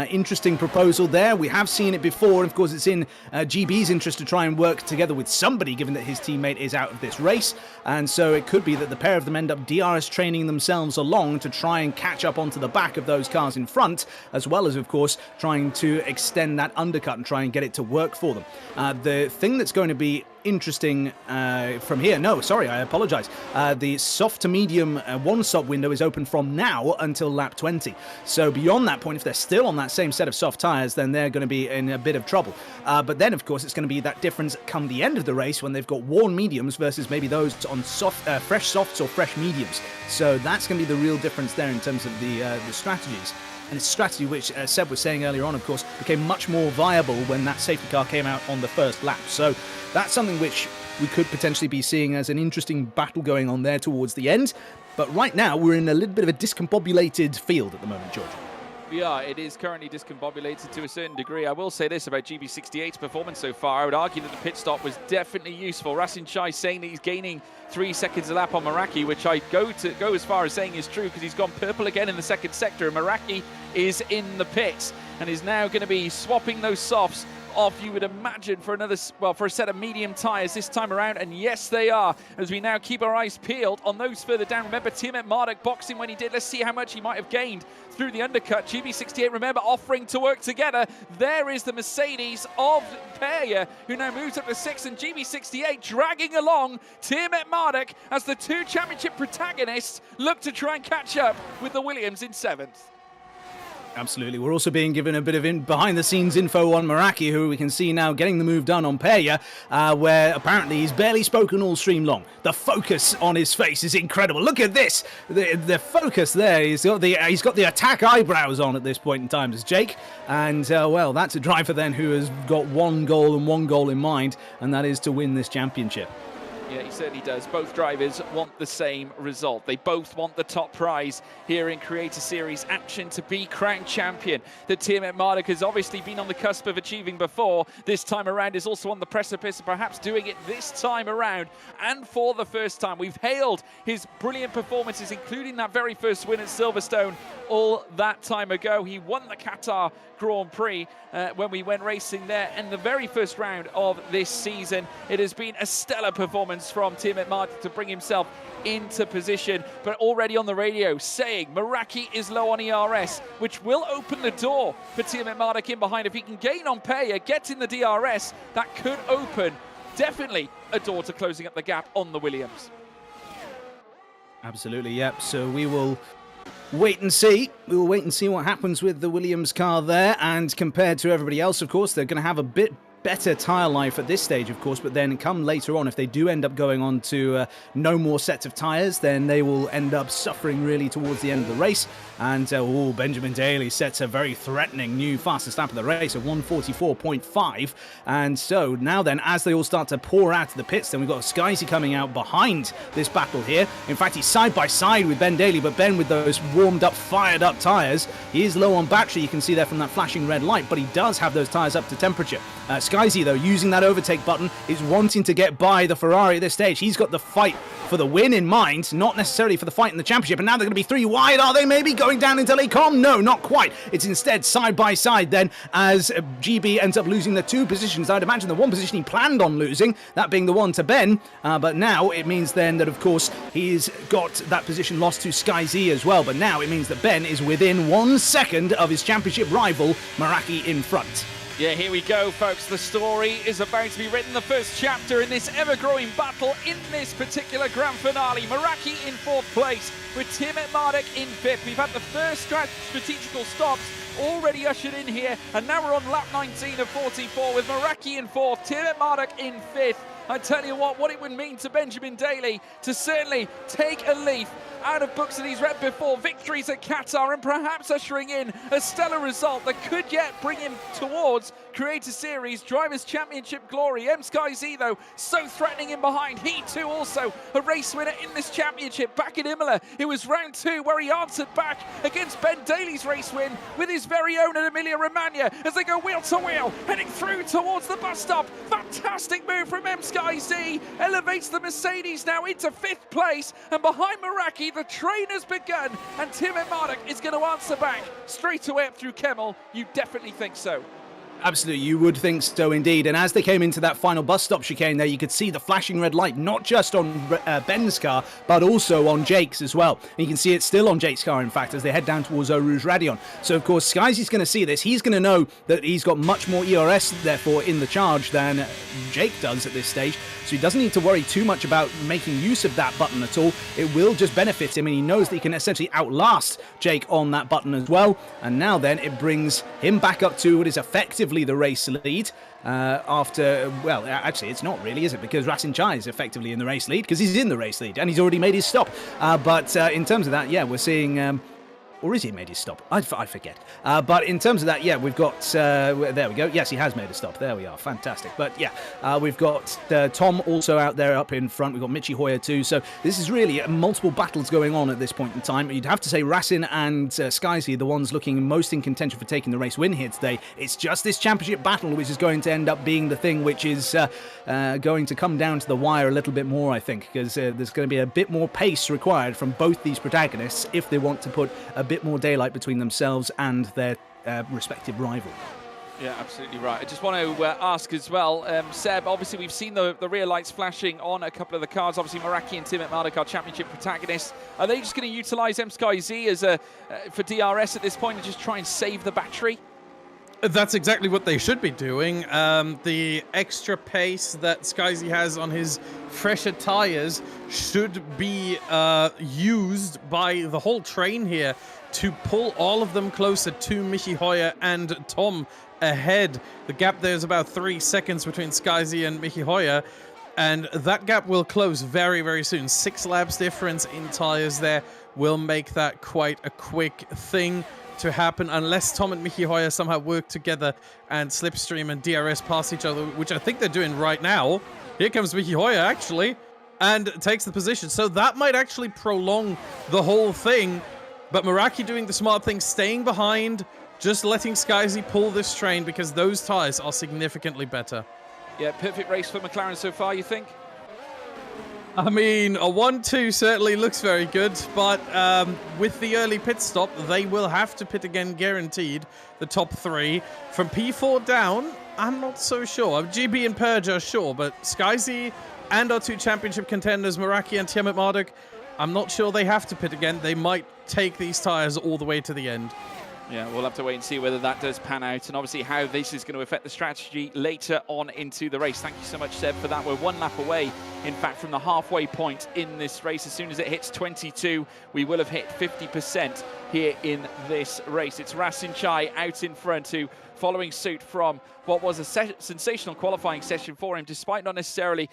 Interesting proposal there. We have seen it before, and of course it's in GB's interest to try and work together with somebody, given that his teammate is out of this race, and so it could be that the pair of them end up DRS training themselves along to try and catch up onto the back of those cars in front, as well as, of course, trying to extend that undercut and try and get it to work for them. The thing that's going to be interesting from here, I apologize. The soft to medium one-stop window is open from now until lap 20. So beyond that point, if they're still on that same set of soft tyres, then they're going to be in a bit of trouble. But then, of course, it's going to be that difference come the end of the race when they've got worn mediums versus maybe those on fresh softs or fresh mediums. So that's going to be the real difference there in terms of the strategies. And it's a strategy which, as Seb was saying earlier on, of course, became much more viable when that safety car came out on the first lap. So that's something which we could potentially be seeing as an interesting battle going on there towards the end. But right now, we're in a little bit of a discombobulated field at the moment, George. Yeah, it is currently discombobulated to a certain degree. I will say this about GB68's performance so far. I would argue that the pit stop was definitely useful. Rasin Chai saying that he's gaining 3 seconds a lap on Meraki, which I go as far as saying is true, because he's gone purple again in the second sector, and Meraki is in the pits and is now going to be swapping those softs off, you would imagine, for a set of medium tyres this time around. And yes, they are, as we now keep our eyes peeled on those further down. Remember, Tiemet Marduk boxing when he did. Let's see how much he might have gained through the undercut. GB68, remember, offering to work together. There is the Mercedes of Peja, who now moves up to 6th, and GB68 dragging along Tiemet Marduk as the two championship protagonists look to try and catch up with the Williams in 7th. Absolutely. We're also being given a bit of behind-the-scenes info on Meraki, who we can see now getting the move done on Peja, where apparently he's barely spoken all stream long. The focus on his face is incredible. Look at this. The focus there. He's got the attack eyebrows on at this point in time as Jake. And, well, that's a driver then who has got one goal in mind, and that is to win this championship. Yeah, he certainly does. Both drivers want the same result. They both want the top prize here in Creator Series action, to be crowned champion. That Tiemet Marduk has obviously been on the cusp of achieving before. This time around is also on the precipice of perhaps doing it this time around, and for the first time. We've hailed his brilliant performances, including that very first win at Silverstone all that time ago. He won the Qatar Grand Prix when we went racing there in the very first round of this season. It has been a stellar performance from Tiemet Marduk to bring himself into position, but already on the radio saying Meraki is low on ERS, which will open the door for Tiemet Marduk in behind. If he can gain on Peja, get in the DRS, that could open definitely a door to closing up the gap on the Williams. Absolutely, yep. So we will wait and see. We will wait and see what happens with the Williams car there. And compared to everybody else, of course, they're going to have a bit better tyre life at this stage, of course, but then come later on, if they do end up going on to no more sets of tyres, then they will end up suffering really towards the end of the race. And Benjamin Daly sets a very threatening new fastest lap of the race of 144.5. And so now then, as they all start to pour out of the pits, then we've got Skyzy coming out behind this battle here. In fact, he's side by side with Ben Daly, but Ben with those warmed up, fired up tyres. He is low on battery, you can see there from that flashing red light, but he does have those tyres up to temperature. Skyzy, though, using that overtake button, is wanting to get by the Ferrari at this stage. He's got the fight for the win in mind, not necessarily for the fight in the championship. And now they're going to be 3 wide, are they maybe? Going down into Lecom? No, not quite. It's instead side by side then, as GB ends up losing the 2 positions. I'd imagine the 1 position he planned on losing, that being the one to Ben. But now it means then that, of course, he's got that position lost to Skyzy as well. But now it means that Ben is within 1 second of his championship rival, Meraki, in front. Yeah, here we go, folks. The story is about to be written. The first chapter in this ever-growing battle in this particular grand finale. Meraki in 4th place with Tiemet Marduk in 5th. We've had the first strategical stops already ushered in here, and now we're on lap 19 of 44 with Meraki in 4th, Tiemet Marduk in 5th. I tell you what it would mean to Benjamin Daly to certainly take a leaf out of books that he's read before. Victories at Qatar, and perhaps ushering in a stellar result that could yet bring him towards Creator Series Drivers' Championship glory. MSkyZ, though, so threatening in behind. He, too, also a race winner in this championship. Back in Imola, it was round 2 where he answered back against Ben Daly's race win with his very own in Emilia-Romagna as they go wheel to wheel, heading through towards the bus stop. Fantastic move from MSkyZ. Elevates the Mercedes now into 5th place. And behind Meraki, the train has begun. And Tim Marduk is going to answer back straight away up through Kemmel. You definitely think so. Absolutely, you would think so indeed. And as they came into that final bus stop chicane there, you could see the flashing red light, not just on Ben's car, but also on Jake's as well. And you can see it still on Jake's car, in fact, as they head down towards Eau Rouge Radion. So, of course, Skyzy's going to see this. He's going to know that he's got much more ERS, therefore, in the charge than Jake does at this stage. So he doesn't need to worry too much about making use of that button at all. It will just benefit him, and he knows that he can essentially outlast Jake on that button as well. And now then, it brings him back up to what is effectively the race lead after, well, actually it's not really, is it? Because Rasin Chai is effectively in the race lead because he's in the race lead and he's already made his stop. But in terms of that, yeah, we're seeing... or is he made his stop? I forget. But in terms of that, yeah, we've got... there we go. Yes, he has made a stop. There we are. Fantastic. But yeah, we've got Tom also out there up in front. We've got Michi Hoyer too. So this is really multiple battles going on at this point in time. You'd have to say Rasin and Skyzy are the ones looking most in contention for taking the race win here today. It's just this championship battle which is going to end up being the thing which is going to come down to the wire a little bit more, I think, because there's going to be a bit more pace required from both these protagonists if they want to put a bit more daylight between themselves and their respective rival. Yeah, absolutely right. I just want to ask as well, Seb, obviously we've seen the rear lights flashing on a couple of the cars. Obviously Meraki and Tim Marduk are championship protagonists. Are they just going to utilise MSkyZ as for DRS at this point and just try and save the battery? That's exactly what they should be doing. The extra pace that Skyzy has on his fresher tires should be used by the whole train here to pull all of them closer to Michi Hoyer and Tom ahead. The gap there is about 3 seconds between Skyzy and Michi Hoyer, and that gap will close very, very soon. 6 laps difference in tires there will make that quite a quick thing to happen, unless Tom and Michi Hoyer somehow work together and slipstream and DRS past each other, which I think they're doing right now. Here comes Michi Hoyer, actually, and takes the position. So that might actually prolong the whole thing. But Meraki doing the smart thing, staying behind, just letting Skyzy pull this train because those tires are significantly better. Yeah, perfect race for McLaren so far, you think? I mean, a 1-2 certainly looks very good, but with the early pit stop, they will have to pit again, guaranteed, the top 3. From P4 down, I'm not so sure. GB and Purge are sure, but Skyzy and our 2 championship contenders, Meraki and Tiamat Marduk, I'm not sure they have to pit again. They might take these tires all the way to the end. Yeah, we'll have to wait and see whether that does pan out and obviously how this is going to affect the strategy later on into the race. Thank you so much, Seb, for that. We're 1 lap away, in fact, from the halfway point in this race. As soon as it hits 22, we will have hit 50% here in this race. It's Rasin Chai out in front, who following suit from what was a sensational qualifying session for him, despite not necessarily,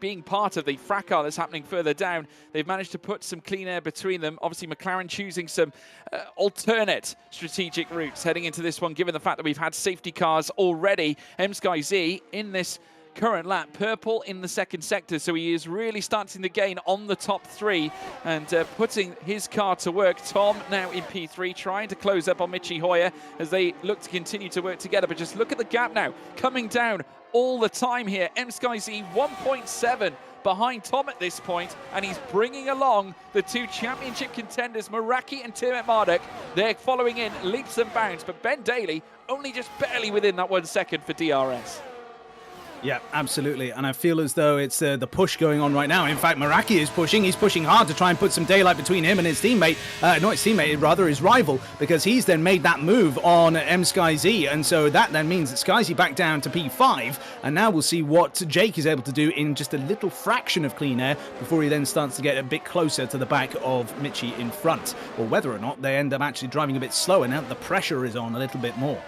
being part of the fracas that's happening further down. They've managed to put some clean air between them. Obviously, McLaren choosing some alternate strategic routes heading into this one, given the fact that we've had safety cars already. MSkyZ in this current lap, purple in the second sector, so he is really starting to gain on the top 3 and putting his car to work. Tom now in P3, trying to close up on Michi Hoyer as they look to continue to work together, but just look at the gap now, coming down all the time here. MSkyZ 1.7 behind Tom at this point, and he's bringing along the 2 championship contenders, Meraki and Tiamat Marduk. They're following in leaps and bounds, but Ben Daly only just barely within that 1 second for DRS. Yeah, absolutely. And I feel as though it's the push going on right now. In fact, Meraki is pushing. He's pushing hard to try and put some daylight between him and his teammate. Not his teammate, rather his rival, because he's then made that move on MSkyZ. And so that then means that Skyzy back down to P5. And now we'll see what Jake is able to do in just a little fraction of clean air before he then starts to get a bit closer to the back of Michi in front. Or whether or not they end up actually driving a bit slower now that the pressure is on a little bit more.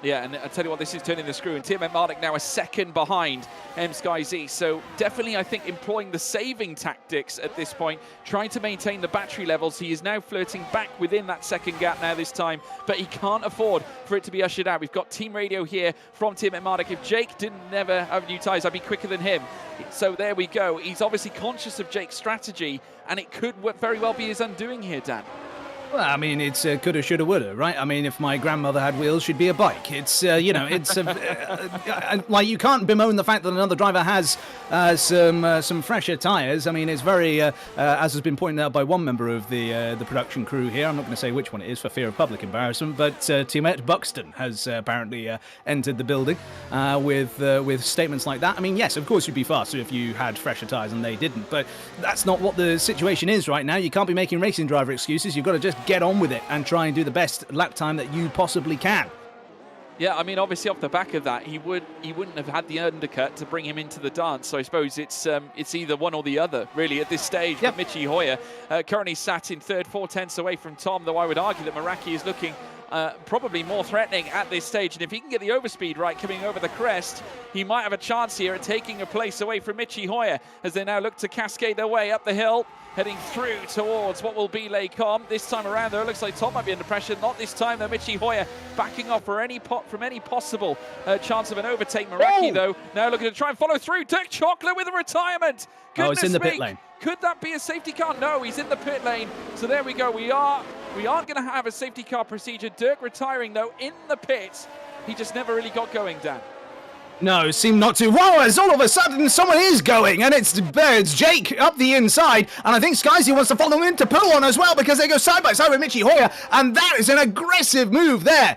Yeah, and I tell you what, this is turning the screw. And Tiamat Marduk now a second behind Sky Z. So definitely, I think, employing the saving tactics at this point, trying to maintain the battery levels. He is now flirting back within that second gap now this time, but he can't afford for it to be ushered out. We've got team radio here from Team Marduk. If Jake didn't never have new tyres, I'd be quicker than him. So there we go. He's obviously conscious of Jake's strategy, and it could very well be his undoing here, Dan. Well, I mean, it's coulda, shoulda, woulda, right? I mean, if my grandmother had wheels, she'd be a bike. It's, you know, it's like you can't bemoan the fact that another driver has some fresher tyres. I mean, it's very, as has been pointed out by one member of the production crew here. I'm not going to say which one it is for fear of public embarrassment, but Teammate Buxton has apparently entered the building with statements like that. I mean, yes, of course you'd be faster if you had fresher tyres and they didn't, but that's not what the situation is right now. You can't be making racing driver excuses. You've got to just get on with it and try and do the best lap time that you possibly can. Yeah, I mean, obviously off the back of that, he wouldn't have had the undercut to bring him into the dance. So I suppose it's either one or the other, really, at this stage. Yep. But Mitchy Hoyer currently sat in third, 4 tenths away from Tom, though I would argue that Meraki is looking probably more threatening at this stage. And if he can get the overspeed right coming over the crest, he might have a chance here at taking a place away from Mitchy Hoyer as they now look to cascade their way up the hill, heading through towards what will be Lake Com. This time around, though, it looks like Tom might be under pressure. Not this time, though. Mitchy Hoyer backing off for from any possible chance of an overtake. Meraki, though, now looking to try and follow through. Dirk Chocolate with a retirement. Oh, it's in the Goodness pit me. lane. Could that be a safety car? No, he's in the pit lane. So there we go. We aren't going to have a safety car procedure. Dirk retiring, though, in the pit. He just never really got going, Dan. No, seemed not to. Whoa, as all of a sudden someone is going, and it's Jake up the inside, and I think Skyzy wants to follow him into Pullon as well because they go side by side with Mitchy Hoyer, and that is an aggressive move there.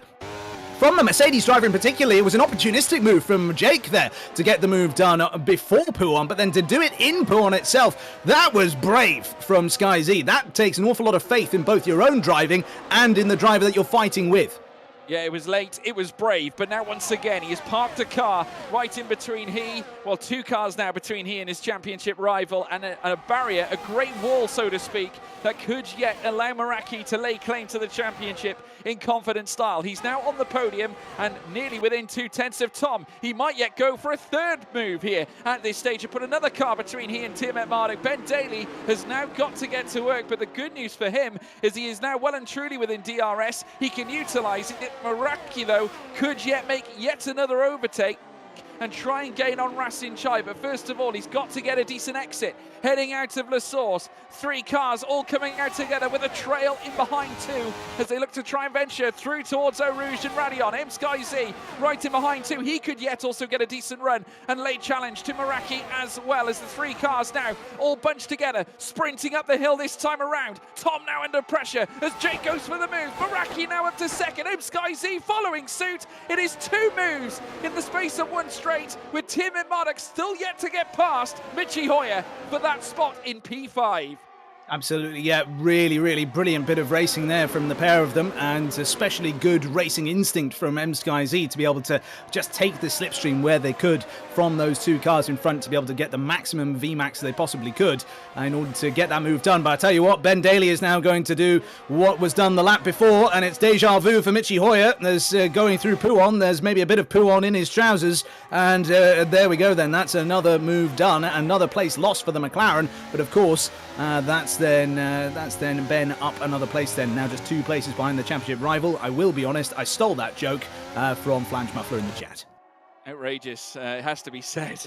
From the Mercedes driver in particular, it was an opportunistic move from Jake there to get the move done before Pullon, but then to do it in Pullon itself, that was brave from Skyzy. That takes an awful lot of faith in both your own driving and in the driver that you're fighting with. Yeah, it was late, it was brave, but now once again, he has parked a car right in between two cars now between he and his championship rival, and a barrier, a great wall, so to speak, that could yet allow Meraki to lay claim to the championship in confident style. He's now on the podium and nearly within 2 tenths of Tom. He might yet go for a third move here at this stage and put another car between he and Tim Marduk. Ben Daly has now got to get to work, but the good news for him is he is now well and truly within DRS. He can utilise it. Meraki, though, could yet make yet another overtake and try and gain on Racing Chai, but first of all, he's got to get a decent exit. Heading out of La Source, 3 cars all coming out together with a trail in behind 2 as they look to try and venture through towards Eau Rouge and Radion. Sky Z right in behind 2. He could yet also get a decent run and late challenge to Meraki as well as the 3 cars now all bunched together, sprinting up the hill this time around. Tom now under pressure as Jake goes for the move. Meraki now up to second. Sky Z following suit. It is 2 moves in the space of 1 straight, with Tim and Marduk still yet to get past Mitchy Hoyer for that spot in P5. Absolutely, yeah, really, really brilliant bit of racing there from the pair of them, and especially good racing instinct from Sky Z to be able to just take the slipstream where they could from those 2 cars in front to be able to get the maximum VMAX they possibly could in order to get that move done. But I tell you what, Ben Daly is now going to do what was done the lap before, and it's deja vu for Mitchy Hoyer. There's going through Pullon, there's maybe a bit of Pullon in his trousers, and there we go then. That's another move done, another place lost for the McLaren, but of course that's then Ben up another place then. Now just 2 places behind the championship rival. I will be honest, I stole that joke from Flange Muffler in the chat. Outrageous, it has to be said.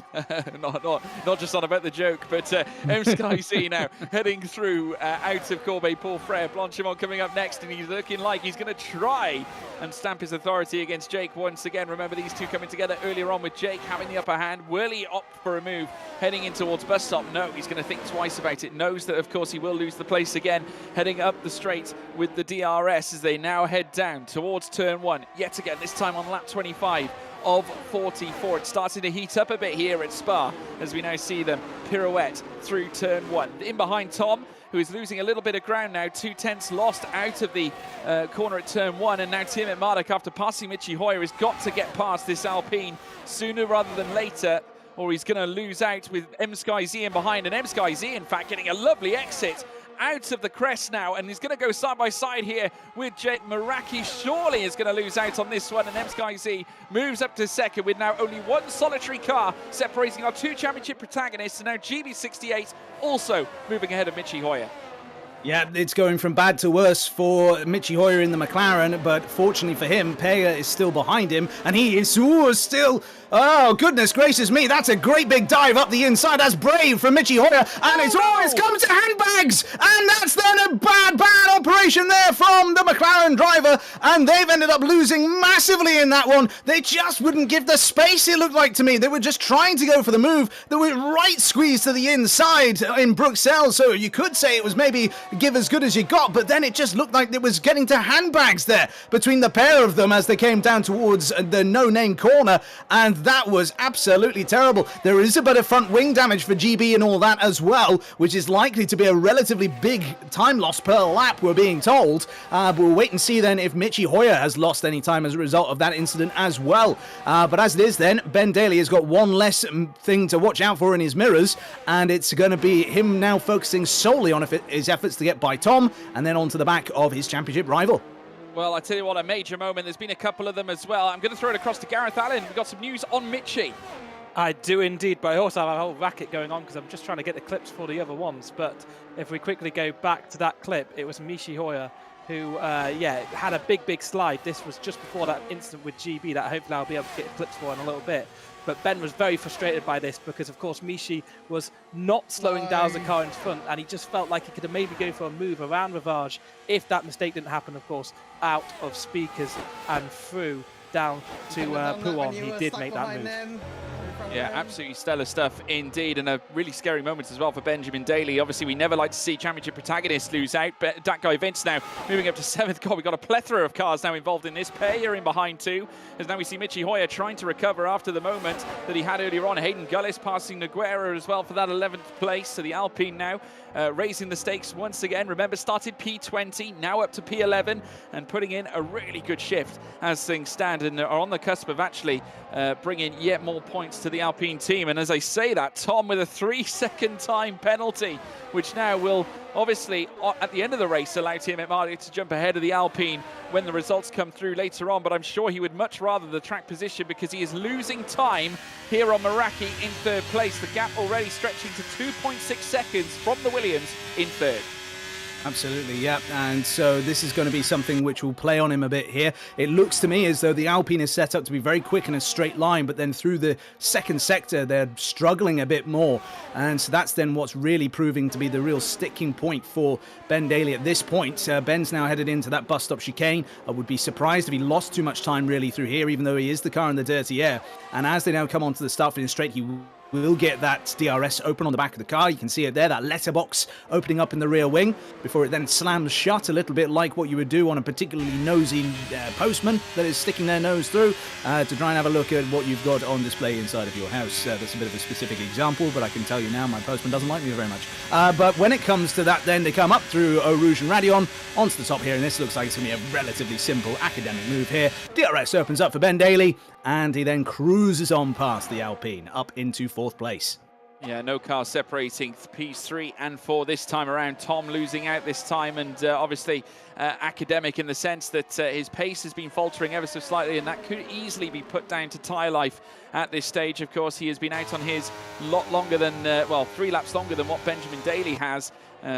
not just on about the joke, but Sky Z now heading through out of Corbeil Paul Frere. Blanchimont coming up next, and he's looking like he's going to try and stamp his authority against Jake once again. Remember, these 2 coming together earlier on with Jake having the upper hand. Will he opt for a move heading in towards bus stop? No, he's going to think twice about it. Knows that, of course, he will lose the place again, heading up the straight with the DRS as they now head down towards turn 1. Yet again, this time on lap 25 of 44. It's starting to heat up a bit here at Spa as we now see them pirouette through turn 1. In behind Tom, who is losing a little bit of ground now. 2 tenths lost out of the corner at turn 1, and now Tim Marduk, after passing Mitchy Hoyer, has got to get past this Alpine sooner rather than later, or he's going to lose out with Sky Z in behind. And Sky Z, in fact, getting a lovely exit out of the crest now, and he's going to go side by side here with Jake Meraki. Surely is going to lose out on this one, and MSkyZ moves up to second with now only one solitary car separating our two championship protagonists, and now GB68 also moving ahead of Michi Hoyer. Yeah, it's going from bad to worse for Michi Hoyer in the McLaren, but fortunately for him, Pega is still behind him, and he is still... Oh, goodness gracious me, that's a great big dive up the inside. That's brave from Michi Hoyer, and it's always come to handbags, and that's then a bad operation there from the McLaren driver, and they've ended up losing massively in that one. They just wouldn't give the space, it looked like to me. They were just trying to go for the move. They were right squeezed to the inside in Bruxelles, so you could say it was maybe give as good as you got, but then it just looked like it was getting to handbags there between the pair of them as they came down towards the no-name corner, and that was absolutely terrible. There is a bit of front wing damage for GB and all that as well, which is likely to be a relatively big time loss per lap, we're being told. But we'll wait and see then if Michi Hoyer has lost any time as a result of that incident as well. But as it is then, Ben Daly has got one less thing to watch out for in his mirrors, and it's going to be him now focusing solely on his efforts to get by Tom, and then onto the back of his championship rival. Well, I tell you what, a major moment. There's been a couple of them as well. I'm going to throw it across to Gareth Allen. We've got some news on Michi. I do indeed, but I also have a whole racket going on because I'm just trying to get the clips for the other ones. But if we quickly go back to that clip, it was Michi Hoyer who, had a big slide. This was just before that incident with GB that hopefully I'll be able to get clips for in a little bit. But Ben was very frustrated by this because, of course, Michi was not slowing down the car in front, and he just felt like he could have maybe go for a move around Rivage if that mistake didn't happen, of course, out of speakers and through down to Pouon. He did make that move. Yeah, absolutely stellar stuff indeed, and a really scary moment as well for Benjamin Daly. Obviously, we never like to see championship protagonists lose out, but that guy Vince now moving up to 7th. God, we've got a plethora of cars now involved in this. Payer in behind too, as now we see Michi Hoyer trying to recover after the moment that he had earlier on. Hayden Gullis passing Noguera as well for that 11th place. So the Alpine now raising the stakes once again. Remember, started P20, now up to P11, and putting in a really good shift as things stand, and are on the cusp of actually bringing yet more points to the Alpine team. And as I say that, Tom with a 3-second time penalty, which now will obviously at the end of the race allow Team Mario to jump ahead of the Alpine when the results come through later on. But I'm sure he would much rather the track position because he is losing time here on Meraki in 3rd place. The gap already stretching to 2.6 seconds from the Williams in 3rd. Absolutely, yeah. And so this is going to be something which will play on him a bit here. It looks to me as though the Alpine is set up to be very quick in a straight line, but then through the second sector, they're struggling a bit more. And so that's then what's really proving to be the real sticking point for Ben Daly at this point. Ben's now headed into that bus stop chicane. I would be surprised if he lost too much time really through here, even though he is the car in the dirty air. And as they now come onto the start finish straight, he will get that DRS open on the back of the car. You can see it there, that letterbox opening up in the rear wing before it then slams shut, a little bit like what you would do on a particularly nosy postman that is sticking their nose through to try and have a look at what you've got on display inside of your house. That's a bit of a specific example, but I can tell you now my postman doesn't like me very much. But when it comes to that, then they come up through Eau Rouge and Radion onto the top here, and this looks like it's going to be a relatively simple academic move here. DRS opens up for Ben Daly, and he then cruises on past the Alpine up into 4th place. Yeah, no car separating P3 and 4 this time around. Tom losing out this time, and obviously academic in the sense that his pace has been faltering ever so slightly, and that could easily be put down to tyre life at this stage. Of course, he has been out on his a lot longer than, 3 laps longer than what Benjamin Daly has.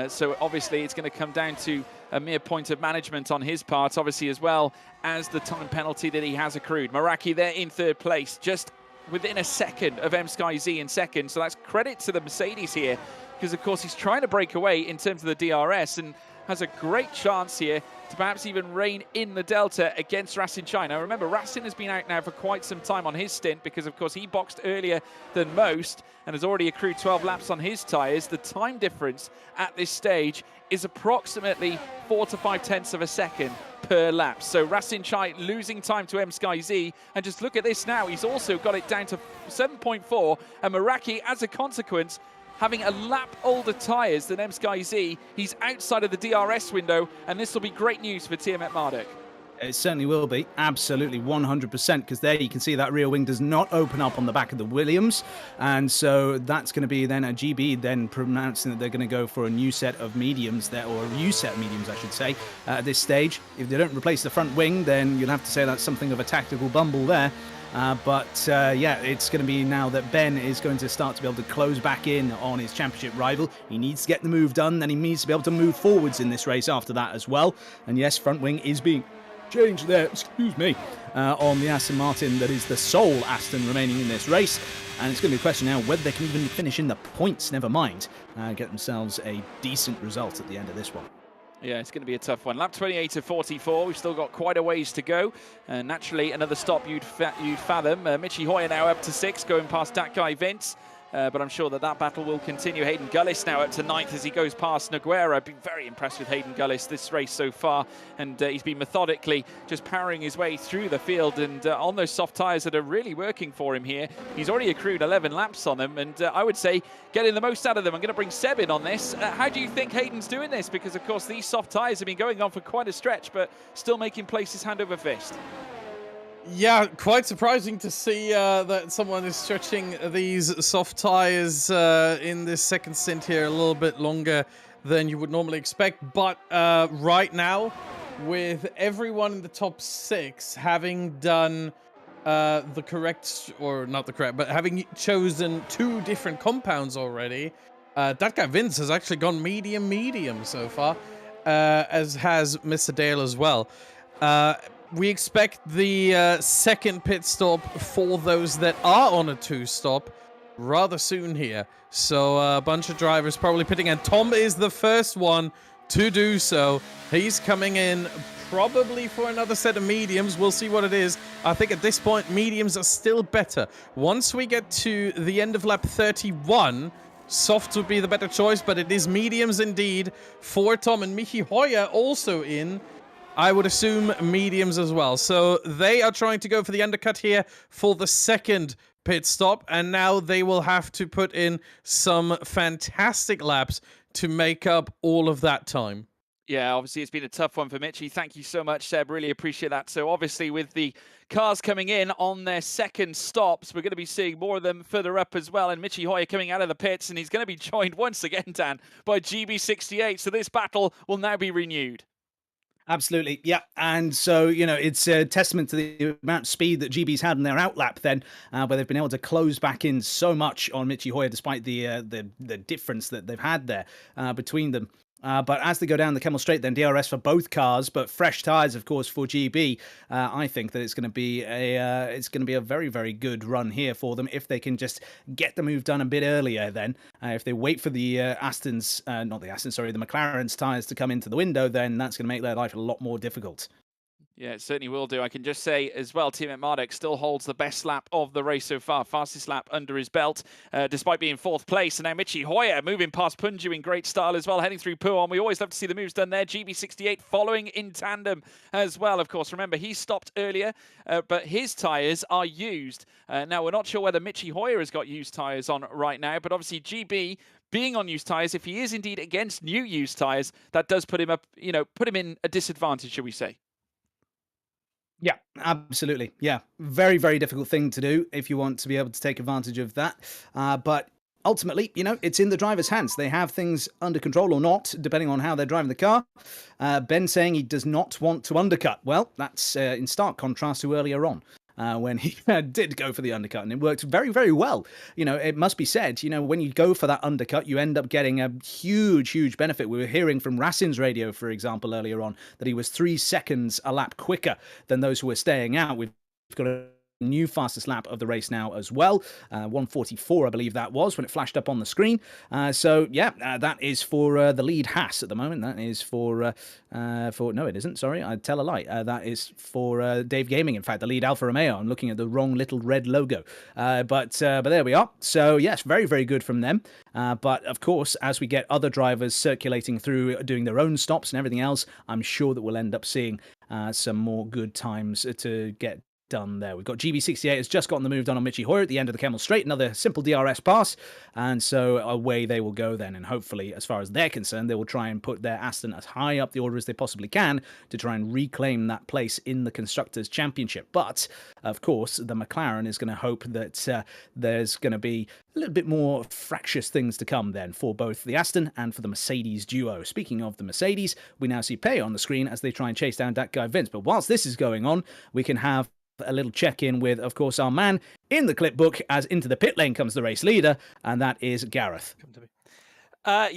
So obviously it's going to come down to a mere point of management on his part, obviously, as well as the time penalty that he has accrued. Meraki there in 3rd place, just within a second of MSkyZ in 2nd. So that's credit to the Mercedes here, because of course he's trying to break away in terms of the DRS and has a great chance here to perhaps even rein in the Delta against Racing Chai. Now remember, Racing has been out now for quite some time on his stint because of course he boxed earlier than most and has already accrued 12 laps on his tyres. The time difference at this stage is approximately 4 to 5 tenths of a second per lap. So Racing Chai losing time to MSkyZ, and just look at this now, he's also got it down to 7.4, and Meraki, as a consequence, having a lap older tyres than MSkyZ. He's outside of the DRS window, and this will be great news for Tiamat Marduk. It certainly will be. Absolutely, 100%, because there you can see that rear wing does not open up on the back of the Williams. And so that's going to be then a GB then pronouncing that they're going to go for a new set of mediums there, or a new set of mediums, I should say, at this stage. If they don't replace the front wing, then you'll have to say that's something of a tactical bumble there. Yeah, it's going to be now that Ben is going to start to be able to close back in on his championship rival. He needs to get the move done, then he needs to be able to move forwards in this race after that as well. And yes, front wing is being changed there, excuse me, on the Aston Martin that is the sole Aston remaining in this race. And it's going to be a question now whether they can even finish in the points, never mind, get themselves a decent result at the end of this one. Yeah, it's going to be a tough one. Lap 28 of 44. We've still got quite a ways to go. Naturally, another stop you'd fathom. Michi Hoyer now up to 6th, going past that guy Vince. But I'm sure that battle will continue. Hayden Gullis now up to 9th as he goes past Noguera. I've been very impressed with Hayden Gullis this race so far. And he's been methodically just powering his way through the field. And on those soft tyres that are really working for him here, he's already accrued 11 laps on them. And I would say getting the most out of them. I'm going to bring Seb in on this. How do you think Hayden's doing this? Because, of course, these soft tyres have been going on for quite a stretch, but still making places hand over fist. Yeah, quite surprising to see that someone is stretching these soft tyres in this second stint here a little bit longer than you would normally expect. But right now, with everyone in the top 6 having done the correct, or not the correct, but having chosen 2 different compounds already, that guy Vince has actually gone medium so far, as has Mr. Dale as well. We expect the second pit stop for those that are on a 2-stop rather soon here. So a bunch of drivers probably pitting, and Tom is the first one to do so. He's coming in probably for another set of mediums. We'll see what it is. I think at this point, mediums are still better. Once we get to the end of lap 31, soft would be the better choice, but it is mediums indeed for Tom, and Michi Hoyer also in. I would assume mediums as well. So they are trying to go for the undercut here for the second pit stop. And now they will have to put in some fantastic laps to make up all of that time. Yeah, obviously it's been a tough one for Mitchie. Thank you so much, Seb. Really appreciate that. So obviously with the cars coming in on their second stops, we're going to be seeing more of them further up as well. And Michi Hoyer coming out of the pits, and he's going to be joined once again, Dan, by GB68. So this battle will now be renewed. Absolutely, yeah. And so, it's a testament to the amount of speed that GB's had in their outlap then, where they've been able to close back in so much on Michi Hoyer, despite the difference that they've had there between them. But as they go down the Kemmel Straight, then DRS for both cars, but fresh tyres, of course, for GB. I think that it's going to be a very, very good run here for them if they can just get the move done a bit earlier. Then, if they wait for the the McLaren's tyres to come into the window, then that's going to make their life a lot more difficult. Yeah, it certainly will do. I can just say as well, Team at Marduk still holds the best lap of the race so far. Fastest lap under his belt, despite being 4th place. And now Michi Hoyer moving past Punju in great style as well, heading through Puon. We always love to see the moves done there. GB68 following in tandem as well, of course. Remember, he stopped earlier, but his tyres are used. Now, we're not sure whether Michi Hoyer has got used tyres on right now, but obviously GB being on used tyres, if he is indeed against new used tyres, that does put him up, put him in a disadvantage, shall we say. Yeah, absolutely. Yeah, very, very difficult thing to do if you want to be able to take advantage of that. But ultimately, it's in the driver's hands. They have things under control or not, depending on how they're driving the car. Ben saying he does not want to undercut. Well, that's in stark contrast to earlier on. When he did go for the undercut, and it worked very, very well. It must be said, when you go for that undercut, you end up getting a huge, huge benefit. We were hearing from Racin's radio, for example, earlier on, that he was 3 seconds a lap quicker than those who were staying out. We've got a new fastest lap of the race now as well, 1:44 I believe that was when it flashed up on the screen. That is for the lead Haas at the moment. That is for no, it isn't, sorry, I'd tell a lie. That is for Dave Gaming, in fact, the lead Alfa Romeo. I'm looking at the wrong little red logo, but there we are. So yes, very, very good from them. But of course, as we get other drivers circulating through, doing their own stops and everything else, I'm sure that we'll end up seeing some more good times to get done there. We've got GB68 has just gotten the move done on Michi Hoyer at the end of the Camel Straight, another simple DRS pass, and so away they will go then, and hopefully, as far as they're concerned, they will try and put their Aston as high up the order as they possibly can to try and reclaim that place in the Constructors' Championship. But, of course, the McLaren is going to hope that there's going to be a little bit more fractious things to come then for both the Aston and for the Mercedes duo. Speaking of the Mercedes, we now see Prix on the screen as they try and chase down that guy Vince. But whilst this is going on, we can have a little check-in with, of course, our man in the clip book as into the pit lane comes the race leader, and that is Gareth. Come to me.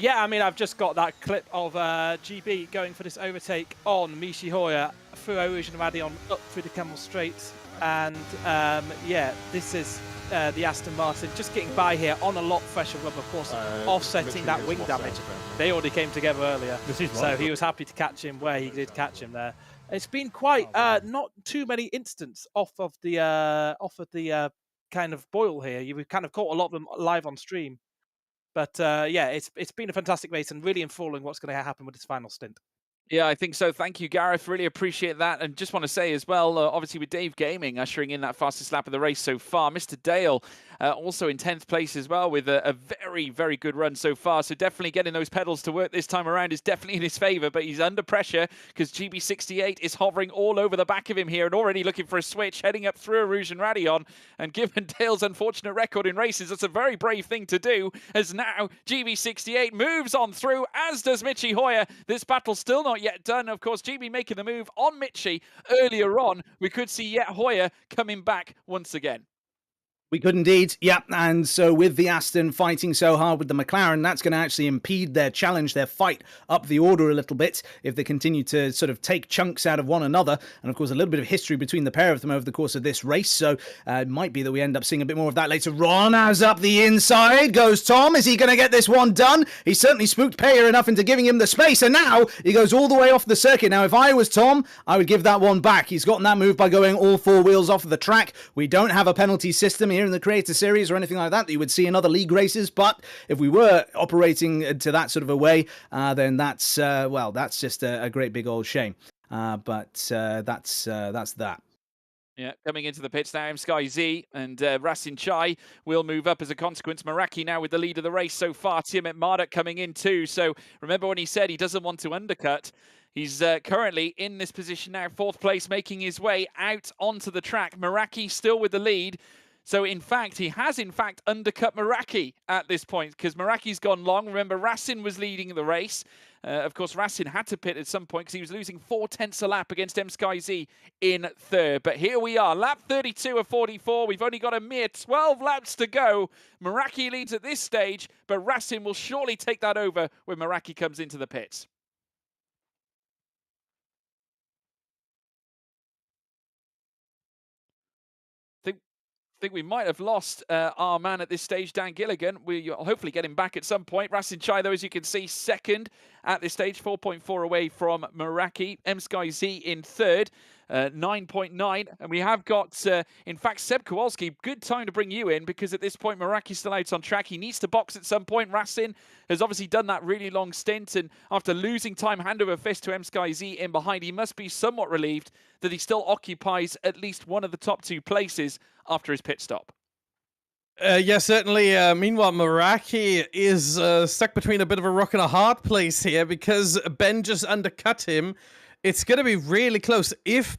Yeah, I mean, I've just got that clip of GB going for this overtake on Michi Hoyer through Rouge and Radion up through the Camel Straight. And yeah, this is the Aston Martin just getting by here on a lot fresher rubber, of course, offsetting that wing damage. They already came together earlier, so he was happy to catch him where he did catch him there. It's been quite not too many incidents off of the kind of boil here. We've kind of caught a lot of them live on stream, but yeah, it's been a fantastic race and really enthralling what's going to happen with this final stint. Yeah, I think so. Thank you, Gareth. Really appreciate that. And just want to say as well, obviously with Dave Gaming ushering in that fastest lap of the race so far, Mr. Dale also in 10th place as well with a very, very good run so far. So definitely getting those pedals to work this time around is definitely in his favour, but he's under pressure because GB68 is hovering all over the back of him here and already looking for a switch, heading up through Rouge and Radion. And given Dale's unfortunate record in races, that's a very brave thing to do, as now GB68 moves on through, as does Michi Hoyer. This battle's still not yet done. Of course, GB making the move on Michi earlier on. We could see yet Hoyer coming back once again. We could indeed, yeah, and so with the Aston fighting so hard with the McLaren, that's going to actually impede their challenge, their fight up the order a little bit if they continue to sort of take chunks out of one another, and of course a little bit of history between the pair of them over the course of this race, so it might be that we end up seeing a bit more of that later on. As up the inside goes Tom. Is he going to get this one done? He certainly spooked Payer enough into giving him the space, and now he goes all the way off the circuit. Now, if I was Tom, I would give that one back. He's gotten that move by going all four wheels off of the track. We don't have a penalty system here in the Creator Series or anything like that you would see in other league races, but if we were operating to that sort of a way, then that's well, that's just a great big old shame. But that's that. Yeah, coming into the pits now, Sky Z and Racing Chai will move up as a consequence. Meraki now with the lead of the race so far. Tiamat Marduk coming in too. So remember when he said he doesn't want to undercut. He's currently in this position now, 4th place, making his way out onto the track. Meraki still with the lead. So, in fact, he has, undercut Meraki at this point because Meraki's gone long. Remember, Racing was leading the race. Of course, Racing had to pit at some point because he was losing 4/10 a lap against Sky Z in 3rd. But here we are, lap 32 of 44. We've only got a mere 12 laps to go. Meraki leads at this stage, but Racing will surely take that over when Meraki comes into the pits. I think we might have lost our man at this stage, Dan Gilligan. We'll hopefully get him back at some point. Racing Chai, though, as you can see, 2nd at this stage, 4.4 away from Meraki. Sky Z in 3rd, 9.9. And we have got, in fact, Seb Kowalski. Good time to bring you in because at this point, Meraki's still out on track. He needs to box at some point. Racing has obviously done that really long stint. And after losing time hand over fist to Sky Z in behind, he must be somewhat relieved that he still occupies at least one of the top 2 places after his pit stop. Yeah, certainly. Meanwhile, Meraki is stuck between a bit of a rock and a hard place here because Ben just undercut him. It's going to be really close. If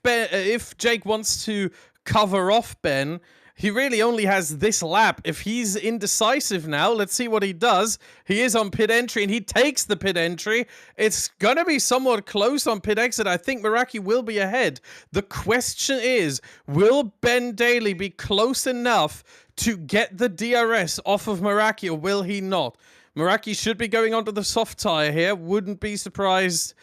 Jake wants to cover off Ben, he really only has this lap. If he's indecisive now, let's see what he does. He is on pit entry, and he takes the pit entry. It's going to be somewhat close on pit exit. I think Meraki will be ahead. The question is, will Ben Daly be close enough to get the DRS off of Meraki, or will he not? Meraki should be going onto the soft tire here. Wouldn't be surprised...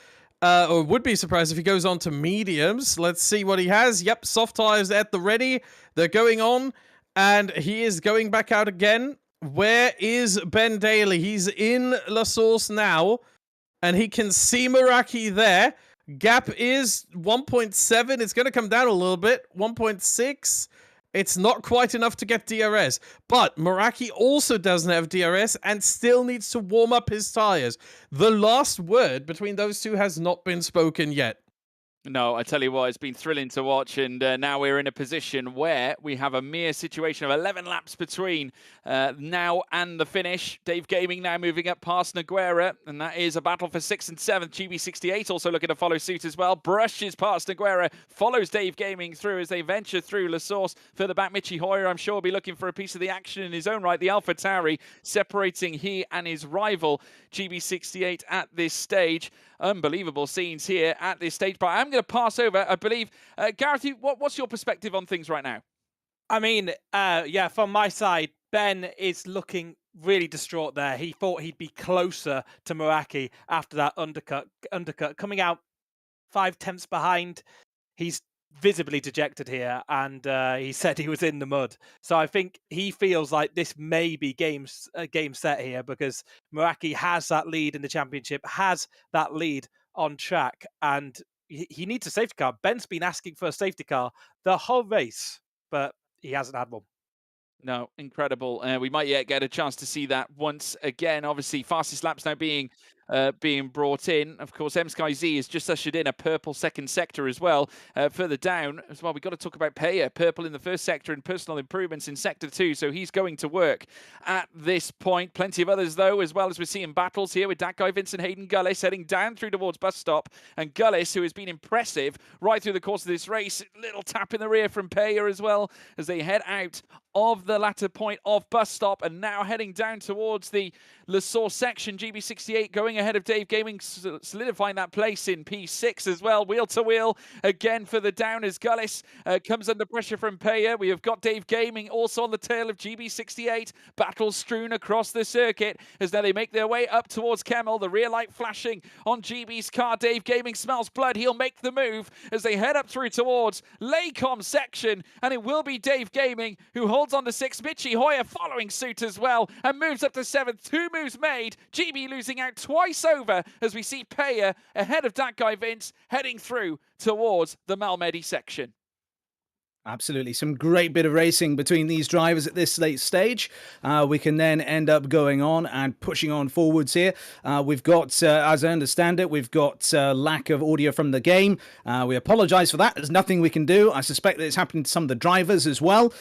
or would be surprised if he goes on to mediums. Let's see what he has. Yep, soft tires at the ready. They're going on, and he is going back out again. Where is Ben Daly? He's in La Source now, and he can see Meraki there. Gap is 1.7. It's going to come down a little bit. 1.6. It's not quite enough to get DRS, but Meraki also doesn't have DRS and still needs to warm up his tires. The last word between those two has not been spoken yet. No, I tell you what, it's been thrilling to watch, and now we're in a position where we have a mere situation of 11 laps between now and the finish. Dave Gaming now moving up past Noguera, and that is a battle for 6th and 7th. GB68 also looking to follow suit as well. Brushes past Noguera, follows Dave Gaming through as they venture through La Source. Further back, Michi Hoyer, I'm sure, will be looking for a piece of the action in his own right. The Alpha Tauri separating he and his rival, GB68, at this stage. Unbelievable scenes here at this stage, but I'm going to pass over, I believe. Gareth, what's your perspective on things right now? I mean, yeah, from my side, Ben is looking really distraught there. He thought he'd be closer to Meraki after that undercut. Coming out 5/10 behind, he's visibly dejected here, and he said he was in the mud. So I think he feels like this may be game set here, because Meraki has that lead in the championship, has that lead on track, and he needs a safety car. Ben's been asking for a safety car the whole race, but he hasn't had one. No, incredible. We might yet get a chance to see that once again. Obviously, fastest laps now being brought in. Of course, M-Sky Z has just ushered in a purple second sector as well. Further down as well, we've got to talk about Peya. Purple in the first sector and personal improvements in sector 2. So he's going to work at this point. Plenty of others, though, as well as we're seeing battles here with that guy, Vincent Hayden Gullis, heading down through towards bus stop. And Gullis, who has been impressive right through the course of this race. Little tap in the rear from Peya as well as they head out of the latter point of bus stop, and now heading down towards the La Source section. GB68 going ahead of Dave Gaming, solidifying that place in P6 as well. Wheel to wheel again for the down as Gullis comes under pressure from Peya. We have got Dave Gaming also on the tail of GB68. Battle strewn across the circuit as now they make their way up towards Kemmel. The rear light flashing on GB's car. Dave Gaming smells blood. He'll make the move as they head up through towards Laycom section, and it will be Dave Gaming who holds on to 6th. Michi Hoyer following suit as well and moves up to 7th. 2 moves made. GB losing out twice over as we see Peya ahead of that guy Vince heading through towards the Malmedy section. Absolutely. Some great bit of racing between these drivers at this late stage. We can then end up going on and pushing on forwards here. We've got, as I understand it, we've got lack of audio from the game. We apologise for that. There's nothing we can do. I suspect that it's happening to some of the drivers as well.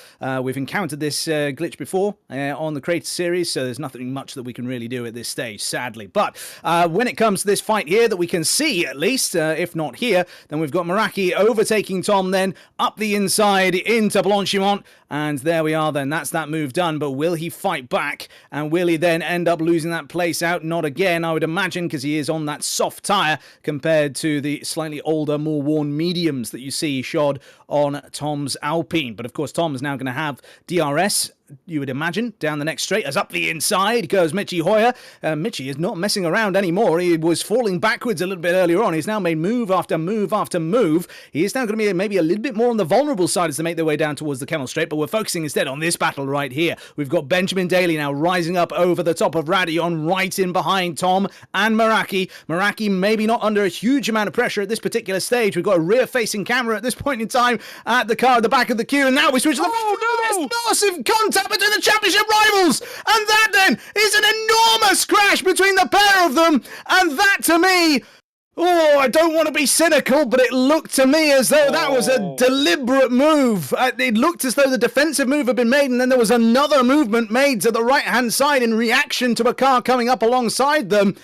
We've encountered this glitch before on the Creator Series, so there's nothing much that we can really do at this stage, sadly. But when it comes to this fight here that we can see, at least, if not here, then we've got Meraki overtaking Tom then up the inside into Blanchimont, and there we are then. That's that move done, but will he fight back, and will he then end up losing that place out? Not again, I would imagine, because he is on that soft tyre compared to the slightly older, more worn mediums that you see shod on Tom's Alpine. But of course, Tom's now going to have DRS, you would imagine, down the next straight. As up the inside goes Michi Hoyer. Michi is not messing around anymore. He was falling backwards a little bit earlier on. He's now made move after move after move. He is now going to be maybe a little bit more on the vulnerable side as they make their way down towards the Kemmel Straight, but we're focusing instead on this battle right here. We've got Benjamin Daly now rising up over the top of Radion, right in behind Tom and Meraki. Meraki maybe not under a huge amount of pressure at this particular stage. We've got a rear-facing camera at this point in time at the car at the back of the queue, and now we switch to the massive contact between the championship rivals, and that then is an enormous crash between the pair of them, and that to me, oh, I don't want to be cynical, but it looked to me as though that was a deliberate move. It looked as though the defensive move had been made, and then there was another movement made to the right-hand side in reaction to a car coming up alongside them.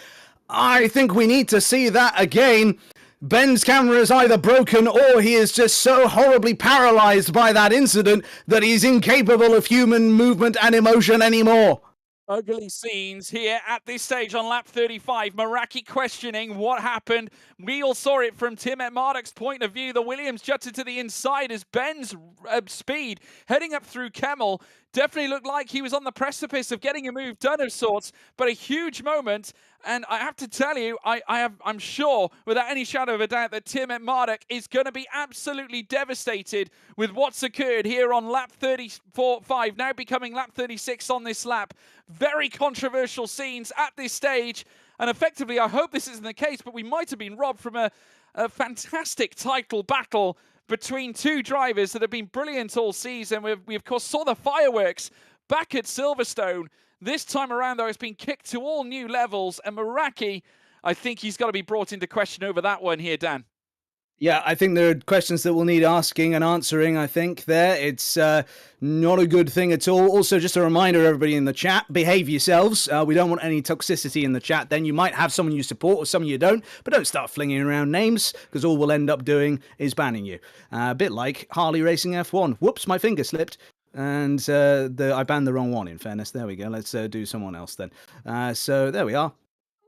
I think we need to see that again. Ben's camera is either broken or he is just so horribly paralyzed by that incident that he's incapable of human movement and emotion anymore. Ugly scenes here at this stage on lap 35. Meraki questioning what happened. We all saw it from Tim at Marduk's point of view. The Williams jutted to the inside as Ben's speed heading up through Kemmel definitely looked like he was on the precipice of getting a move done of sorts, but a huge moment. And I have to tell you, I'm sure, without any shadow of a doubt, that Tim at Marduk is going to be absolutely devastated with what's occurred here on lap 34-5, now becoming lap 36 on this lap. Very controversial scenes at this stage, and effectively, I hope this isn't the case, but we might have been robbed from a fantastic title battle between two drivers that have been brilliant all season. We of course saw the fireworks back at Silverstone. This time around, though, it's been kicked to all new levels, and Meraki, I think he's got to be brought into question over that one here, Dan. Yeah, I think there are questions that we'll need asking and answering, I think, there. It's not a good thing at all. Also, just a reminder, everybody in the chat, behave yourselves. We don't want any toxicity in the chat. Then you might have someone you support or someone you don't, but don't start flinging around names, because all we'll end up doing is banning you. A bit like Harley Racing F1. Whoops, my finger slipped. And I banned the wrong one, in fairness. There we go. Let's do someone else then. So there we are.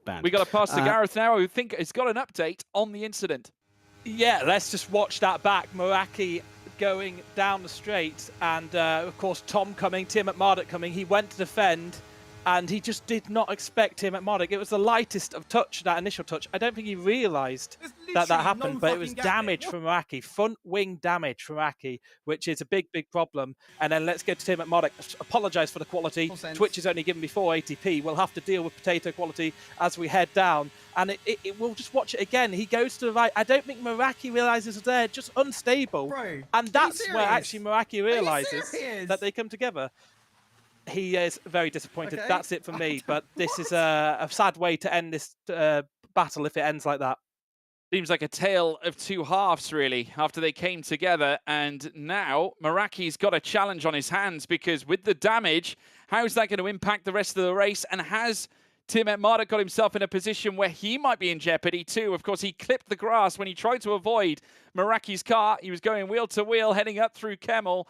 Banned. We got to pass to Gareth now, who think has got an update on the incident. Yeah, let's just watch that back. Meraki going down the straight, and of course Tom coming, Tim at Marduk coming. He went to defend, and he just did not expect Tim at Marduk. It was the lightest of touch, that initial touch. I don't think he realised that happened, but it was damage from Meraki, front wing damage from Meraki, which is a big, big problem. And then let's get to Tim at Marduk. Apologise for the quality. Twitch is only given me 4 ATP. We'll have to deal with potato quality as we head down. And we'll just watch it again. He goes to the right. I don't think Meraki realises it's there, just unstable. Bro, and that's where actually Meraki realises that they come together. He is very disappointed. Okay. That's it for me. But this is a sad way to end this battle if it ends like that. Seems like a tale of two halves, really, after they came together. And now Meraki's got a challenge on his hands, because with the damage, how's that going to impact the rest of the race? And has Tim Marduk got himself in a position where he might be in jeopardy too? Of course, he clipped the grass when he tried to avoid Meraki's car. He was going wheel to wheel, heading up through Kemmel.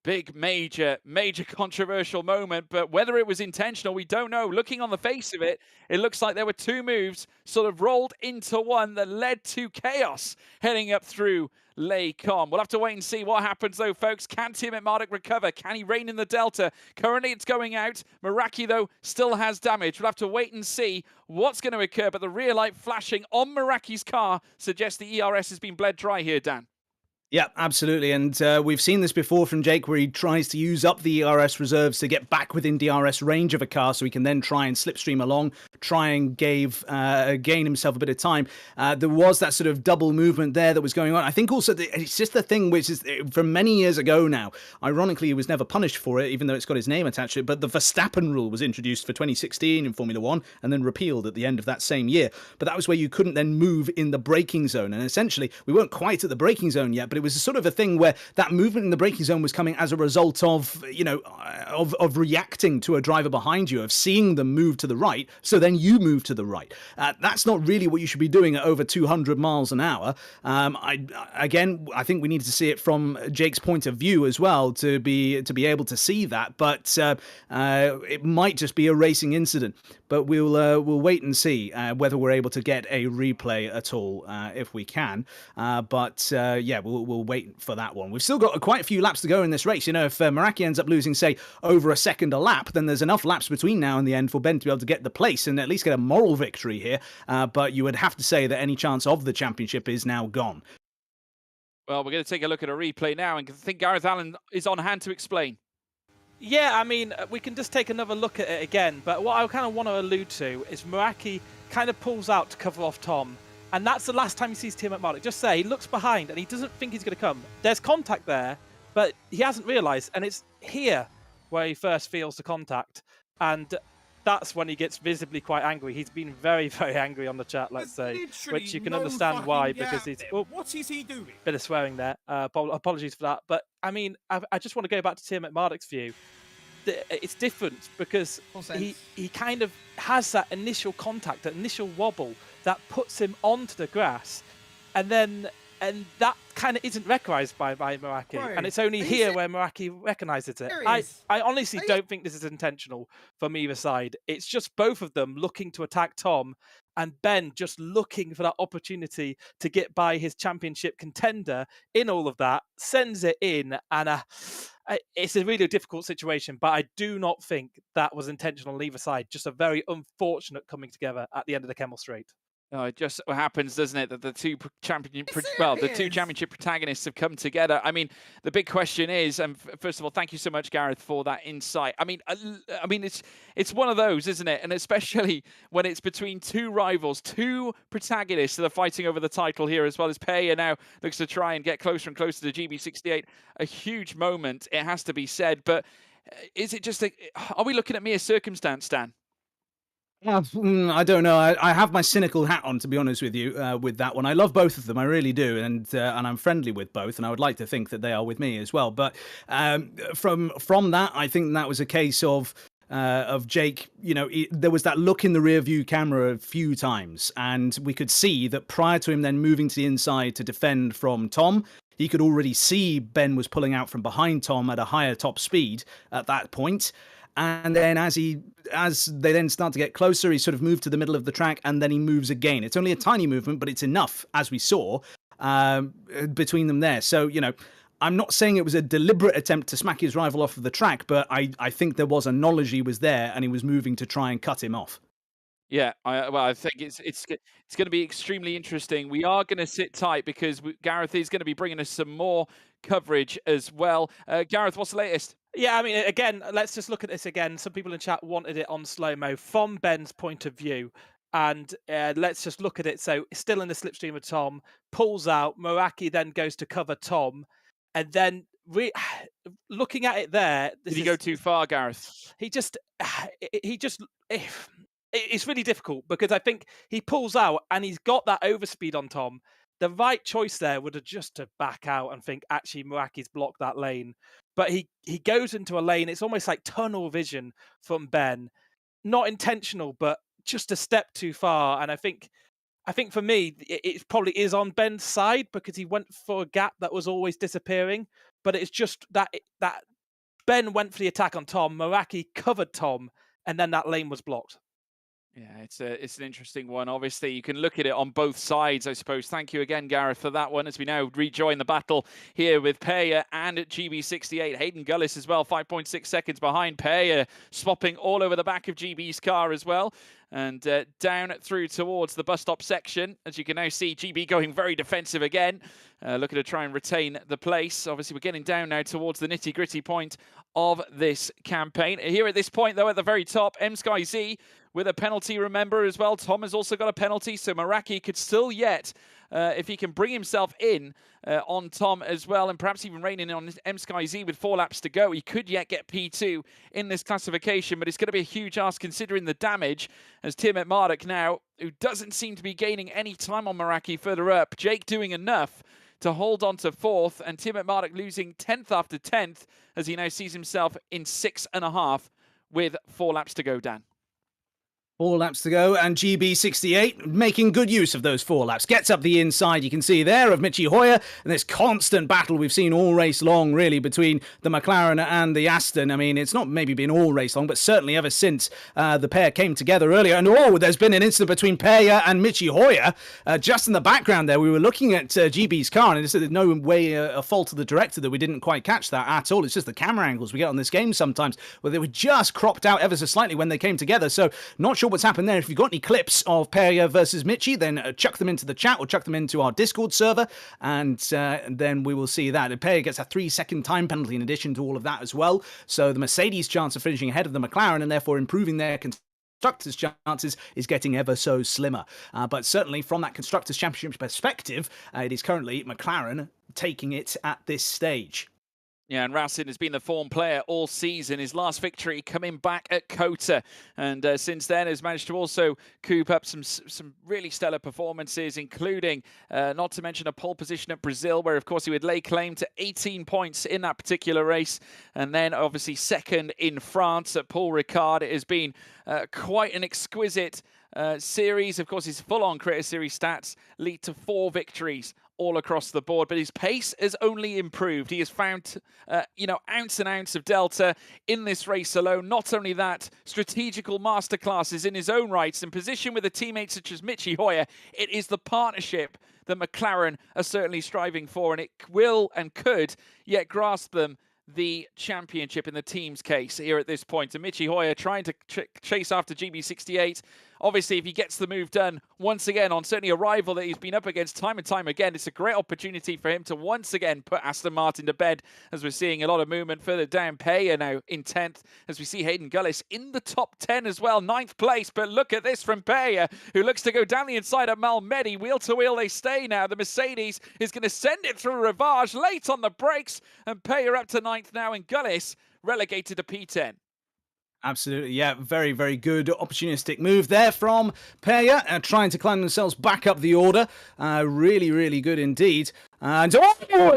Big, major controversial moment, but whether it was intentional, we don't know. Looking on the face of it, it looks like there were two moves sort of rolled into one that led to chaos heading up through Les Combes. We'll have to wait and see what happens, though, folks. Can Tim Marduk recover? Can he reign in the Delta? Currently, it's going out. Meraki, though, still has damage. We'll have to wait and see what's going to occur, but the rear light flashing on Meraki's car suggests the ERS has been bled dry here, Dan. Yeah, absolutely. And we've seen this before from Jake, where he tries to use up the ERS reserves to get back within DRS range of a car so he can then try and slipstream along, try and gain himself a bit of time. There was that sort of double movement there that was going on. I think also it's just the thing which is from many years ago now. Ironically, he was never punished for it, even though it's got his name attached to it. But the Verstappen rule was introduced for 2016 in Formula One and then repealed at the end of that same year. But that was where you couldn't then move in the braking zone. And essentially, we weren't quite at the braking zone yet, but it was sort of a thing where that movement in the braking zone was coming as a result of, of reacting to a driver behind you, of seeing them move to the right, so then you move to the right. That's not really what you should be doing at over 200 miles an hour. I think we need to see it from Jake's point of view as well to be able to see that, but it might just be a racing incident. But we'll wait and see whether we're able to get a replay at all if we can. We'll wait for that one. We've still got quite a few laps to go in this race. If Meraki ends up losing, say, over a second a lap, then there's enough laps between now and the end for Ben to be able to get the place and at least get a moral victory here. But you would have to say that any chance of the championship is now gone. Well, we're going to take a look at a replay now, and I think Gareth Allen is on hand to explain. Yeah, I mean, we can just take another look at it again, but what I kind of want to allude to is Meraki kind of pulls out to cover off Tom, and that's the last time he sees Tim Marduk. Just say, he looks behind, and he doesn't think he's going to come. There's contact there, but he hasn't realised, and it's here where he first feels the contact, and that's when he gets visibly quite angry. He's been very, very angry on the chat, let's say, which you can understand why, because he's... Oh, what is he doing? bit of swearing there. Apologies for that. But, I mean, I just want to go back to Tim Marduk's view. It's different because he kind of has that initial contact, that initial wobble that puts him onto the grass, and that kind of isn't recognised by Meraki, and it's only here where Meraki recognises it. I honestly don't think this is intentional from either side. It's just both of them looking to attack Tom, and Ben just looking for that opportunity to get by his championship contender. In all of that, sends it in, and it's a really difficult situation, but I do not think that was intentional on either side. Just a very unfortunate coming together at the end of the Kemmel Straight. It just so happens, doesn't it, that the two championship protagonists have come together. I mean, the big question is, and first of all, thank you so much, Gareth, for that insight. I mean, it's one of those, isn't it? And especially when it's between two rivals, two protagonists that are fighting over the title here, as well as Peya now looks to try and get closer and closer to GB68. A huge moment, it has to be said. But is it just are we looking at mere circumstance, Dan? I don't know. I have my cynical hat on, to be honest with you, with that one. I love both of them, I really do, and I'm friendly with both, and I would like to think that they are with me as well. But from that, I think that was a case of Jake. There was that look in the rear view camera a few times, and we could see that prior to him then moving to the inside to defend from Tom, he could already see Ben was pulling out from behind Tom at a higher top speed at that point. And then as they then start to get closer, he sort of moved to the middle of the track, and then he moves again. It's only a tiny movement, but it's enough, as we saw, between them there. So, I'm not saying it was a deliberate attempt to smack his rival off of the track, but I think there was a knowledge he was there, and he was moving to try and cut him off. Yeah, I think it's going to be extremely interesting. We are going to sit tight because Gareth is going to be bringing us some more coverage as well. Gareth, what's the latest? Yeah, I mean, again, let's just look at this again. Some people in chat wanted it on slow-mo from Ben's point of view. And let's just look at it. So still in the slipstream of Tom, pulls out. Meraki then goes to cover Tom. And then looking at it there... Did he go too far, Gareth? It's really difficult because I think he pulls out and he's got that overspeed on Tom. The right choice there would have just to back out and think, actually, Meraki's blocked that lane. But he goes into a lane. It's almost like tunnel vision from Ben. Not intentional, but just a step too far. And I think for me, it probably is on Ben's side because he went for a gap that was always disappearing. But it's just that Ben went for the attack on Tom. Meraki covered Tom, and then that lane was blocked. Yeah, it's an interesting one. Obviously, you can look at it on both sides, I suppose. Thank you again, Gareth, for that one, as we now rejoin the battle here with Peya and GB68. Hayden Gullis as well, 5.6 seconds behind Peya, swapping all over the back of GB's car as well. And down through towards the bus stop section, as you can now see, GB going very defensive again, looking to try and retain the place. Obviously, we're getting down now towards the nitty-gritty point of this campaign. Here at this point, though, at the very top, MSkyZ with a penalty, remember, as well. Tom has also got a penalty, so Meraki could still yet, if he can bring himself in on Tom as well, and perhaps even rein in on MSkyZ with 4 laps to go, he could yet get P2 in this classification, but it's going to be a huge ask considering the damage, as Tim at Marduk now, who doesn't seem to be gaining any time on Meraki further up. Jake doing enough to hold on to 4th, and Tim at Marduk losing 10th after 10th, as he now sees himself in 6.5 with 4 laps to go, Dan. 4 laps to go, and GB68 making good use of those 4 laps. Gets up the inside, you can see there, of Michi Hoyer, and this constant battle we've seen all race long, really, between the McLaren and the Aston. I mean, it's not maybe been all race long, but certainly ever since the pair came together earlier. And there's been an incident between Peya and Michi Hoyer. Just in the background there, we were looking at GB's car, and there's no way a fault of the director that we didn't quite catch that at all. It's just the camera angles we get on this game sometimes, where they were just cropped out ever so slightly when they came together. So, not sure what's happened there. If you've got any clips of Peya versus Michi, then chuck them into the chat or chuck them into our Discord server, and then we will see that. And Peya gets a 3-second time penalty in addition to all of that as well. So the Mercedes' chance of finishing ahead of the McLaren and therefore improving their Constructors' chances is getting ever so slimmer. But certainly from that Constructors' Championship perspective, it is currently McLaren taking it at this stage. Yeah, and Racing has been the form player all season. His last victory coming back at Kota, and since then has managed to also coop up some really stellar performances, including, not to mention, a pole position at Brazil, where of course he would lay claim to 18 points in that particular race, and then obviously second in France at Paul Ricard. It has been quite an exquisite series. Of course, his full-on Creator Series stats lead to 4 victories all across the board, but his pace has only improved. He has found, ounce and ounce of delta in this race alone. Not only that, strategical masterclasses in his own rights, and position with a teammate such as Michi Hoyer. It is the partnership that McLaren are certainly striving for, and it will and could yet grasp them the championship in the team's case here at this point. And Michi Hoyer trying to chase after GB68. Obviously, if he gets the move done once again on certainly a rival that he's been up against time and time again, it's a great opportunity for him to once again put Aston Martin to bed, as we're seeing a lot of movement further down. Peya now in 10th, as we see Hayden Gullis in the top 10 as well, 9th place. But look at this from Peya, who looks to go down the inside of Malmedy. Wheel to wheel they stay now. The Mercedes is going to send it through Rivage, late on the brakes, and Peya up to 9th now, and Gullis relegated to P10. Absolutely, yeah. Very, very good opportunistic move there from Peya, trying to climb themselves back up the order. Really, really good indeed. And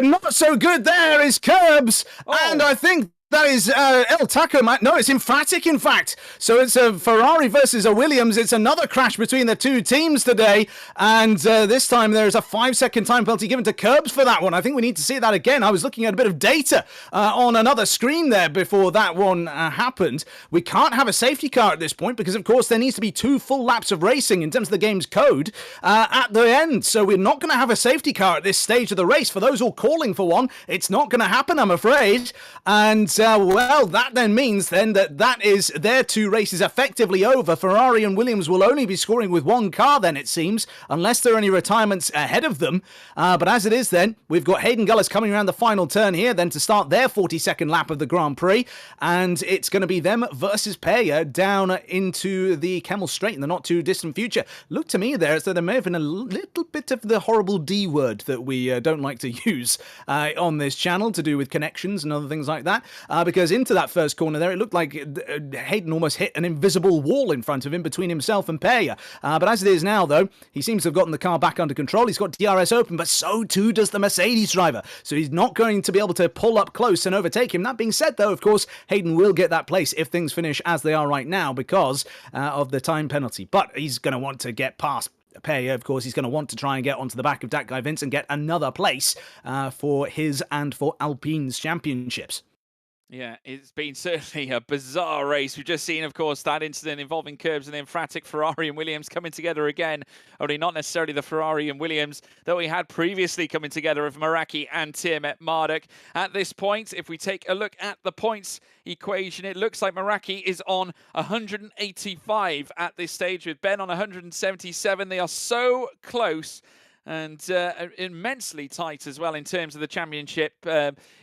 not so good there is Curbs. And I think that is El Taco Man. No, it's Emphatic, in fact. So it's a Ferrari versus a Williams. It's another crash between the two teams today. And this time there is a 5-second time penalty given to Curbs for that one. I think we need to see that again. I was looking at a bit of data on another screen there before that one happened. We can't have a safety car at this point because, of course, there needs to be 2 full laps of racing in terms of the game's code at the end. So we're not going to have a safety car at this stage of the race. For those all calling for one, it's not going to happen, I'm afraid. And well, that then means then that is their 2 races effectively over. Ferrari and Williams will only be scoring with 1 car then, it seems, unless there are any retirements ahead of them. But as it is then, we've got Hayden Gullis coming around the final turn here then to start their 42nd lap of the Grand Prix. And it's going to be them versus Peya down into the Kemmel Straight in the not too distant future. Look to me there as though there may have been a little bit of the horrible D word that we don't like to use on this channel to do with connections and other things like that. Because into that first corner there, it looked like Hayden almost hit an invisible wall in front of him between himself and Peya. But as it is now, though, he seems to have gotten the car back under control. He's got DRS open, but so too does the Mercedes driver. So he's not going to be able to pull up close and overtake him. That being said, though, of course, Hayden will get that place if things finish as they are right now because of the time penalty. But he's going to want to get past Peya. Of course, he's going to want to try and get onto the back of that guy Vince and get another place for his and for Alpine's championships. Yeah, it's been certainly a bizarre race. We've just seen, of course, that incident involving Curbs and the Emphatic Ferrari and Williams coming together again. Only not necessarily the Ferrari and Williams that we had previously coming together of Meraki and Tiamat Marduk. At this point, if we take a look at the points equation, it looks like Meraki is on 185 at this stage with Ben on 177. They are so close. And immensely tight as well in terms of the championship.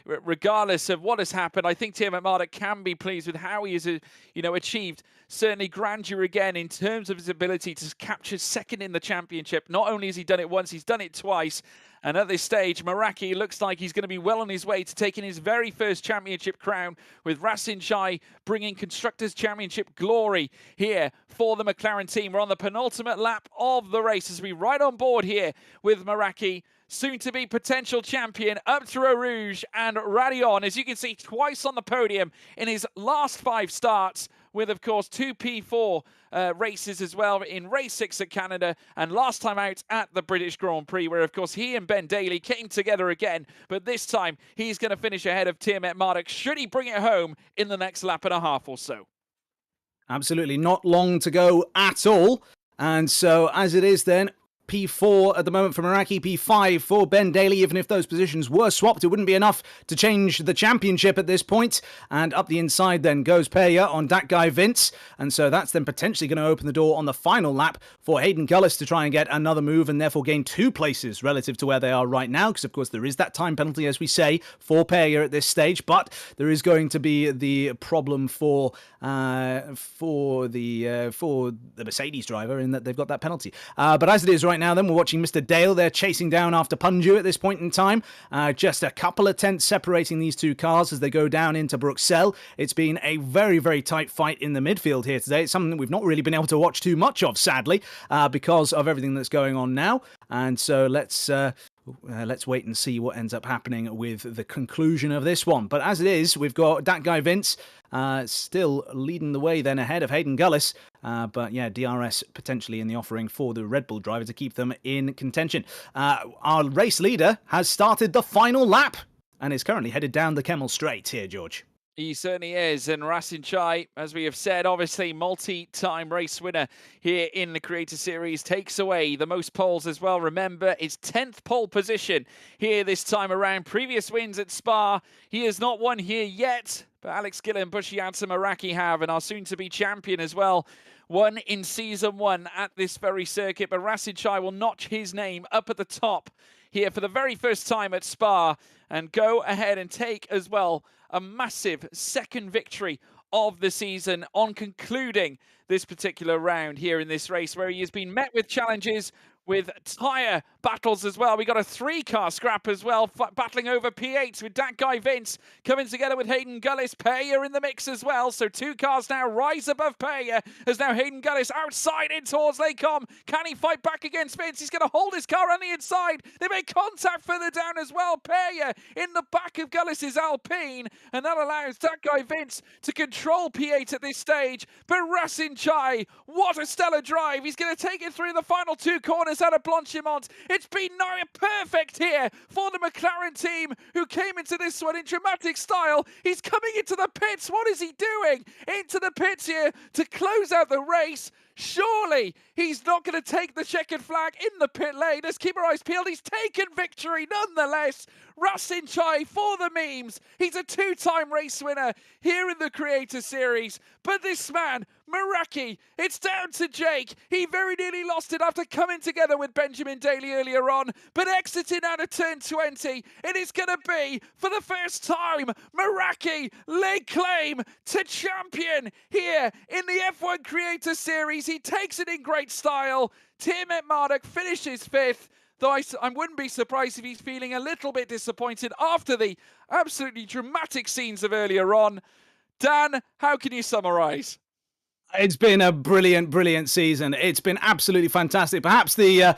Regardless of what has happened, I think Tiamat Marduk can be pleased with how he has, achieved certainly grandeur again in terms of his ability to capture second in the championship. Not only has he done it once, he's done it twice. And at this stage, Meraki looks like he's going to be well on his way to taking his very first championship crown, with Rasin Shai bringing Constructors' Championship glory here for the McLaren team. We're on the penultimate lap of the race as we ride on board here with Meraki, soon-to-be potential champion, up to Eau Rouge and Radion, as you can see, twice on the podium in his last 5 starts, with, of course, 2 P4 races as well in race 6 at Canada, and last time out at the British Grand Prix, where, of course, he and Ben Daly came together again, but this time he's going to finish ahead of Tiamat Marduk, should he bring it home in the next lap and a half or so. Absolutely not long to go at all. And so, as it is then, P4 at the moment for Meraki, P5 for Ben Daly. Even if those positions were swapped, it wouldn't be enough to change the championship at this point. And up the inside then goes Peya on that guy Vince. And so that's then potentially going to open the door on the final lap for Hayden Gullis to try and get another move and therefore gain 2 places relative to where they are right now. Because of course there is that time penalty, as we say, for Peya at this stage. But there is going to be the problem for the Mercedes driver in that they've got that penalty. But as it is right now, then we're watching Mr. Dale. They're chasing down after Punju at this point in time. Just a couple of tenths separating these 2 cars as they go down into Bruxelles. It's been a very, very tight fight in the midfield here today. It's something that we've not really been able to watch too much of, sadly, because of everything that's going on now. And so let's wait and see what ends up happening with the conclusion of this one. But as it is, we've got that guy Vince still leading the way then ahead of Hayden Gullis. But yeah, DRS potentially in the offering for the Red Bull driver to keep them in contention. Our race leader has started the final lap and is currently headed down the Kemmel Straight here, George. He certainly is. And Rasin Shai, as we have said, obviously multi-time race winner here in the Creator Series, takes away the most poles as well. Remember, it's 10th pole position here this time around. Previous wins at Spa. He has not won here yet, but Alex Gillen, Bushiansa Meraki have, and our soon-to-be champion as well, won in Season 1 at this very circuit. But Rasin Shai will notch his name up at the top here for the very first time at Spa and go ahead and take as well a massive second victory of the season on concluding this particular round here in this race, where he has been met with challenges with tyre battles as well. We got a 3-car scrap as well, battling over P8 with that guy Vince coming together with Hayden Gullis. Peya in the mix as well. So 2 cars now rise above Peya as now Hayden Gullis outside in towards Lecom. Can he fight back against Vince? He's going to hold his car on the inside. They make contact further down as well. Peya in the back of Gullis's Alpine, and that allows that guy Vince to control P8 at this stage. But Racing Chai, what a stellar drive. He's going to take it through the final 2 corners out of Blanchimont. It's been perfect here for the McLaren team, who came into this one in dramatic style. He's coming into the pits. What is he doing? Into the pits here to close out the race. Surely he's not going to take the checkered flag in the pit lane. Let's keep our eyes peeled. He's taken victory nonetheless. Racing Chai for the memes. He's a 2-time race winner here in the Creator Series. But this man, Meraki, it's down to Jake. He very nearly lost it after coming together with Benjamin Daly earlier on, but exiting out of turn 20. It is going to be, for the first time, Meraki leg claim to champion here in the F1 Creator Series. He takes it in great style. Tiermet Marduk finishes 5th. Though I wouldn't be surprised if he's feeling a little bit disappointed after the absolutely dramatic scenes of earlier on. Dan, how can you summarise? It's been a brilliant, brilliant season. It's been absolutely fantastic. Perhaps the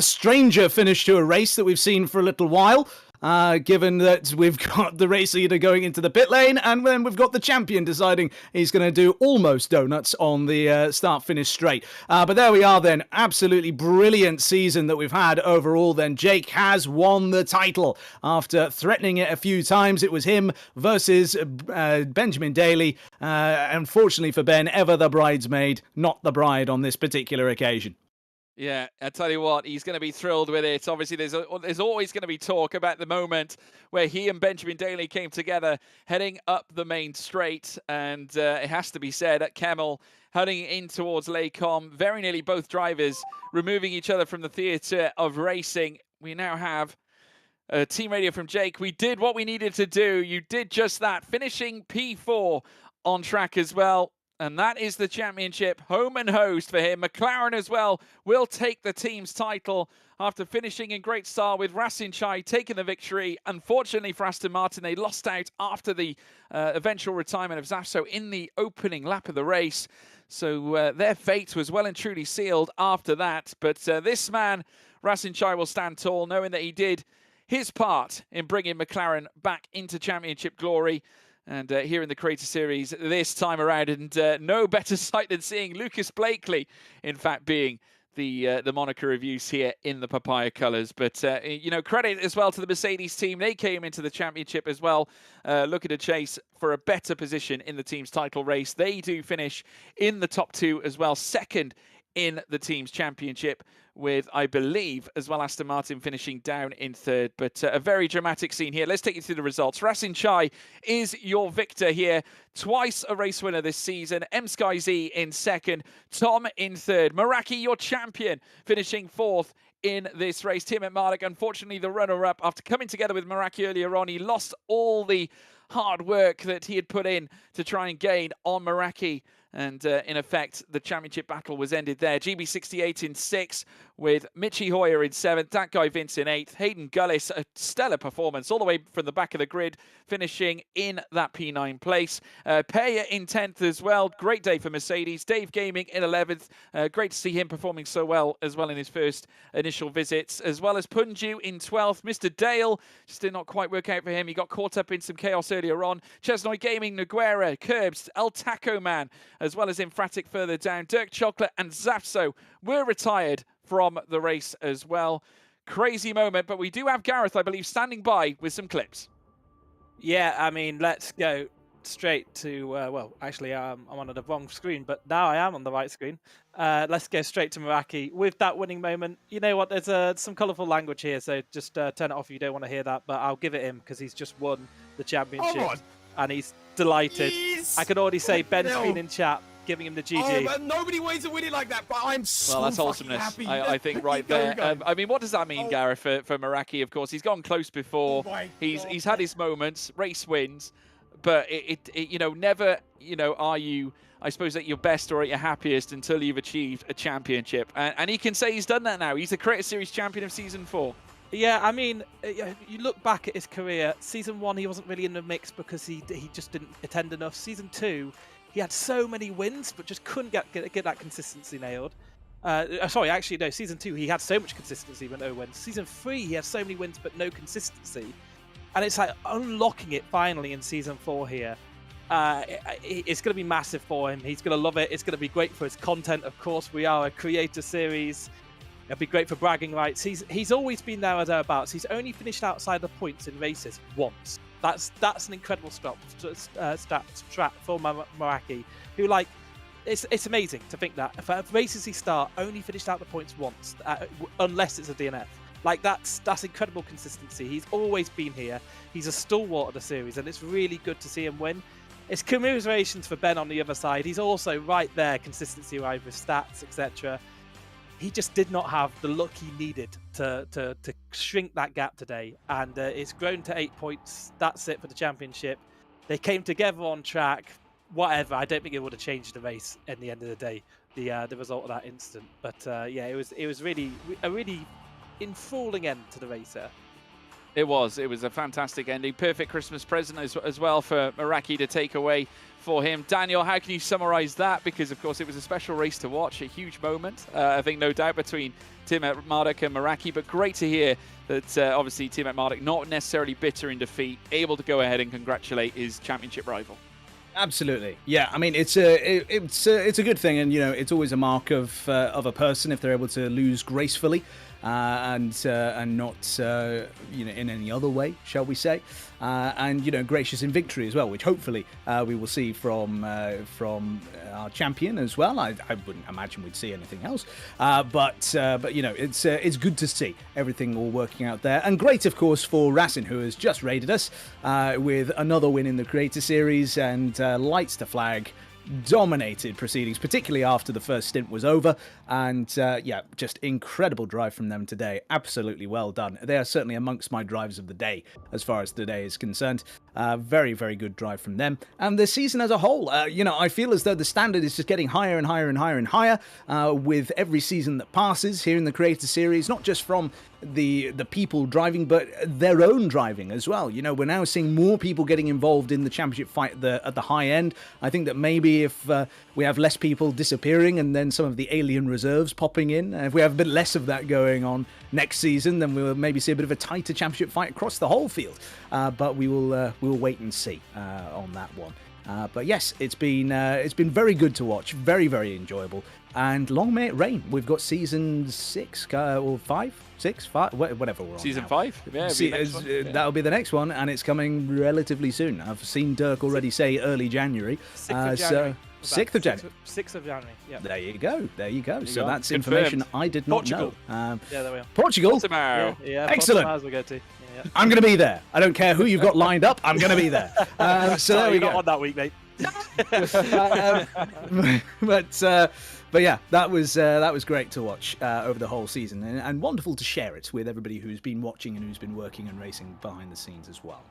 stranger finish to a race that we've seen for a little while. Given that we've got the race leader going into the pit lane, and then we've got the champion deciding he's going to do almost donuts on the start-finish straight. But there we are then. Absolutely brilliant season that we've had overall then. Jake has won the title after threatening it a few times. It was him versus Benjamin Daly. Unfortunately for Ben, ever the bridesmaid, not the bride on this particular occasion. Yeah, I tell you what, he's going to be thrilled with it. Obviously, there's always going to be talk about the moment where he and Benjamin Daly came together heading up the main straight. And it has to be said, at Kemmel, heading in towards Lecom, very nearly both drivers removing each other from the theatre of racing. We now have team radio from Jake. We did what we needed to do. You did just that, finishing P4 on track as well. And that is the championship, home and host for him. McLaren as well will take the team's title after finishing in great style with Racing Chai taking the victory. Unfortunately for Aston Martin, they lost out after the eventual retirement of Zafso in the opening lap of the race. So their fate was well and truly sealed after that. But this man, Racing Chai, will stand tall, knowing that he did his part in bringing McLaren back into championship glory. And here in the Creator Series this time around, and no better sight than seeing Lucas Blakely, in fact, being the moniker of use here in the papaya colours. But, credit as well to the Mercedes team. They came into the championship as well, looking to chase for a better position in the team's title race. They do finish in the top 2 as well, second in the team's championship, with, I believe, as well, Aston Martin finishing down in 3rd. But a very dramatic scene here. Let's take you through the results. Racing Chai is your victor here. Twice a race winner this season. M-Sky Z in 2nd. Tom in 3rd. Meraki, your champion, finishing 4th in this race. Tiermet Marduk, unfortunately, the runner-up. After coming together with Meraki earlier on, he lost all the hard work that he had put in to try and gain on Meraki. And in effect, the championship battle was ended there. GB68 in 6th, with Mitchie Hoyer in 7th. That guy Vince in 8th. Hayden Gullis, a stellar performance all the way from the back of the grid, finishing in that P9 place. Peya in 10th as well. Great day for Mercedes. Dave Gaming in 11th. Great to see him performing so well as well in his first initial visits. As well as Punju in 12th. Mr. Dale just did not quite work out for him. He got caught up in some chaos earlier on. Chesnoy Gaming, Noguera, Curbs, El Taco Man, as well as Infratic further down. Dirk Chocolate and Zafso were retired from the race as well. Crazy moment, but we do have Gareth, I believe, standing by with some clips. Yeah, I mean, let's go straight to, well, actually, I'm on the wrong screen, but now I am on the right screen. Let's go straight to Meraki with that winning moment. You know what, there's some colourful language here, so just turn it off if you don't want to hear that, but I'll give it him because he's just won the championship. And he's delighted. I can already say Ben's been in chat giving him the GG. Oh, but nobody wins a winning like that, but I'm so well, that's awesomeness, happy. I think, right there. I mean, what does that mean, Gareth, for Meraki? Of course, he's gone close before. He's had his moments, race wins, but it never, are you I suppose, at your best or at your happiest until you've achieved a championship. And he can say he's done that now. He's the Creator Series champion of Season 4. Yeah, I mean, you look back at his career. Season 1, he wasn't really in the mix because he just didn't attend enough. Season 2, he had so many wins, but just couldn't get that consistency nailed. Sorry, actually, no. Season 2, he had so much consistency but no wins. Season 3, he had so many wins but no consistency. And it's like unlocking it finally in Season 4 here. It's going to be massive for him. He's going to love it. It's going to be great for his content, of course. We are a creator series. It'll be great for bragging rights. He's always been there or thereabouts. He's only finished outside the points in races once. That's an incredible stat for Meraki, who, like, it's amazing to think that for races he start only finished out the points once, unless it's a DNF. Like, that's incredible consistency. He's always been here. He's a stalwart of the series, and it's really good to see him win. It's commiserations for Ben on the other side. He's also right there, consistency-wise with stats, etc. He just did not have the luck he needed to shrink that gap today, and it's grown to 8 points. That's it for the championship. They came together on track. Whatever, I don't think it would have changed the race at the end of the day, the result of that incident. But yeah, it was really a really enthralling end to the race there. It was a fantastic ending. Perfect Christmas present as well for Meraki to take away for him. Daniel, how can you summarise that? Because, of course, it was a special race to watch, a huge moment, I think, no doubt, between Team at Marduk and Meraki. But great to hear that, obviously, Team at Marduk not necessarily bitter in defeat, able to go ahead and congratulate his championship rival. Absolutely, yeah. I mean, it's a good thing, and you know, it's always a mark of a person if they're able to lose gracefully, and not you know, in any other way, shall we say, and you know, gracious in victory as well, which hopefully we will see from our champion as well. I wouldn't imagine we'd see anything else, but you know, it's good to see everything all working out there, and great, of course, for Racing, who has just raided us with another win in the Creator Series, and lights to flag dominated proceedings, particularly after the first stint was over, and yeah, just incredible drive from them today. Absolutely well done. They are certainly amongst my drives of the day as far as today is concerned. Very, very good drive from them, and the season as a whole, you know, I feel as though the standard is just getting higher and higher and higher and higher with every season that passes here in the Creator Series, not just from the people driving, but their own driving as well. You know, we're now seeing more people getting involved in the championship fight at the high end. I think that maybe if we have less people disappearing and then some of the alien reserves popping in, if we have a bit less of that going on next season, then we'll maybe see a bit of a tighter championship fight across the whole field. But we will wait and see on that one. But yes, it's been very good to watch, very, very enjoyable, and long may it rain. We've got season 6 or 5, 6, 5, whatever we're on. Season now. 5, yeah, That'll be the next one, and it's coming relatively soon. I've seen Dirk already say early January. 6th of January. 6th of January. 6th of January. Yeah. There you go. So go. that's Confirmed. information I did not Portugal. know. Yeah, there we are. Portugal. Tomorrow. Yeah, Excellent. Portugal we'll go to. Yeah. I'm going to be there. I don't care who you've got lined up. I'm going to be there. So there we You're go. not on that week, mate. But yeah, that was great to watch over the whole season, and wonderful to share it with everybody who's been watching and who's been working and racing behind the scenes as well.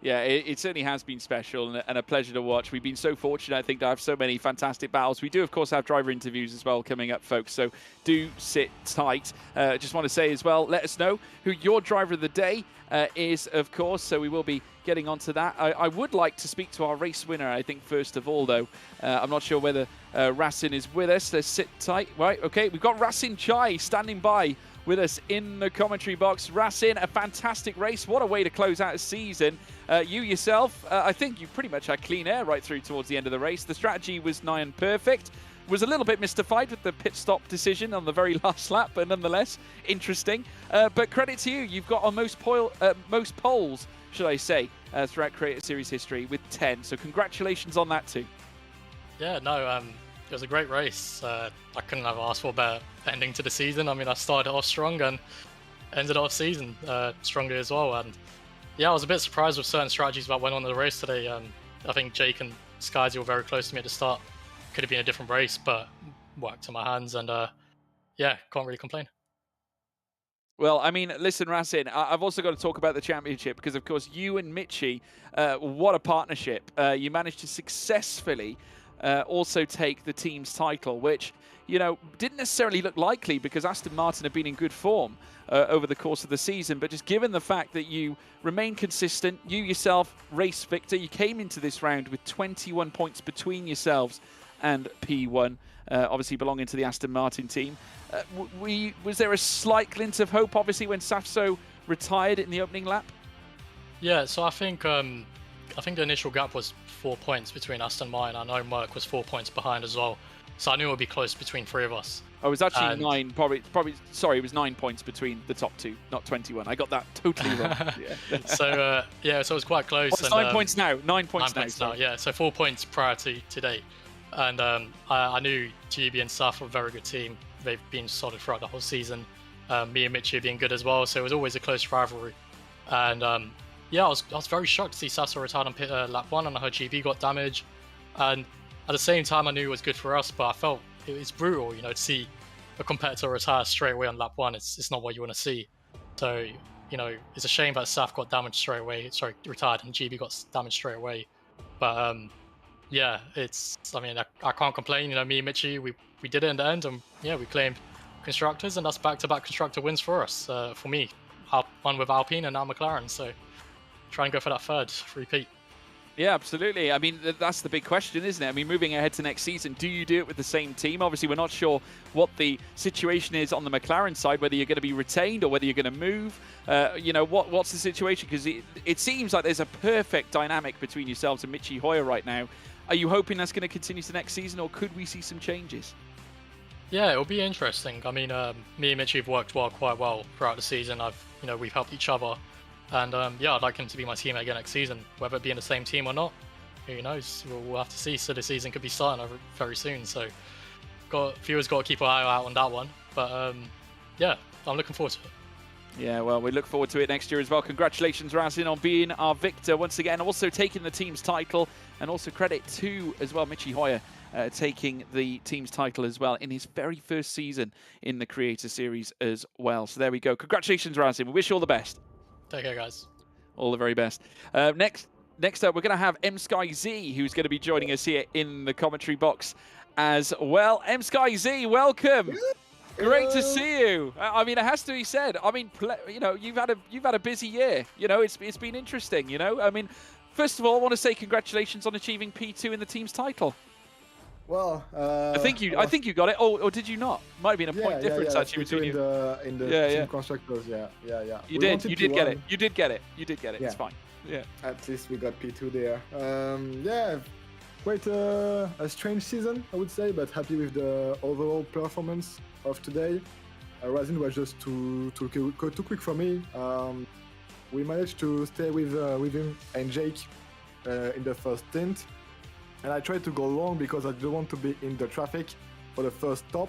Yeah, it certainly has been special and a pleasure to watch. We've been so fortunate, I think, to have so many fantastic battles. We do, of course, have driver interviews as well coming up, folks, so do sit tight. Just want to say as well, let us know who your driver of the day is, of course, so we will be getting onto that. I would like to speak to our race winner, I think, first of all, though. I'm not sure whether Racing is with us. Let's sit tight. Right, okay, we've got Racing Chai standing by with us in the commentary box. Racing, a fantastic race. What a way to close out a season. You yourself, I think you pretty much had clean air right through towards the end of the race. The strategy was nigh and perfect. Was a little bit mystified with the pit stop decision on the very last lap, but nonetheless, interesting. But credit to you. You've got our most poles, should I say, throughout Creator Series history with 10. So congratulations on that too. Yeah, no, it was a great race. I couldn't have asked for a better ending to the season. I mean, I started off strong and ended off season strongly as well. And yeah, I was a bit surprised with certain strategies that went on in the race today. I think Jake and Skies were very close to me at the start. Could have been a different race, but worked to my hands, and yeah, can't really complain. Well, I mean, listen, Racing, I've also got to talk about the championship because, of course, you and Mitchie, what a partnership. You managed to successfully also take the team's title, which, you know, didn't necessarily look likely because Aston Martin have been in good form over the course of the season. But just given the fact that you remain consistent, you yourself, race victor, you came into this round with 21 points between yourselves and P1, obviously belonging to the Aston Martin team. Was there a slight glint of hope, obviously, when Safso retired in the opening lap? Yeah, so I think the initial gap was 4 points between Aston Martin. I know Merc was 4 points behind as well, so I knew it would be close between 3 of us. Oh, it was actually 9, probably. Sorry, it was 9 points between the top 2, not 21. I got that totally wrong. So so it was quite close. It's 9 points now. 9 points now. Yeah, so 4 points prior to today. And I knew GB and Saf were a very good team. They've been solid throughout the whole season. Me and Mitchie have been good as well, so it was always a close rivalry. And I was very shocked to see Safso retired on lap 1, and I heard GB got damage. And at the same time, I knew it was good for us, but I felt it's brutal, you know, to see a competitor retire straight away on lap 1. It's not what you want to see. So, you know, it's a shame that Saf got damaged straight away. Sorry, retired, and GB got damaged straight away. But I can't complain. You know, me and Mitchie, we did it in the end, and we claimed constructors, and that's back-to-back constructor wins for us. For me, one with Alpine and now McLaren. So try and go for that third repeat. Yeah, absolutely. I mean, that's the big question, isn't it? I mean, moving ahead to next season, do you do it with the same team? Obviously, we're not sure what the situation is on the McLaren side, whether you're going to be retained or whether you're going to move. What's the situation? Because it seems like there's a perfect dynamic between yourselves and Michi Hoyer right now. Are you hoping that's going to continue to next season, or could we see some changes? Yeah, it'll be interesting. I mean, me and Mitchie have worked quite well throughout the season. We've helped each other. And I'd like him to be my teammate again next season, whether it be in the same team or not. Who knows? We'll have to see. So the season could be starting very soon. So viewers got to keep an eye out on that one. But I'm looking forward to it. Yeah, well, we look forward to it next year as well. Congratulations, Razin, on being our victor once again, also taking the team's title, and also credit to, as well, Michi Hoyer taking the team's title as well in his very first season in the Creator Series as well. So there we go. Congratulations, Razin. We wish you all the best. Take care, guys. All the very best. Next up, we're going to have M Sky Z, who's going to be joining us here in the commentary box as well. M Sky Z, welcome. Great to see you. I mean, it has to be said. I mean, you've had a busy year. You know, it's been interesting. You know, I mean, first of all, I want to say congratulations on achieving P2 in the team's title. Well, I think you got it. Or did you not? Might have been a point difference actually between you. In the team constructors. Yeah. You did get it. You did get it. Yeah. It's fine. Yeah. At least we got P2 there. Quite a strange season, I would say, but happy with the overall performance of today. Razin was just too quick for me. We managed to stay with him and Jake in the first stint. And I tried to go long because I didn't want to be in the traffic for the first stop,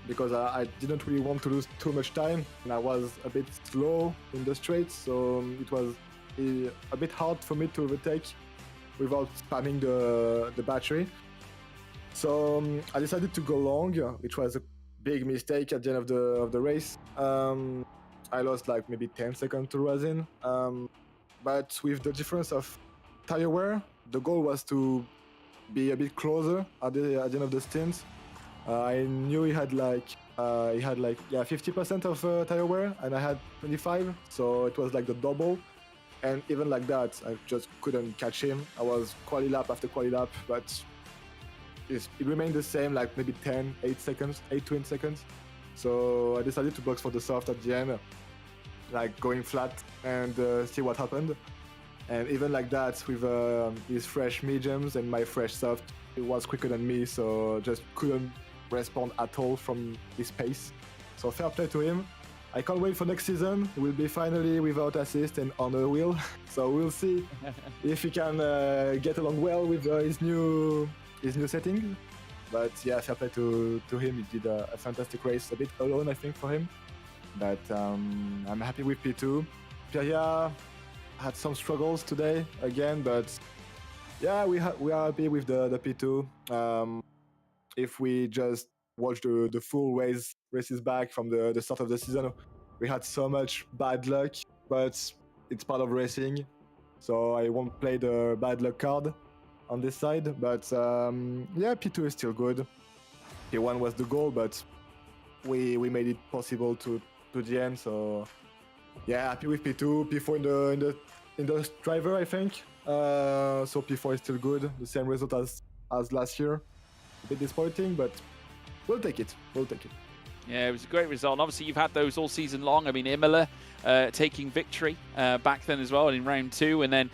because I didn't really want to lose too much time, and I was a bit slow in the straights, so it was a bit hard for me to overtake without spamming the battery. So I decided to go long, which was a big mistake at the end of the race. I lost like maybe 10 seconds to Razin, but with the difference of tire wear, the goal was to be a bit closer at the end of the stint. I knew he had 50% of tire wear, and I had 25, so it was like the double. And even like that, I just couldn't catch him. I was quali lap after quali lap, but it remained the same, like maybe 8 to 8 seconds. So I decided to box for the soft at the end, like going flat and see what happened. And even like that, with his fresh mediums and my fresh soft, he was quicker than me, so just couldn't respond at all from his pace. So fair play to him. I can't wait for next season. He will be finally without assist and on a wheel. So we'll see if he can get along well with his new setting. But yeah, fair play to him. He did a fantastic race, a bit alone, I think, for him. But I'm happy with P2. Pierre had some struggles today again, but yeah, we are happy with the P2. If we just watch the full races back from the start of the season, we had so much bad luck, but it's part of racing, so I won't play the bad luck card. on this side. But yeah, P2 is still good. P1 was the goal, but we made it possible to the end. So yeah, happy with P2. P4 in the driver, I think. So P4 is still good. The same result as last year. A bit disappointing, but we'll take it. We'll take it. Yeah, it was a great result. And obviously, you've had those all season long. I mean, Imola taking victory back then as well in round 2, and then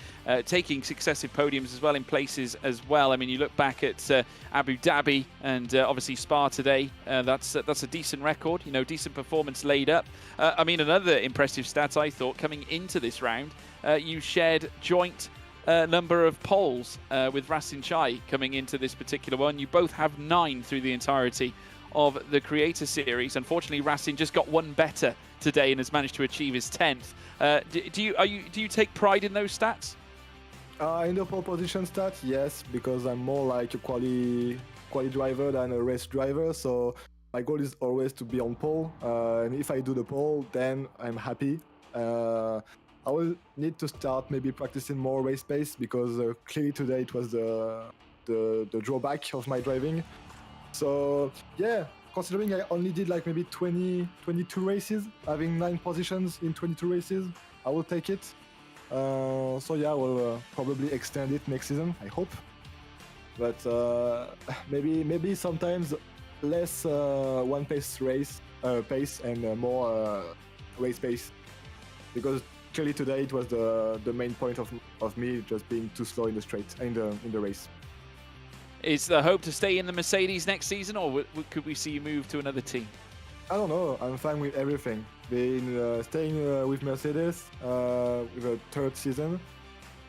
taking successive podiums as well in places as well. I mean, you look back at Abu Dhabi and obviously Spa today. That's a decent record, you know, decent performance laid up. I mean, another impressive stat I thought coming into this round, you shared joint number of poles with Racing Chai coming into this particular one. You both have 9 through the entirety of the Creator Series. Unfortunately, Racing just got one better today and has managed to achieve his 10th. Do you take pride in those stats? In the pole position stat, yes, because I'm more like a quali driver than a race driver. So my goal is always to be on pole. And if I do the pole, then I'm happy. I will need to start maybe practicing more race pace because clearly today it was the drawback of my driving. So yeah, considering I only did like maybe 22 races, having 9 positions in 22 races, I will take it. So yeah, we'll probably extend it next season, I hope. But maybe sometimes less one pace race pace and more race pace, because clearly today it was the main point of me just being too slow in the straight in the race. Is the hope to stay in the Mercedes next season, or could we see you move to another team? I don't know. I'm fine with everything. Staying with Mercedes with a 3rd season,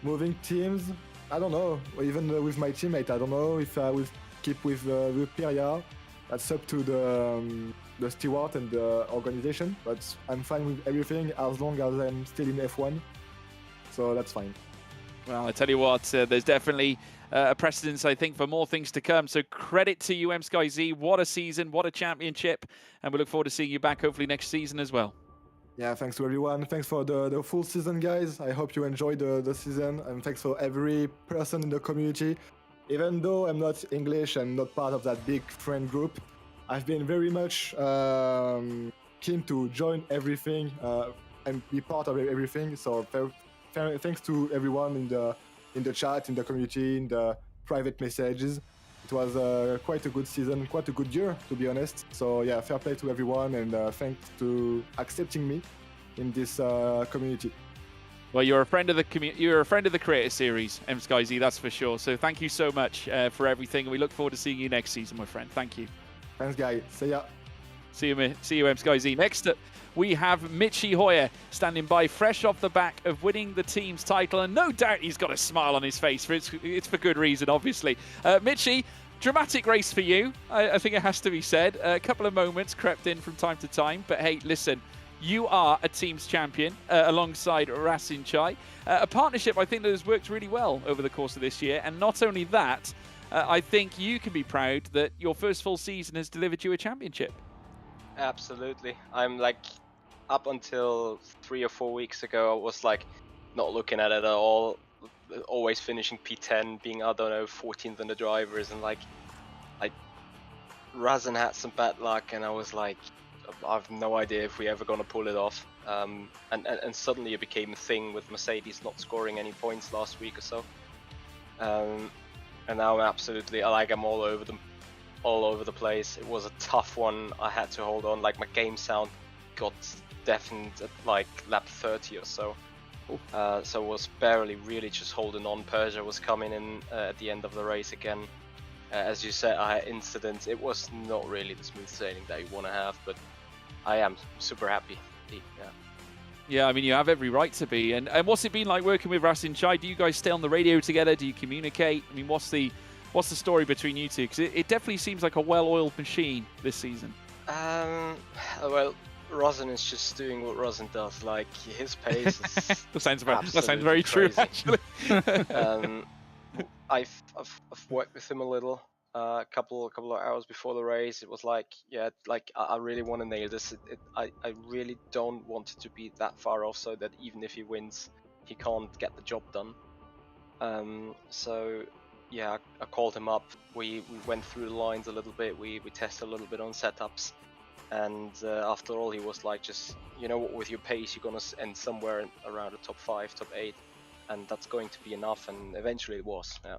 moving teams. I don't know. Even with my teammate, I don't know if I will keep with Piria. That's up to the steward and the organization. But I'm fine with everything as long as I'm still in F1. So that's fine. Well, I tell you what, there's definitely a precedence, I think, for more things to come. So credit to you, Sky Z. What a season, what a championship. And we look forward to seeing you back hopefully next season as well. Yeah, thanks to everyone. Thanks for the full season, guys. I hope you enjoyed the season. And thanks for every person in the community. Even though I'm not English and not part of that big friend group, I've been very much keen to join everything and be part of everything. So thanks to everyone in the chat, in the community, in the private messages. It was quite a good season, quite a good year, to be honest. So yeah, fair play to everyone, and thanks to accepting me in this community. Well, you're a friend of the You're a friend of the Creator Series, Sky Z, that's for sure. So thank you so much for everything, and we look forward to seeing you next season, my friend. Thank you. Thanks, guys. See ya. See you, Sky Z. Next up, we have Mitchie Hoyer standing by, fresh off the back of winning the team's title, and no doubt he's got a smile on his face. It's for good reason, obviously. Mitchie, dramatic race for you, I think it has to be said. A couple of moments crept in from time to time, but hey, listen, you are a team's champion alongside Racing Chai. A partnership I think that has worked really well over the course of this year, and not only that, I think you can be proud that your first full season has delivered you a championship. Absolutely. I'm like, up until 3 or 4 weeks ago, I was like not looking at it at all. Always finishing P10, being, I don't know, 14th in the drivers, and like Razan had some bad luck, and I was like, I've no idea if we're ever gonna pull it off. And suddenly it became a thing with Mercedes not scoring any points last week or so. And now I'm absolutely, I'm all over the place. It was a tough one. I had to hold on. Like, my game sound got deafened at like lap 30 or so. So was barely really just holding on. Persia was coming in at the end of the race again. As you said, I had incidents. It was not really the smooth sailing that you want to have, but I am super happy. Yeah, I mean, you have every right to be. And what's it been like working with Racing Chai? Do you guys stay on the radio together? Do you communicate? I mean, what's the story between you two? Because it definitely seems like a well-oiled machine this season. Well, Rosin is just doing what Rosin does. Like, his pace is that sounds very true, actually. I've worked with him a little. A couple of hours before the race, it was like, yeah, like I really want to nail this. I really don't want it to be that far off, so that even if he wins, he can't get the job done. So yeah, I called him up. We went through the lines a little bit. We tested a little bit on setups, and after all, he was like, just, you know, with your pace, you're gonna end somewhere around the top 5, top 8, and that's going to be enough. And eventually, it was. Yeah.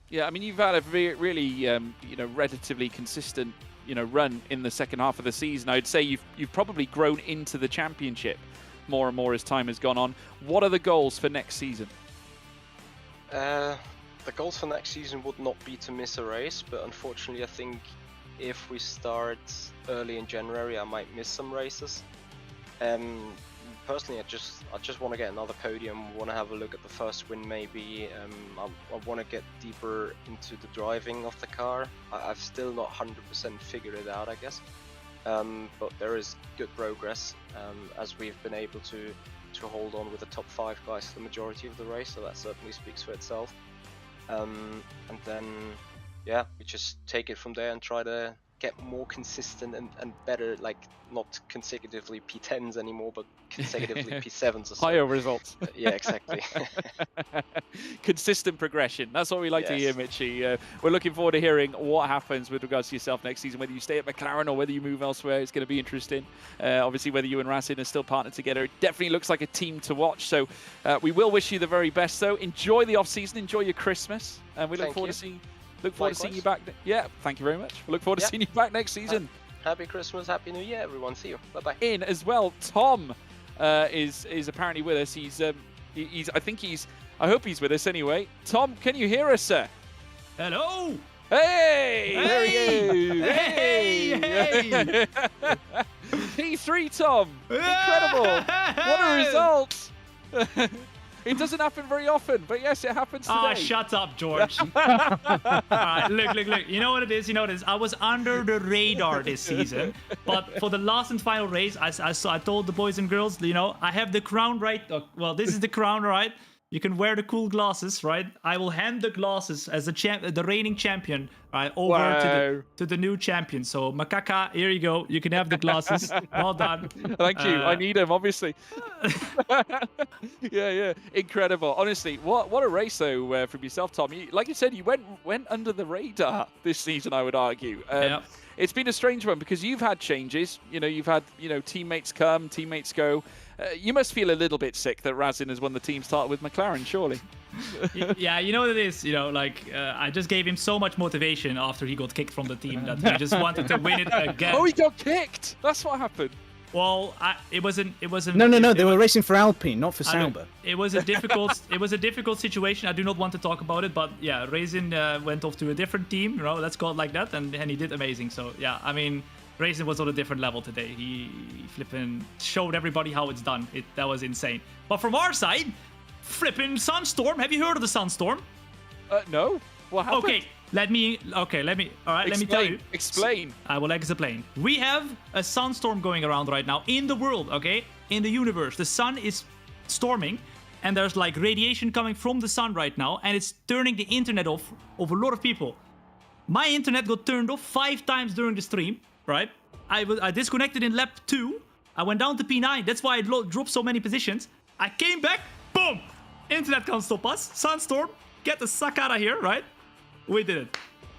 Yeah, I mean, you've had a really, you know, relatively consistent, you know, run in the second half of the season. I'd say you've probably grown into the championship more and more as time has gone on. What are the goals for next season? The goals for next season would not be to miss a race, but unfortunately, I think if we start early in January, I might miss some races. Personally, I just want to get another podium. Want to have a look at the first win, maybe. I want to get deeper into the driving of the car. I've still not 100% figured it out, I guess. But there is good progress, as we've been able to hold on with the top 5 guys for the majority of the race. So that certainly speaks for itself. And then, yeah, we just take it from there and try to get more consistent and better, like not consecutively P10s anymore, but consecutively P7s or so. Higher results. Yeah, exactly. Consistent progression. That's what we like to hear, Mitchie. We're looking forward to hearing what happens with regards to yourself next season, whether you stay at McLaren or whether you move elsewhere. It's going to be interesting. Obviously, whether you and Razin are still partnered together, it definitely looks like a team to watch. So we will wish you the very best, though. Enjoy the off-season. Enjoy your Christmas. And we look forward to seeing you back. Yeah, thank you very much. We look forward to seeing you back next season. Happy Christmas, Happy New Year, everyone. See you. Bye-bye. In as well, Tom is apparently with us. I hope he's with us anyway. Tom, can you hear us, sir? Hello. Hey! There he is! Hey! P3, Tom! Incredible! What a result! It doesn't happen very often, but yes, it happens today. Oh, shut up, George. All right, look. You know what it is? I was under the radar this season, but for the last and final race, I told the boys and girls, you know, I have the crown, right? Well, this is the crown, right? You can wear the cool glasses, right? I will hand the glasses as the reigning champion, right, over to the new champion. So, Makaka, here you go. You can have the glasses. Well done. Thank you. I need them, obviously. Yeah. Incredible. Honestly, what a race, though, from yourself, Tom. Like you said, you went under the radar this season, I would argue. It's been a strange one because you've had changes. You know, you've had, teammates come, teammates go. You must feel a little bit sick that Razin has won the team start with McLaren, surely. Yeah, you know what it is. I just gave him so much motivation after he got kicked from the team that he just wanted to win it again. Oh, he got kicked. That's what happened. Well, it wasn't. No. They were racing for Alpine, not for Sauber. It was a difficult situation. I do not want to talk about it, but yeah, Razin went off to a different team. Let's call it like that, and he did amazing. So yeah, I mean, Razin was on a different level today. He flipping showed everybody how it's done. That was insane. But from our side, flipping Sunstorm. Have you heard of the Sunstorm? No. What happened? Okay. Let me tell you. Explain. I will explain. We have a sunstorm going around right now in the world, okay? In the universe. The sun is storming, and there's like radiation coming from the sun right now, and it's turning the internet off of a lot of people. My internet got turned off 5 times during the stream, right? I disconnected in lap 2. I went down to P9. That's why I dropped so many positions. I came back. Boom! Internet can't stop us. Sunstorm. Get the suck out of here, right? We did it.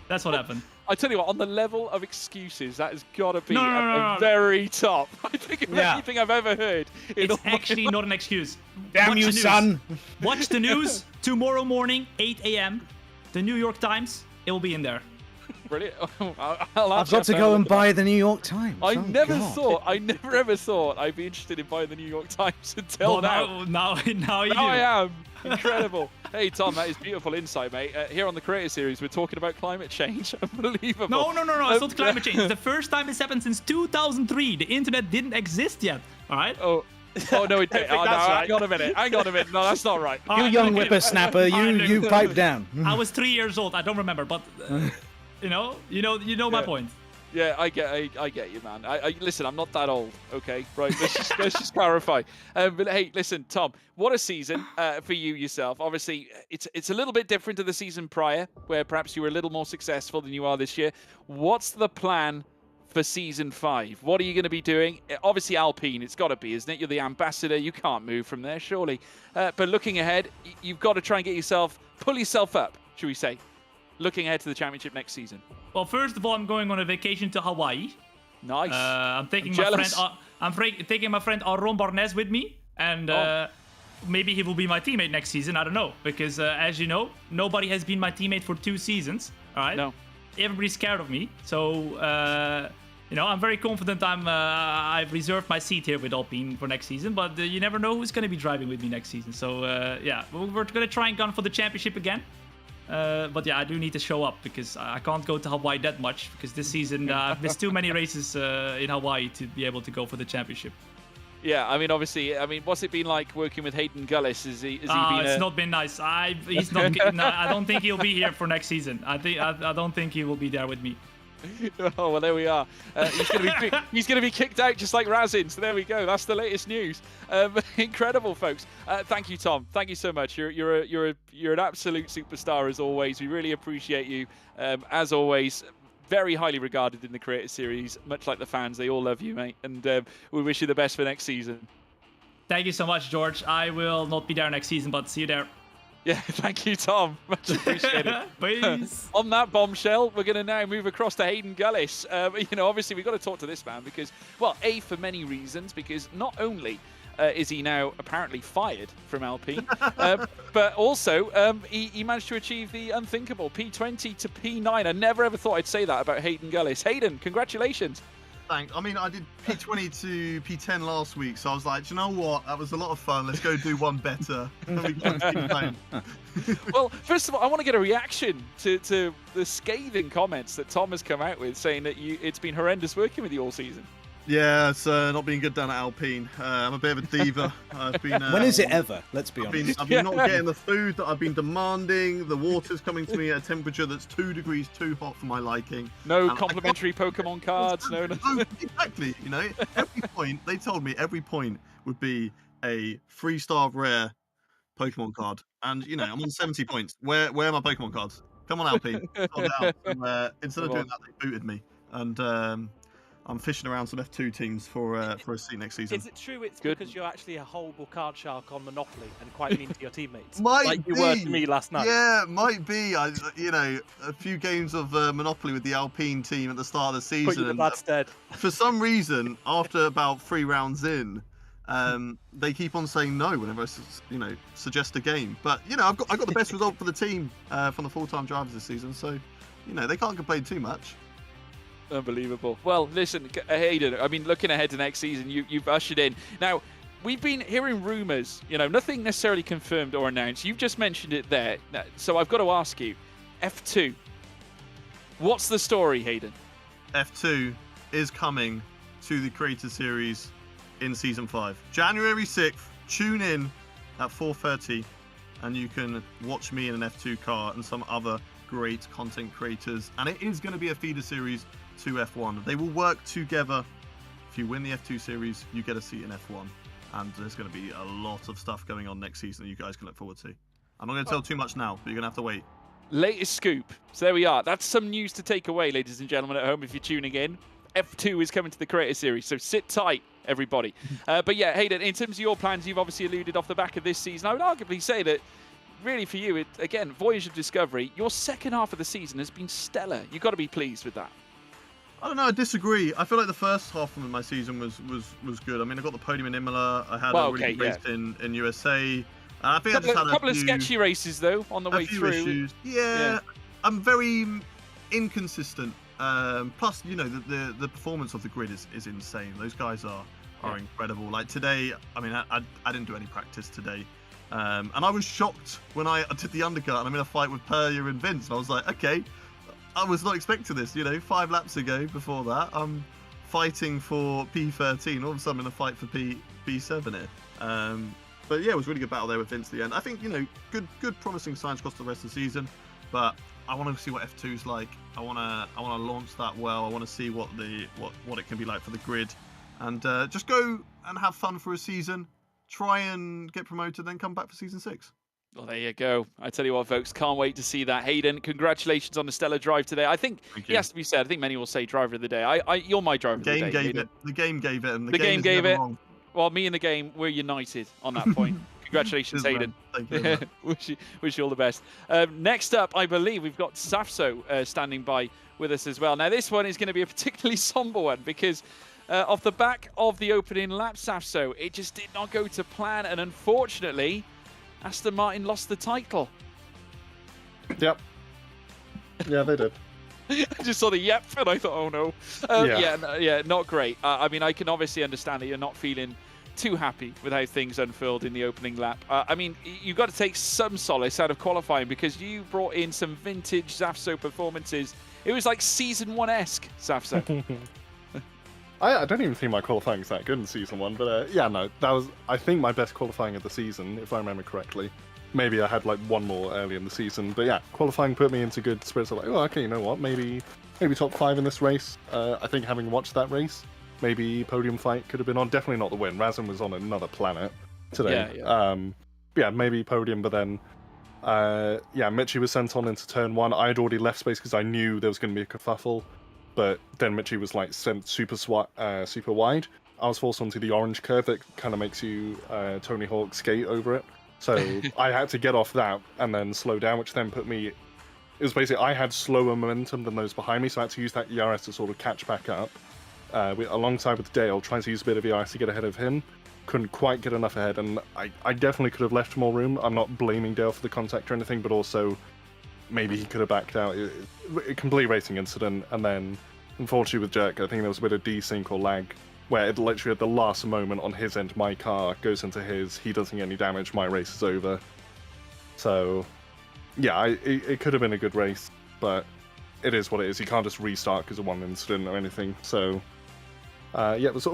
That's what happened. I tell you what, on the level of excuses, that has got to be at the very top. I think of anything I've ever heard. It's actually not an excuse. Damn you, son. Watch the news tomorrow morning, 8 a.m. The New York Times. It will be in there. Brilliant. I've got to go and buy the New York Times. I never ever thought I'd be interested in buying the New York Times until now. Now you do. I am. Incredible. Hey, Tom, that is beautiful insight, mate. Here on the Creator Series, we're talking about climate change. Unbelievable. No. It's not climate change. It's the first time it's happened since 2003. The internet didn't exist yet. All right? Oh, no, it didn't. Hang on a minute. No, that's not right. You young whippersnapper, you pipe down. I was 3 years old. I don't remember, but you know my point. Yeah, I get you, man. Listen, I'm not that old, okay? Right, let's just clarify. But hey, listen, Tom, what a season for you yourself. Obviously, it's a little bit different to the season prior, where perhaps you were a little more successful than you are this year. What's the plan for season 5? What are you going to be doing? Obviously, Alpine, it's got to be, isn't it? You're the ambassador. You can't move from there, surely. But looking ahead, you've got to try and pull yourself up should we say, looking ahead to the championship next season? Well, first of all, I'm going on a vacation to Hawaii. Nice. I'm taking I'm my friend. Taking my friend Aaron Barnes with me, and maybe he will be my teammate next season. I don't know, because as you know, nobody has been my teammate for 2 seasons. All right. No. Everybody's scared of me, so I'm very confident. I've reserved my seat here with Alpine for next season, but you never know who's going to be driving with me next season. So we're going to try and gun for the championship again. But yeah, I do need to show up because I can't go to Hawaii that much because this season I've missed too many races in Hawaii to be able to go for the championship. Yeah, I mean, obviously, what's it been like working with Hayden Gullis? Has he been? It's not been nice. He's not. No, I don't think he'll be here for next season. I don't think he will be there with me. Oh well, there we are. He's going to be kicked out just like Razin. So there we go. That's the latest news. Incredible, folks. Thank you, Tom. Thank you so much. You're an absolute superstar as always. We really appreciate you. As always, very highly regarded in the Creator Series. Much like the fans, they all love you, mate. And we wish you the best for next season. Thank you so much, George. I will not be there next season, but see you there. Yeah, thank you, Tom. Much appreciated. Please. On that bombshell, we're going to now move across to Hayden Gullis. Obviously, we've got to talk to this man because, well, for many reasons, because not only is he now apparently fired from Alpine, but also he managed to achieve the unthinkable, P20 to P9. I never ever thought I'd say that about Hayden Gullis. Hayden, congratulations. Thanks. I mean, I did P20 to P10 last week, so I was like, do you know what? That was a lot of fun. Let's go do one better. Well, first of all, I want to get a reaction to the scathing comments that Tom has come out with, saying that it's been horrendous working with you all season. Yeah, it's not been good down at Alpine. I'm a bit of a diva. I've been. When is it ever? Let's be honest. I've been not getting the food that I've been demanding. The water's coming to me at a temperature that's 2 degrees too hot for my liking. No complimentary Pokemon cards. No. Exactly. Every point they told me every point would be a 3-star rare Pokemon card, and I'm on 70 points. Where are my Pokemon cards? Come on, Alpine. Sort it out. And, instead of doing that, they booted me, and I'm fishing around some F2 teams for a seat next season. Is it true it's because you're actually a horrible card shark on Monopoly and quite mean to your teammates? Might be. You were to me last night. Yeah, might be. A few games of Monopoly with the Alpine team at the start of the season. Put you in bad stead. For some reason, after about 3 rounds in, they keep on saying no whenever I suggest a game. But I've got the best result for the team from the full-time drivers this season, so they can't complain too much. Unbelievable. Well, listen, Hayden, I mean, looking ahead to next season, you've ushered in. Now, we've been hearing rumours, nothing necessarily confirmed or announced. You've just mentioned it there. So I've got to ask you, F2, what's the story, Hayden? F2 is coming to the Creator Series in Season 5. January 6th, tune in at 4:30 and you can watch me in an F2 car and some other great content creators. And it is going to be a feeder series to F1. They will work together. If you win the F2 series, you get a seat in F1. And there's going to be a lot of stuff going on next season that you guys can look forward to. I'm not going to tell too much now, but you're going to have to wait. Latest scoop. So there we are. That's some news to take away, ladies and gentlemen at home, if you're tuning in. F2 is coming to the Creator Series, so sit tight, everybody. But yeah, Hayden, in terms of your plans, you've obviously alluded off the back of this season. I would arguably say that really for you, again, Voyage of Discovery, your second half of the season has been stellar. You've got to be pleased with that. I don't know, I disagree. I feel like the first half of my season was good. I mean, I got the podium in Imola. I had a really good race in USA. I think I just had a couple of sketchy races, though, on the way through. Issues. Yeah, I'm very inconsistent. Plus, the performance of the grid is insane. Those guys are incredible. Like today, I mean, I didn't do any practice today. And I was shocked when I did the undercut and I'm in a fight with Perya and Vince. And I was like, okay, I was not expecting this. 5 laps ago before that, I'm fighting for P13. All of a sudden, I'm in a fight for P7 here. But yeah, it was a really good battle there with Vince at the end. I think, good promising signs across the rest of the season. But I want to see what F2's like. I want to launch that well. I want to see what it can be like for the grid. And just go and have fun for a season. Try and get promoted, then come back for Season 6. Well, there you go. I tell you what, folks, can't wait to see that. Hayden, congratulations on the stellar drive today. I think it has to be said. I think many will say driver of the day. You're my driver of the day. The game gave it, and the game gave it. Wrong. Well, me and the game, we're united on that point. Congratulations, Cheers, Hayden. man. Thank you very much. wish you all the best. Next up, I believe we've got Safso standing by with us as well. Now, this one is going to be a particularly somber one because off the back of the opening lap, Safso, it just did not go to plan, and unfortunately, Aston Martin lost the title. Yep. Yeah, they did. I just saw the yep, and I thought, oh no. Yeah, not great. I mean, I can obviously understand that you're not feeling too happy with how things unfurled in the opening lap. I mean, you've got to take some solace out of qualifying because you brought in some vintage Safso performances. It was like Season 1-esque, Safso. I don't even think my qualifying was that good in Season 1, but yeah, no, that was, I think, my best qualifying of the season, if I remember correctly. Maybe I had like one more early in the season, but yeah, qualifying put me into good spirits. Of like, oh, okay, you know what? Maybe top 5 in this race. I think having watched that race, maybe podium fight could have been on. Definitely not the win. Razin was on another planet today. Yeah, maybe podium, but then Mitchie was sent on into turn 1. I had already left space because I knew there was going to be a kerfuffle, but then Mitchie was like sent super wide. I was forced onto the orange curve that kind of makes you Tony Hawk skate over it. So I had to get off that and then slow down, which then put me... It was basically, I had slower momentum than those behind me, so I had to use that ERS to sort of catch back up. Alongside with Dale, trying to use a bit of ERS to get ahead of him. Couldn't quite get enough ahead, and I definitely could have left more room. I'm not blaming Dale for the contact or anything, but also maybe he could have backed out. A complete racing incident, and then unfortunately with Jerk, I think there was a bit of desync or lag, where it literally at the last moment on his end, my car goes into his, he doesn't get any damage, my race is over. So, yeah, it could have been a good race, but it is what it is. You can't just restart because of one incident or anything. So, it was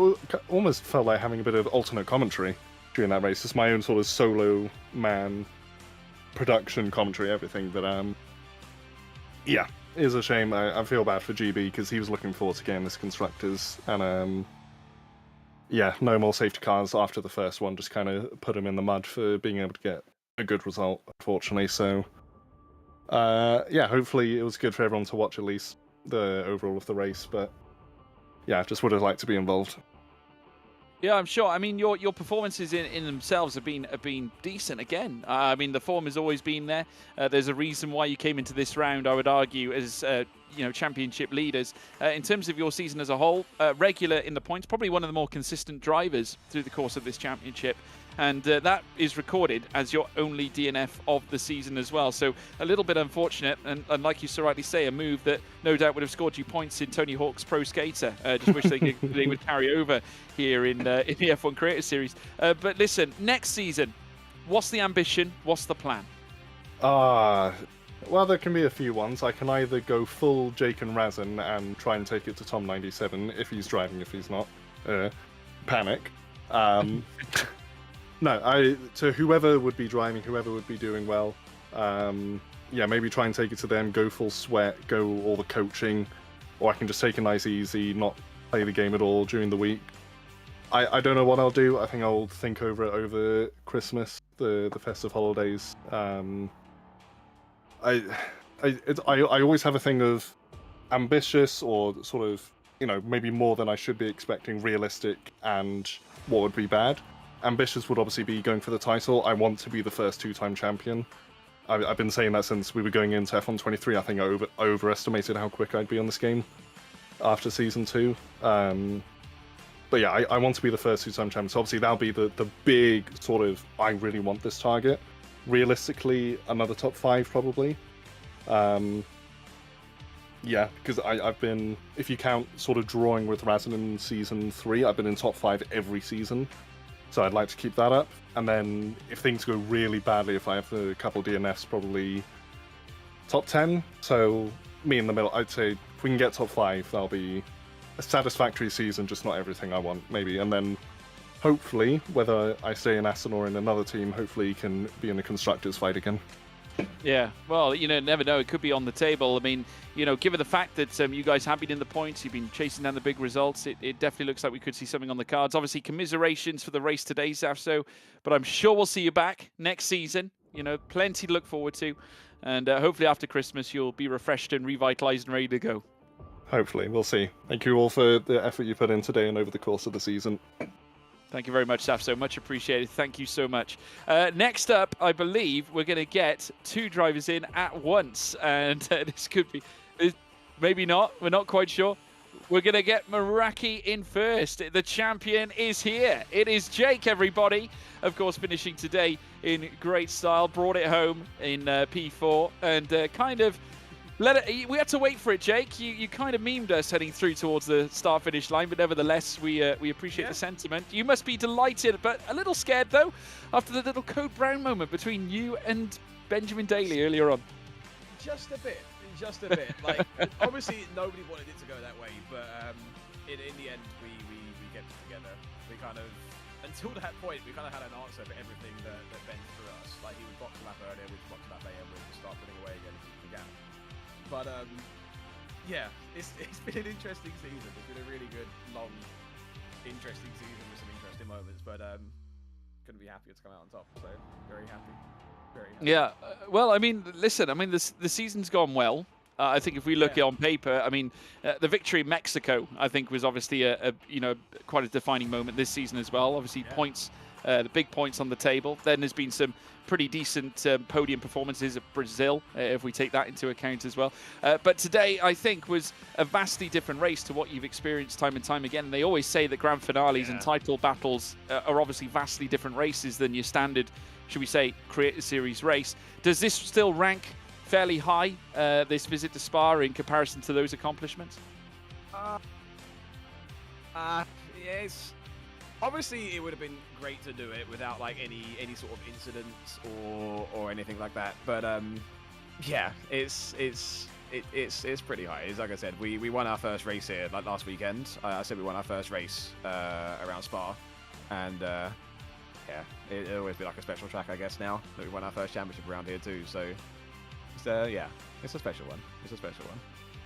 almost felt like having a bit of alternate commentary during that race. It's my own sort of solo man production commentary, everything. But, it is a shame. I feel bad for GB because he was looking forward to getting this Constructors, and no more safety cars after the first one just kind of put him in the mud for being able to get a good result, unfortunately. So, hopefully it was good for everyone to watch at least the overall of the race. But yeah, just would have liked to be involved. Yeah, I'm sure. I mean, your performances in themselves have been decent again. I mean, the form has always been there. There's a reason why you came into this round, I would argue, as championship leaders. In terms of your season as a whole, regular in the points, probably one of the more consistent drivers through the course of this championship. And that is recorded as your only DNF of the season as well. So a little bit unfortunate, and like you so rightly say, a move that no doubt would have scored you points in Tony Hawk's Pro Skater. Just wish they would carry over here in the F1 Creator Series. But listen, next season, what's the ambition? What's the plan? Well, there can be a few ones. I can either go full Jake and Razin and try and take it to Tom 97 if he's driving, if he's not. Panic. No, to whoever would be driving, whoever would be doing well, maybe try and take it to them, go full sweat, go all the coaching, or I can just take a nice easy, not play the game at all during the week. I don't know what I'll do. I think I'll think over it over Christmas, the festive holidays. I always have a thing of ambitious or sort of, maybe more than I should be expecting, realistic, and what would be bad. Ambitious would obviously be going for the title. I want to be the first 2-time champion. I've been saying that since we were going into F1 23. I think I overestimated how quick I'd be on this game after Season 2. But yeah, I want to be the first 2-time champion. So obviously that'll be the big sort of, I really want this target. Realistically, another top 5 probably. Because I've been, if you count sort of drawing with Razin in Season 3, I've been in top 5 every season. So I'd like to keep that up. And then if things go really badly, if I have a couple DNFs, probably top 10. So me in the middle, I'd say if we can get top 5, that'll be a satisfactory season, just not everything I want, maybe. And then hopefully, whether I stay in Aston or in another team, hopefully you can be in a Constructors fight again. Yeah, well, never know. It could be on the table. I mean, given the fact that you guys have been in the points, you've been chasing down the big results, it definitely looks like we could see something on the cards. Obviously, commiserations for the race today, Safso, but I'm sure we'll see you back next season. Plenty to look forward to. And hopefully after Christmas, you'll be refreshed and revitalized and ready to go. Hopefully, we'll see. Thank you all for the effort you put in today and over the course of the season. Thank you very much, Saf. So much appreciated. Thank you so much. Next up, I believe we're going to get 2 drivers in at once. And this could be, maybe not. We're not quite sure. We're going to get Meraki in first. The champion is here. It is Jake, everybody. Of course, finishing today in great style. Brought it home in P4 and kind of we had to wait for it, Jake. You kind of memed us heading through towards the start-finish line, but nevertheless, we appreciate the sentiment. You must be delighted, but a little scared, though, after the little Code Brown moment between you and Benjamin Daly earlier on. Just a bit. Like, obviously, nobody wanted it to go that way, but in the end, we kept it together. We kind of, until that point, we kind of had an answer for everything that Ben threw us. Like, he would box a lap earlier, we'd box a lap later, we'd start putting away again and keep the gap. But yeah, it's been an interesting season. It's been a really good, long, interesting season with some interesting moments. But couldn't be happier to come out on top. So very happy. Yeah, well, I mean, listen, I mean, the season's gone well. I think if we look at it on paper, I mean, the victory in Mexico, I think, was obviously a quite a defining moment this season as well. Obviously, points, the big points on the table. Then there's been some pretty decent podium performances at Brazil, if we take that into account as well. But today, I think, was a vastly different race to what you've experienced time and time again. And they always say that grand finales and title battles are obviously vastly different races than your standard, should we say, Creator Series race. Does this still rank fairly high, this visit to Spa, in comparison to those accomplishments? Yes. Obviously, it would have been great to do it without like any sort of incidents or anything like that. But yeah, it's pretty high. It's like I said, we won our first race here like last weekend. I said we won our first race around Spa, and yeah, it'll always be like a special track, I guess, now that we won our first championship around here too. So it's yeah, it's a special one. It's a special one.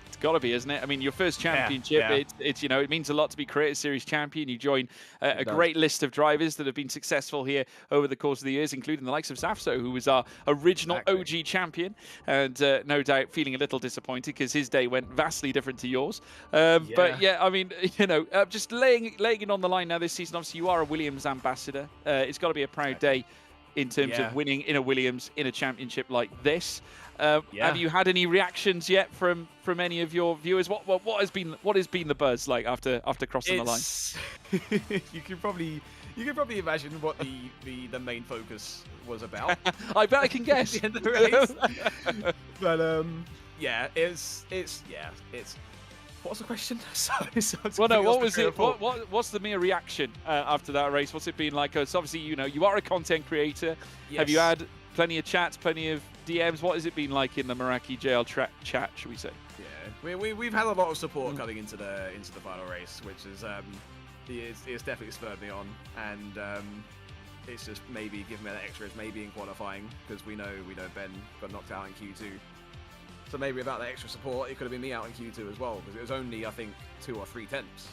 It's got to be, isn't it? I mean, your first championship, it's it means a lot to be Creator Series champion. You join a great list of drivers that have been successful here over the course of the years, including the likes of Zafso, who was our original OG champion, and no doubt feeling a little disappointed because his day went vastly different to yours. But yeah, I mean, just laying it on the line now this season. Obviously, you are a Williams ambassador. It's got to be a proud day in terms of winning in a Williams in a championship like this. Have you had any reactions yet from any of your viewers? What has been the buzz like after crossing the line? you can probably imagine what the main focus was about. I bet I can guess. At the end of the race. But yeah, it's what's the question? Well, no. What was it? What's the mere reaction after that race? What's it been like? Because obviously, you are a content creator. Yes. Have you had plenty of chats, plenty of DMs? What has it been like in the Meraki JL chat, should we say? Yeah, we've had a lot of support coming into the final race, which is it's definitely spurred me on, and it's just maybe given me that extra edge maybe in qualifying, because we know Ben got knocked out in Q2. So maybe without that extra support, it could have been me out in Q2 as well, because it was only, I think, 2 or 3 tenths.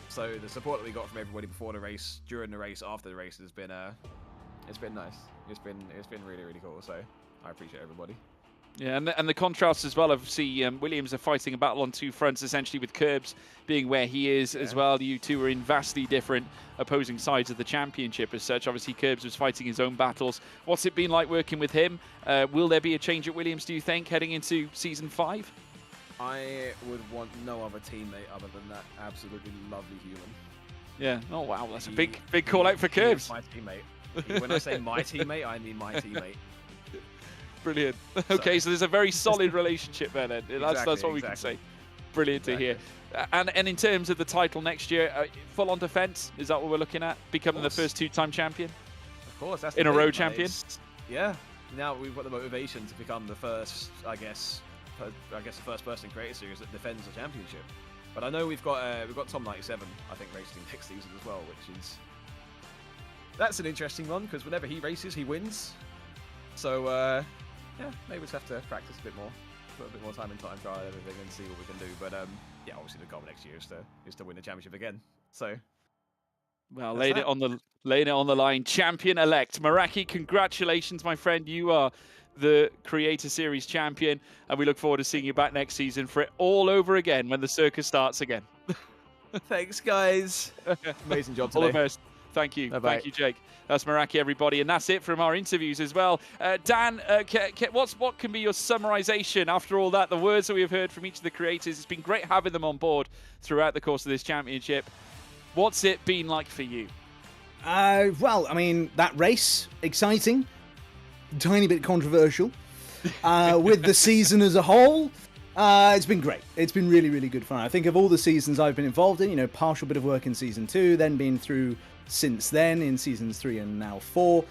So the support that we got from everybody before the race, during the race, after the race has been it's been nice. It's been really, really cool. So I appreciate everybody. Yeah, and the contrast as well. Obviously, Williams are fighting a battle on 2 fronts, essentially, with Curbs being where he is as well. You two are in vastly different opposing sides of the championship as such. Obviously, Curbs was fighting his own battles. What's it been like working with him? Will there be a change at Williams, do you think, heading into Season 5? I would want no other teammate other than that absolutely lovely human. Yeah. Oh, wow. That's a big call out for Curbs. My teammate. When I say my teammate, I mean my teammate. Brilliant. Okay, so there's a very solid relationship there then. That's what we can say. Brilliant to hear. And in terms of the title next year, full on defense, is that what we're looking at? Becoming the first 2-time champion? Of course, that's in a row champion. Yeah. Now we've got the motivation to become the first, I guess the first person in Creator Series that defends the championship. But I know we've got Tom 97, I think, racing next season as well, which is that's an interesting one, because whenever he races, he wins. So yeah, maybe we'll just have to practice a bit more, put a bit more time in time trial and everything, and see what we can do. But yeah, obviously the goal next year is to win the championship again. So, well, laying it on the line, champion-elect Meraki. Congratulations, my friend. You are the Creator Series champion, and we look forward to seeing you back next season for it all over again when the circus starts again. Thanks, guys. Amazing job today. All the best. Thank you. Bye-bye. Thank you, Jake. That's Meraki, everybody. And that's it from our interviews as well. Dan, what can be your summarization after all that, the words that we have heard from each of the creators? It's been great having them on board throughout the course of this championship. What's it been like for you? Well, I mean, that race, exciting, tiny bit controversial. With the season as a whole, it's been great. It's been really, really good fun. I think of all the seasons I've been involved in, partial bit of work in season 2, then been through since then in seasons 3 and now 4.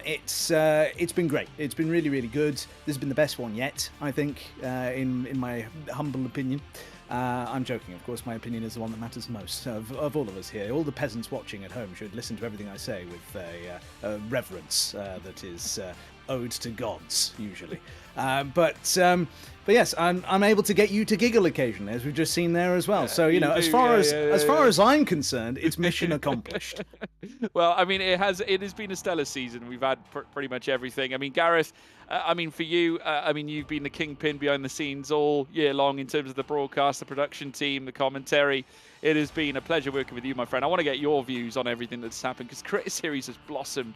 It's been great. It's been really, really good. This has been the best one yet, I think, in my humble opinion. I'm joking, of course. My opinion is the one that matters most of all of us here. All the peasants watching at home should listen to everything I say with a reverence that is owed to gods, usually. But yes, I'm able to get you to giggle occasionally, as we've just seen there as well. So as far as I'm concerned, it's mission accomplished. Well, I mean, it has been a stellar season. We've had pretty much everything. I mean, Gareth, for you, you've been the kingpin behind the scenes all year long in terms of the broadcast, the production team, the commentary. It has been a pleasure working with you, my friend. I want to get your views on everything that's happened, because Creator Series has blossomed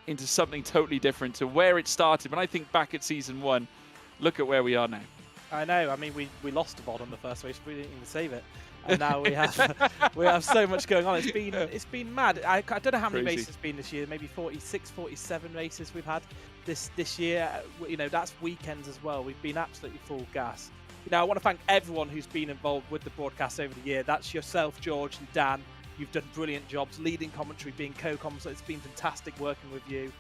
into something totally different to where it started. When I think back at season 1, look at where we are now. I know. I mean, we lost the VOD on the first race. We didn't even save it, and now we have so much going on. It's been mad. I don't know how many races it's been this year. Maybe 46, 47 races we've had this year. That's weekends as well. We've been absolutely full gas. I want to thank everyone who's been involved with the broadcast over the year. That's yourself, George, and Dan. You've done brilliant jobs, leading commentary, being co-commentator. It's been fantastic working with you.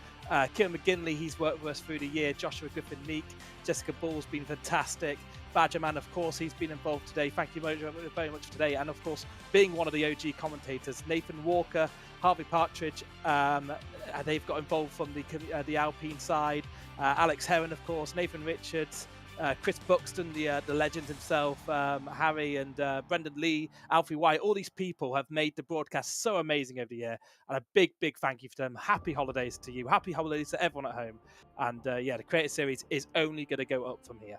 Kieran McGinley, he's worked with us through the year. Joshua Griffin-Meek, Jessica Bull's been fantastic. Badgerman, of course, he's been involved today. Thank you very much for today. And of course, being one of the OG commentators, Nathan Walker, Harvey Partridge, they've got involved from the Alpine side. Alex Heron, of course, Nathan Richards, Chris Buxton, the legend himself, Harry and Brendan Lee, Alfie White, all these people have made the broadcast so amazing over the year. And a big, big thank you for them. Happy holidays to you. Happy holidays to everyone at home. And the Creator Series is only going to go up from here.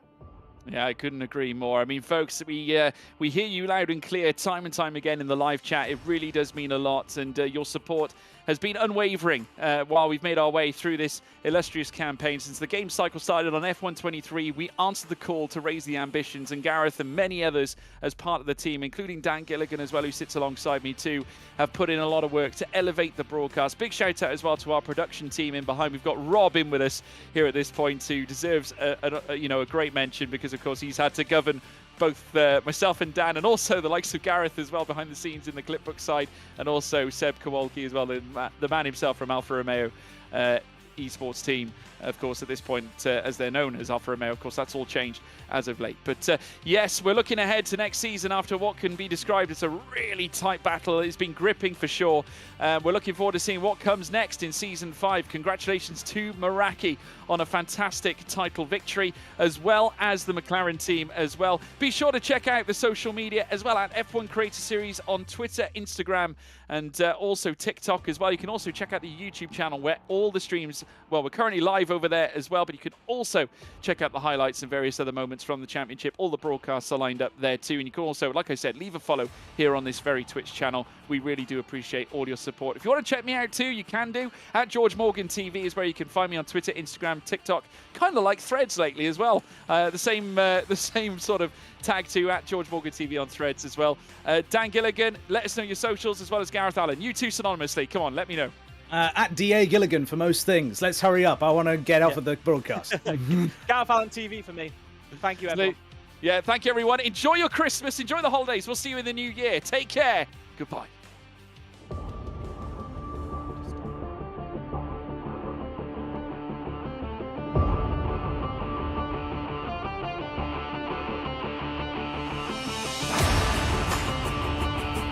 Yeah, I couldn't agree more. I mean, folks, we hear you loud and clear time and time again in the live chat. It really does mean a lot, and your support has been unwavering while we've made our way through this illustrious campaign. Since the game cycle started on F123, we answered the call to raise the ambitions, and Gareth and many others as part of the team, including Dan Gilligan as well, who sits alongside me too, have put in a lot of work to elevate the broadcast. Big shout out as well to our production team in behind. We've got Rob in with us here at this point, who deserves a great mention, because of course he's had to govern both myself and Dan, and also the likes of Gareth as well behind the scenes in the clipbook side, and also Seb Kowalski as well, the man himself from Alfa Romeo esports team, of course, at this point, as they're known as Alfa Romeo. Of course, that's all changed as of late. But yes, we're looking ahead to next season after what can be described as a really tight battle. It's been gripping for sure. We're looking forward to seeing what comes next in Season 5. Congratulations to Meraki on a fantastic title victory, as well as the McLaren team as well. Be sure to check out the social media as well at F1 Creator Series on Twitter, Instagram, and also TikTok as well. You can also check out the YouTube channel where all the streams, well, we're currently live over there as well, but you can also check out the highlights and various other moments from the championship. All the broadcasts are lined up there too, and you can also, like I said, leave a follow here on this very Twitch channel. We really do appreciate all your support. If you want to check me out too, you can do. At George Morgan TV is where you can find me on Twitter, Instagram, TikTok, kind of like Threads lately as well. The same sort of tag to at George Morgan TV on Threads as well. Dan Gilligan, let us know your socials, as well as Gareth Allen. You two synonymously. Come on, let me know. At DA Gilligan for most things. Let's hurry up. I want to get off of the broadcast. Gareth Allen TV for me. Thank you, everyone. Yeah, thank you, everyone. Enjoy your Christmas. Enjoy the holidays. We'll see you in the new year. Take care. Goodbye.